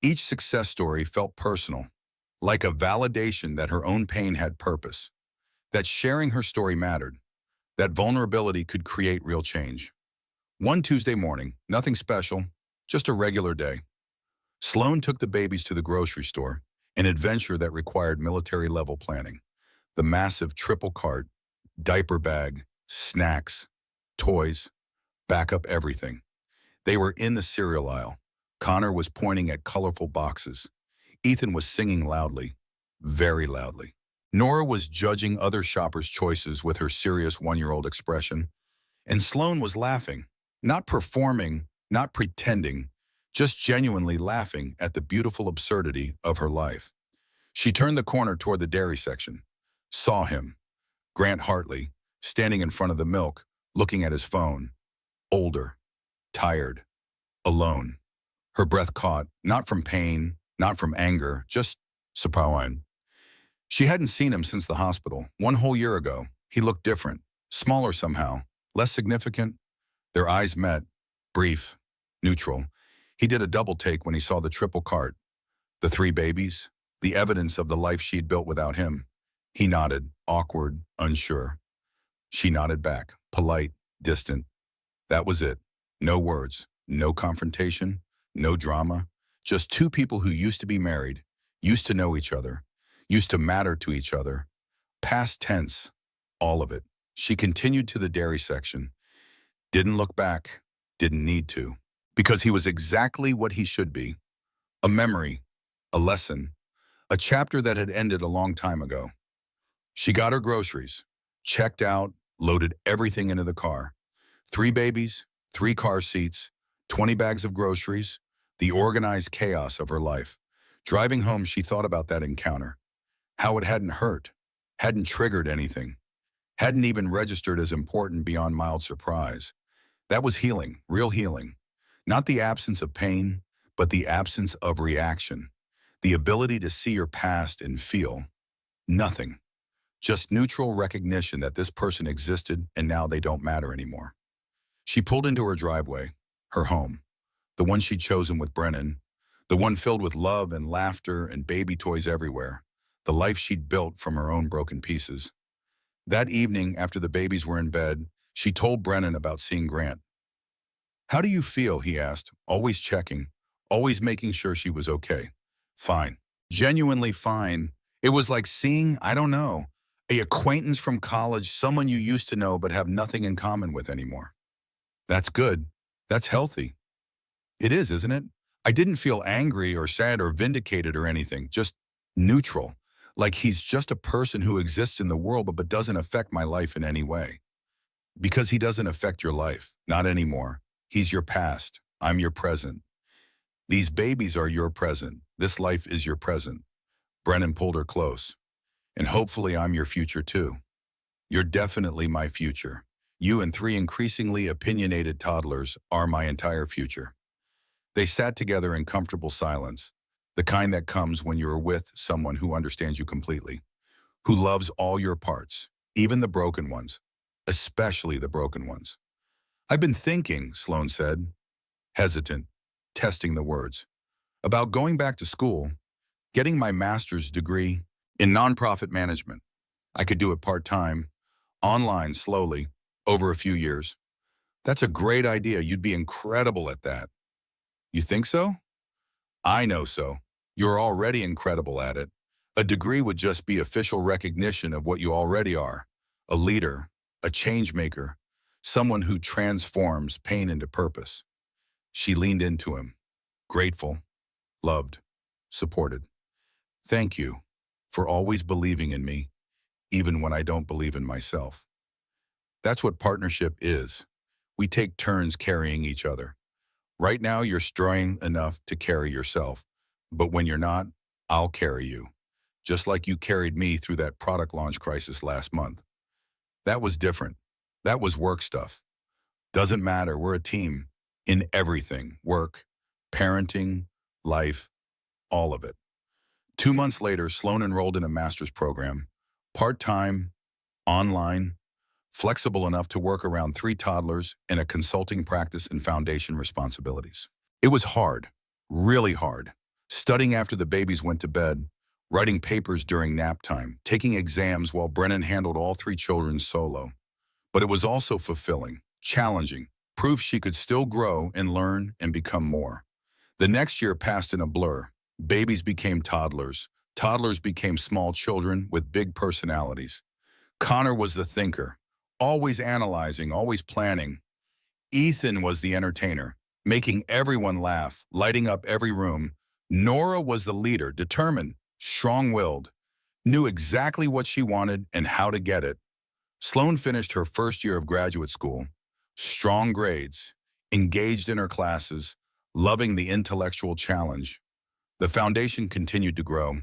Each success story felt personal, like a validation that her own pain had purpose, that sharing her story mattered, that vulnerability could create real change. One Tuesday morning, nothing special, just a regular day. Sloane took the babies to the grocery store, an adventure that required military-level planning. The massive triple cart, diaper bag, snacks, toys, backup everything. They were in the cereal aisle. Connor was pointing at colorful boxes. Ethan was singing loudly, very loudly. Nora was judging other shoppers' choices with her serious one-year-old expression. And Sloane was laughing, not performing, not pretending, just genuinely laughing at the beautiful absurdity of her life. She turned the corner toward the dairy section, saw him, Grant Hartley, standing in front of the milk, looking at his phone, older, tired, alone. Her breath caught, not from pain, not from anger, just surprise. She hadn't seen him since the hospital, 1 whole year ago. He looked different, smaller somehow, less significant. Their eyes met, brief, neutral. He did a double take when he saw the triple cart, the 3 babies, the evidence of the life she'd built without him. He nodded, awkward, unsure. She nodded back, polite, distant. That was it. No words, no confrontation, no drama. Just 2 people who used to be married, used to know each other, used to matter to each other. Past tense, all of it. She continued to the dairy section. Didn't look back, didn't need to. Because he was exactly what he should be. A memory, a lesson, a chapter that had ended a long time ago. She got her groceries, checked out, loaded everything into the car. 3 babies, 3 car seats, 20 bags of groceries, the organized chaos of her life. Driving home, she thought about that encounter. How it hadn't hurt, hadn't triggered anything, hadn't even registered as important beyond mild surprise. That was healing, real healing. Not the absence of pain, but the absence of reaction. The ability to see your past and feel nothing. Just neutral recognition that this person existed and now they don't matter anymore. She pulled into her driveway, her home, the one she'd chosen with Brennan, the one filled with love and laughter and baby toys everywhere, the life she'd built from her own broken pieces. That evening, after the babies were in bed, she told Brennan about seeing Grant. "How do you feel?" he asked, always checking, always making sure she was okay. Fine. Genuinely fine. It was like seeing, I don't know, an acquaintance from college, someone you used to know but have nothing in common with anymore. That's good. That's healthy. It is, isn't it? I didn't feel angry or sad or vindicated or anything, just neutral. Like he's just a person who exists in the world but doesn't affect my life in any way. Because he doesn't affect your life, not anymore. He's your past. I'm your present. These babies are your present. This life is your present. Brennan pulled her close. And hopefully I'm your future too. You're definitely my future. You and 3 increasingly opinionated toddlers are my entire future. They sat together in comfortable silence, the kind that comes when you're with someone who understands you completely, who loves all your parts, even the broken ones, especially the broken ones. "I've been thinking," Sloane said, hesitant, testing the words, "about going back to school, getting my master's degree in nonprofit management. I could do it part-time, online, slowly, over a few years." "That's a great idea. You'd be incredible at that." "You think so?" "I know so. You're already incredible at it. A degree would just be official recognition of what you already are. A leader, a change maker, someone who transforms pain into purpose." She leaned into him, grateful, loved, supported. "Thank you for always believing in me, even when I don't believe in myself." That's what partnership is. We take turns carrying each other. Right now, you're strong enough to carry yourself, but when you're not, I'll carry you, just like you carried me through that product launch crisis last month. That was different. That was work stuff. Doesn't matter, we're a team in everything, work, parenting, life, all of it. 2 months later, Sloane enrolled in a master's program, part-time, online, flexible enough to work around 3 toddlers and a consulting practice and foundation responsibilities. It was hard, really hard, studying after the babies went to bed, writing papers during nap time, taking exams while Brennan handled all 3 children solo. But it was also fulfilling, challenging, proof she could still grow and learn and become more. The next year passed in a blur. Babies became toddlers. Toddlers became small children with big personalities. Connor was the thinker, always analyzing, always planning. Ethan was the entertainer, making everyone laugh, lighting up every room. Nora was the leader, determined, strong-willed, knew exactly what she wanted and how to get it. Sloane finished her first year of graduate school, strong grades, engaged in her classes, loving the intellectual challenge. The foundation continued to grow.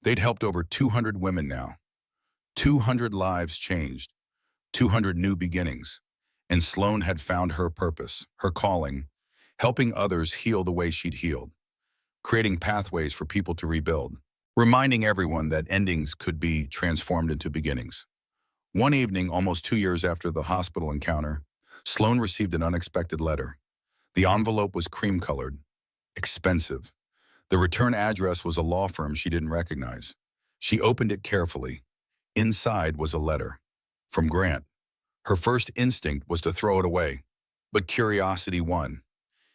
They'd helped over 200 women now. 200 lives changed, 200 new beginnings. And Sloane had found her purpose, her calling, helping others heal the way she'd healed, creating pathways for people to rebuild, reminding everyone that endings could be transformed into beginnings. One evening, almost 2 years after the hospital encounter, Sloane received an unexpected letter. The envelope was cream-colored, expensive. The return address was a law firm she didn't recognize. She opened it carefully. Inside was a letter from Grant. Her first instinct was to throw it away, but curiosity won.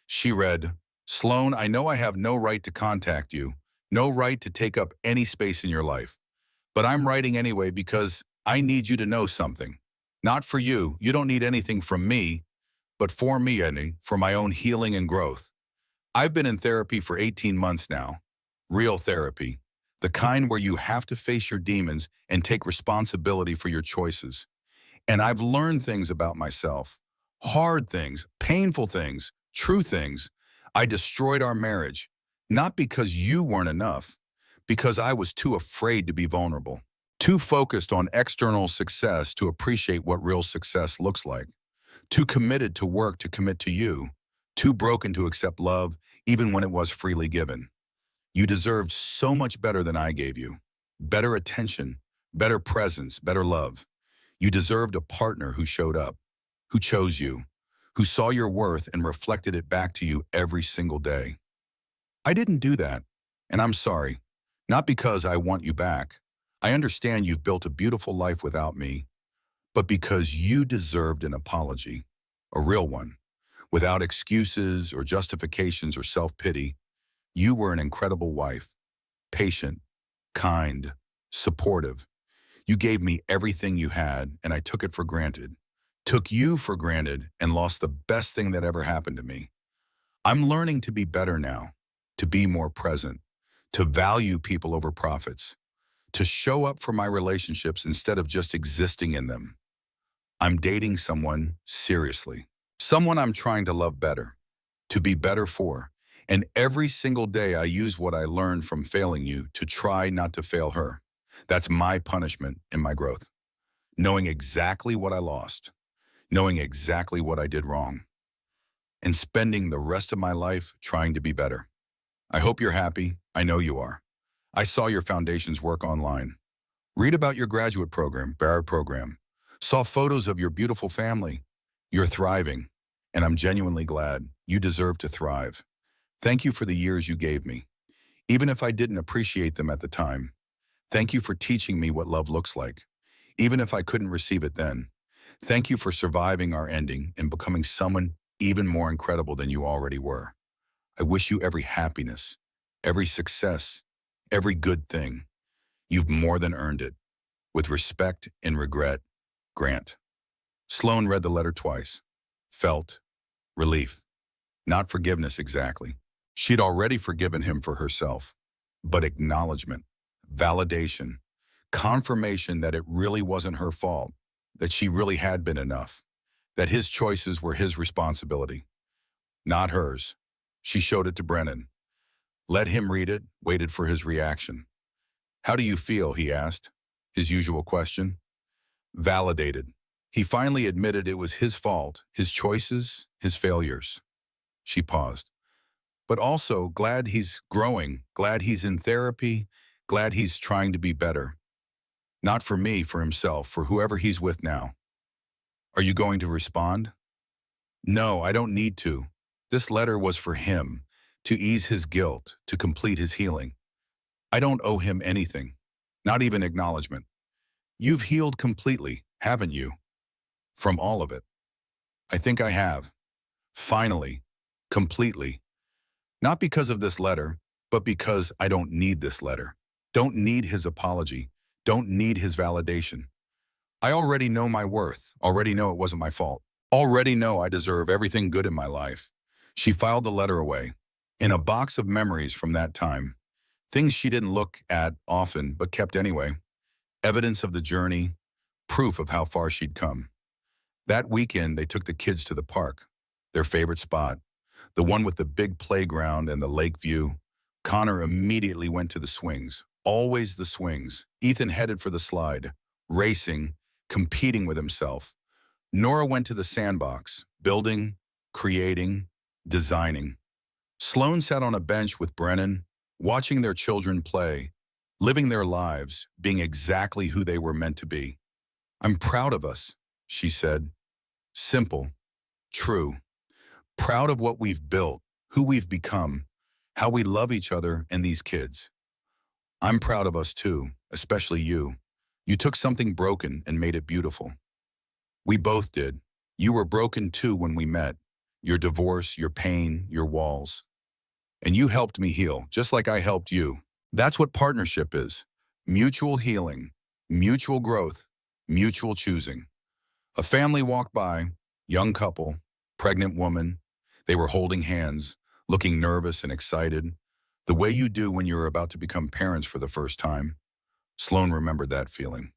She read, "Sloane, I know I have no right to contact you, no right to take up any space in your life, but I'm writing anyway because I need you to know something. Not for you, you don't need anything from me, but for me, Eddie, for my own healing and growth. I've been in therapy for 18 months now. Real therapy. The kind where you have to face your demons and take responsibility for your choices. And I've learned things about myself. Hard things, painful things, true things. I destroyed our marriage, not because you weren't enough, because I was too afraid to be vulnerable, too focused on external success to appreciate what real success looks like, too committed to work to commit to you, too broken to accept love even when it was freely given. You deserved so much better than I gave you. Better attention, better presence, better love. You deserved a partner who showed up, who chose you, who saw your worth and reflected it back to you every single day. I didn't do that, and I'm sorry. Not because I want you back. I understand you've built a beautiful life without me, but because you deserved an apology, a real one, without excuses or justifications or self-pity. You were an incredible wife, patient, kind, supportive. You gave me everything you had, and I took it for granted. Took you for granted and lost the best thing that ever happened to me. I'm learning to be better now, to be more present, to value people over profits, to show up for my relationships instead of just existing in them. I'm dating someone seriously, someone I'm trying to love better, to be better for. And every single day I use what I learned from failing you to try not to fail her. That's my punishment in my growth. Knowing exactly what I lost, knowing exactly what I did wrong, and spending the rest of my life trying to be better. I hope you're happy. I know you are. I saw your foundation's work online. Read about your graduate program, Barrett program. Saw photos of your beautiful family. You're thriving, and I'm genuinely glad. You deserve to thrive. Thank you for the years you gave me, even if I didn't appreciate them at the time. Thank you for teaching me what love looks like, even if I couldn't receive it then. Thank you for surviving our ending and becoming someone even more incredible than you already were. I wish you every happiness, every success, every good thing. You've more than earned it. With respect and regret, Grant. Sloane read the letter twice. Felt relief. Not forgiveness exactly. She'd already forgiven him for herself. But acknowledgement, validation, confirmation that it really wasn't her fault, that she really had been enough, that his choices were his responsibility, not hers. She showed it to Brennan. Let him read it, waited for his reaction. "How do you feel?" he asked, his usual question. Validated. He finally admitted it was his fault, his choices, his failures. She paused. But also glad he's growing, glad he's in therapy, glad he's trying to be better. Not for me, for himself, for whoever he's with now. Are you going to respond? No, I don't need to. This letter was for him, to ease his guilt, to complete his healing. I don't owe him anything, not even acknowledgement. You've healed completely, haven't you? From all of it. I think I have. Finally. Completely. Not because of this letter, but because I don't need this letter. Don't need his apology. Don't need his validation. I already know my worth. Already know it wasn't my fault. Already know I deserve everything good in my life. She filed the letter away. In a box of memories from that time. Things she didn't look at often, but kept anyway. Evidence of the journey, proof of how far she'd come. That weekend, they took the kids to the park, their favorite spot, the one with the big playground and the lake view. Connor immediately went to the swings, always the swings. Ethan headed for the slide, racing, competing with himself. Nora went to the sandbox, building, creating, designing. Sloane sat on a bench with Brennan, watching their children play, living their lives, being exactly who they were meant to be. I'm proud of us, she said. Simple, true. Proud of what we've built, who we've become, how we love each other and these kids. I'm proud of us too, especially you. You took something broken and made it beautiful. We both did. You were broken too when we met. Your divorce, your pain, your walls. And you helped me heal, just like I helped you. That's what partnership is. Mutual healing, mutual growth, mutual choosing. A family walked by, young couple, pregnant woman. They were holding hands, looking nervous and excited, the way you do when you're about to become parents for the first time. Sloane remembered that feeling.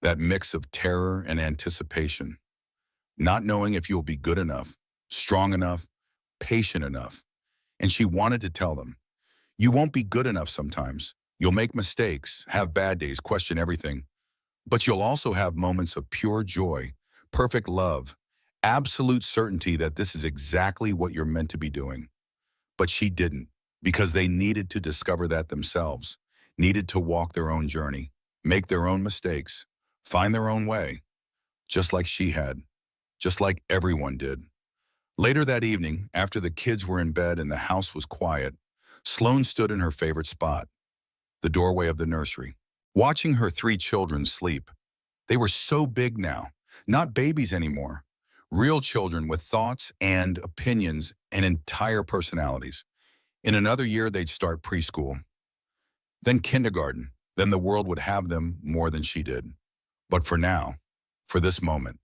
That mix of terror and anticipation. Not knowing if you'll be good enough, strong enough, patient enough. And she wanted to tell them, you won't be good enough sometimes. You'll make mistakes, have bad days, question everything. But you'll also have moments of pure joy, perfect love, absolute certainty that this is exactly what you're meant to be doing. But she didn't, because they needed to discover that themselves, needed to walk their own journey, make their own mistakes, find their own way, just like she had, just like everyone did. Later that evening, after the kids were in bed and the house was quiet, Sloane stood in her favorite spot, the doorway of the nursery, watching her 3 children sleep. They were so big now, not babies anymore, real children with thoughts and opinions and entire personalities. In another year, they'd start preschool, then kindergarten, then the world would have them more than she did. But for now, for this moment,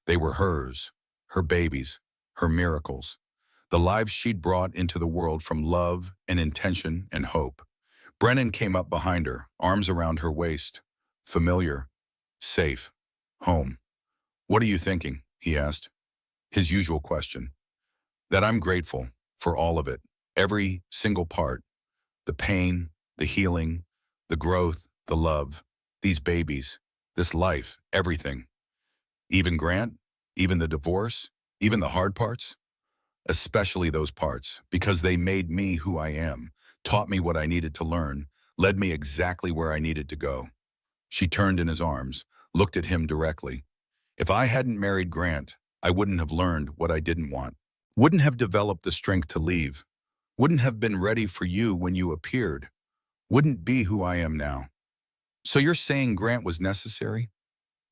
they were hers, her babies, her miracles, the lives she'd brought into the world from love and intention and hope. Brennan came up behind her, arms around her waist. Familiar, safe, home. What are you thinking? He asked. His usual question. That I'm grateful for all of it, every single part. The pain, the healing, the growth, the love, these babies, this life, everything. Even Grant, even the divorce, even the hard parts. Especially those parts, because they made me who I am, taught me what I needed to learn, led me exactly where I needed to go. She turned in his arms, looked at him directly. If I hadn't married Grant, I wouldn't have learned what I didn't want, wouldn't have developed the strength to leave, wouldn't have been ready for you when you appeared, wouldn't be who I am now. So you're saying Grant was necessary?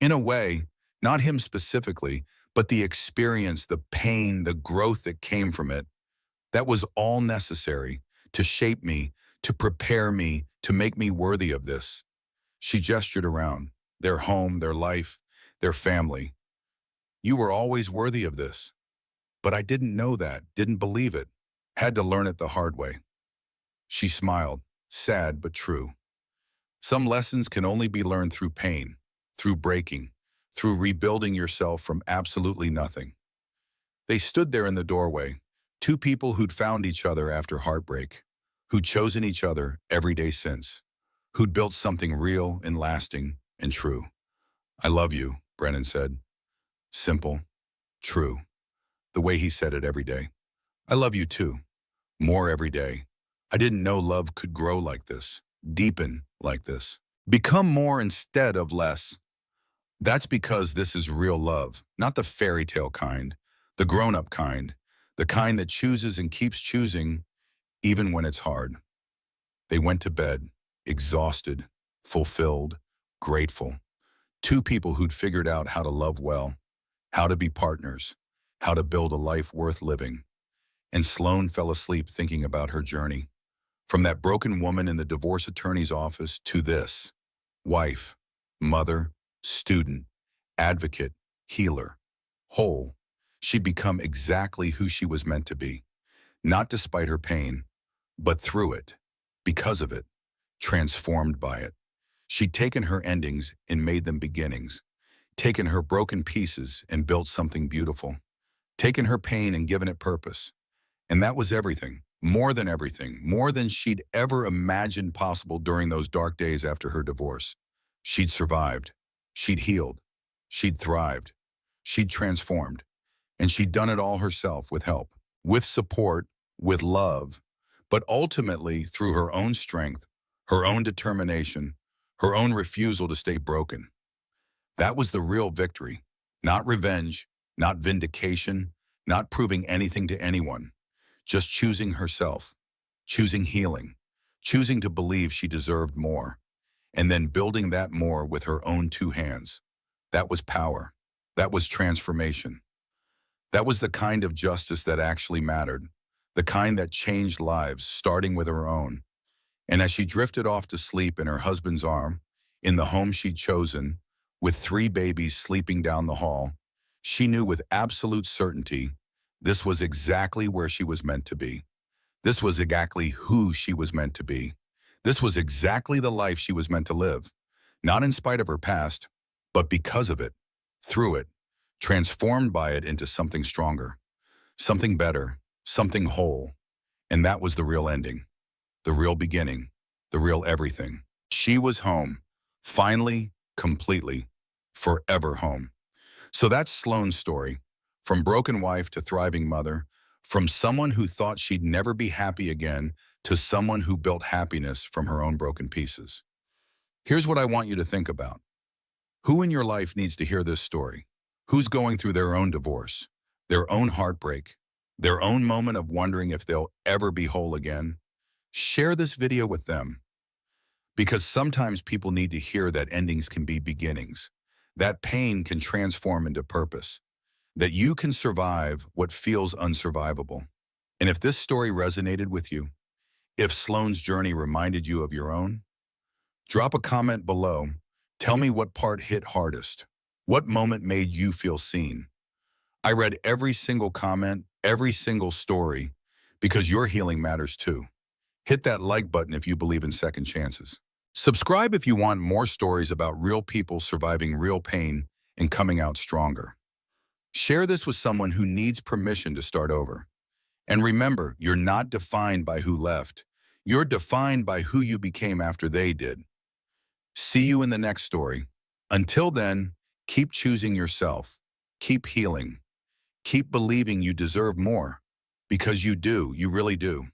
In a way, not him specifically, but the experience, the pain, the growth that came from it, that was all necessary to shape me, to prepare me, to make me worthy of this. She gestured around, their home, their life, their family. You were always worthy of this. But I didn't know that, didn't believe it, had to learn it the hard way. She smiled, sad but true. Some lessons can only be learned through pain, through breaking, through rebuilding yourself from absolutely nothing. They stood there in the doorway, 2 people who'd found each other after heartbreak, who'd chosen each other every day since, who'd built something real and lasting and true. I love you, Brennan said. Simple, true, the way he said it every day. I love you too, more every day. I didn't know love could grow like this, deepen like this, become more instead of less. That's because this is real love, not the fairy tale kind, the grown-up kind, the kind that chooses and keeps choosing even when it's hard. They went to bed, exhausted, fulfilled, grateful. 2 people who'd figured out how to love well, how to be partners, how to build a life worth living. And Sloane fell asleep thinking about her journey. From that broken woman in the divorce attorney's office to this: wife, mother, student, advocate, healer, whole. She'd become exactly who she was meant to be, not despite her pain, but through it, because of it, transformed by it. She'd taken her endings and made them beginnings, taken her broken pieces and built something beautiful, taken her pain and given it purpose. And that was everything, more than she'd ever imagined possible during those dark days after her divorce. She'd survived, she'd healed, she'd thrived, she'd transformed, and she'd done it all herself with help, with support, with love, but ultimately through her own strength, her own determination, her own refusal to stay broken. That was the real victory, not revenge, not vindication, not proving anything to anyone, just choosing herself, choosing healing, choosing to believe she deserved more, and then building that more with her own two hands. That was power. That was transformation. That was the kind of justice that actually mattered, the kind that changed lives, starting with her own. And as she drifted off to sleep in her husband's arm, in the home she'd chosen, with 3 babies sleeping down the hall, she knew with absolute certainty this was exactly where she was meant to be. This was exactly who she was meant to be. This was exactly the life she was meant to live, not in spite of her past, but because of it, through it, transformed by it into something stronger, something better, something whole. And that was the real ending, the real beginning, the real everything. She was home, finally, completely, forever home. So that's Sloane's story, from broken wife to thriving mother, from someone who thought she'd never be happy again to someone who built happiness from her own broken pieces. Here's what I want you to think about. Who in your life needs to hear this story? Who's going through their own divorce, their own heartbreak, their own moment of wondering if they'll ever be whole again? Share this video with them, because sometimes people need to hear that endings can be beginnings, that pain can transform into purpose, that you can survive what feels unsurvivable. And if this story resonated with you, if Sloane's journey reminded you of your own, drop a comment below. Tell me what part hit hardest. What moment made you feel seen? I read every single comment, every single story, because your healing matters too. Hit that like button if you believe in second chances. Subscribe if you want more stories about real people surviving real pain and coming out stronger. Share this with someone who needs permission to start over. And remember, you're not defined by who left. You're defined by who you became after they did. See you in the next story. Until then, keep choosing yourself. Keep healing. Keep believing you deserve more. Because you do, you really do.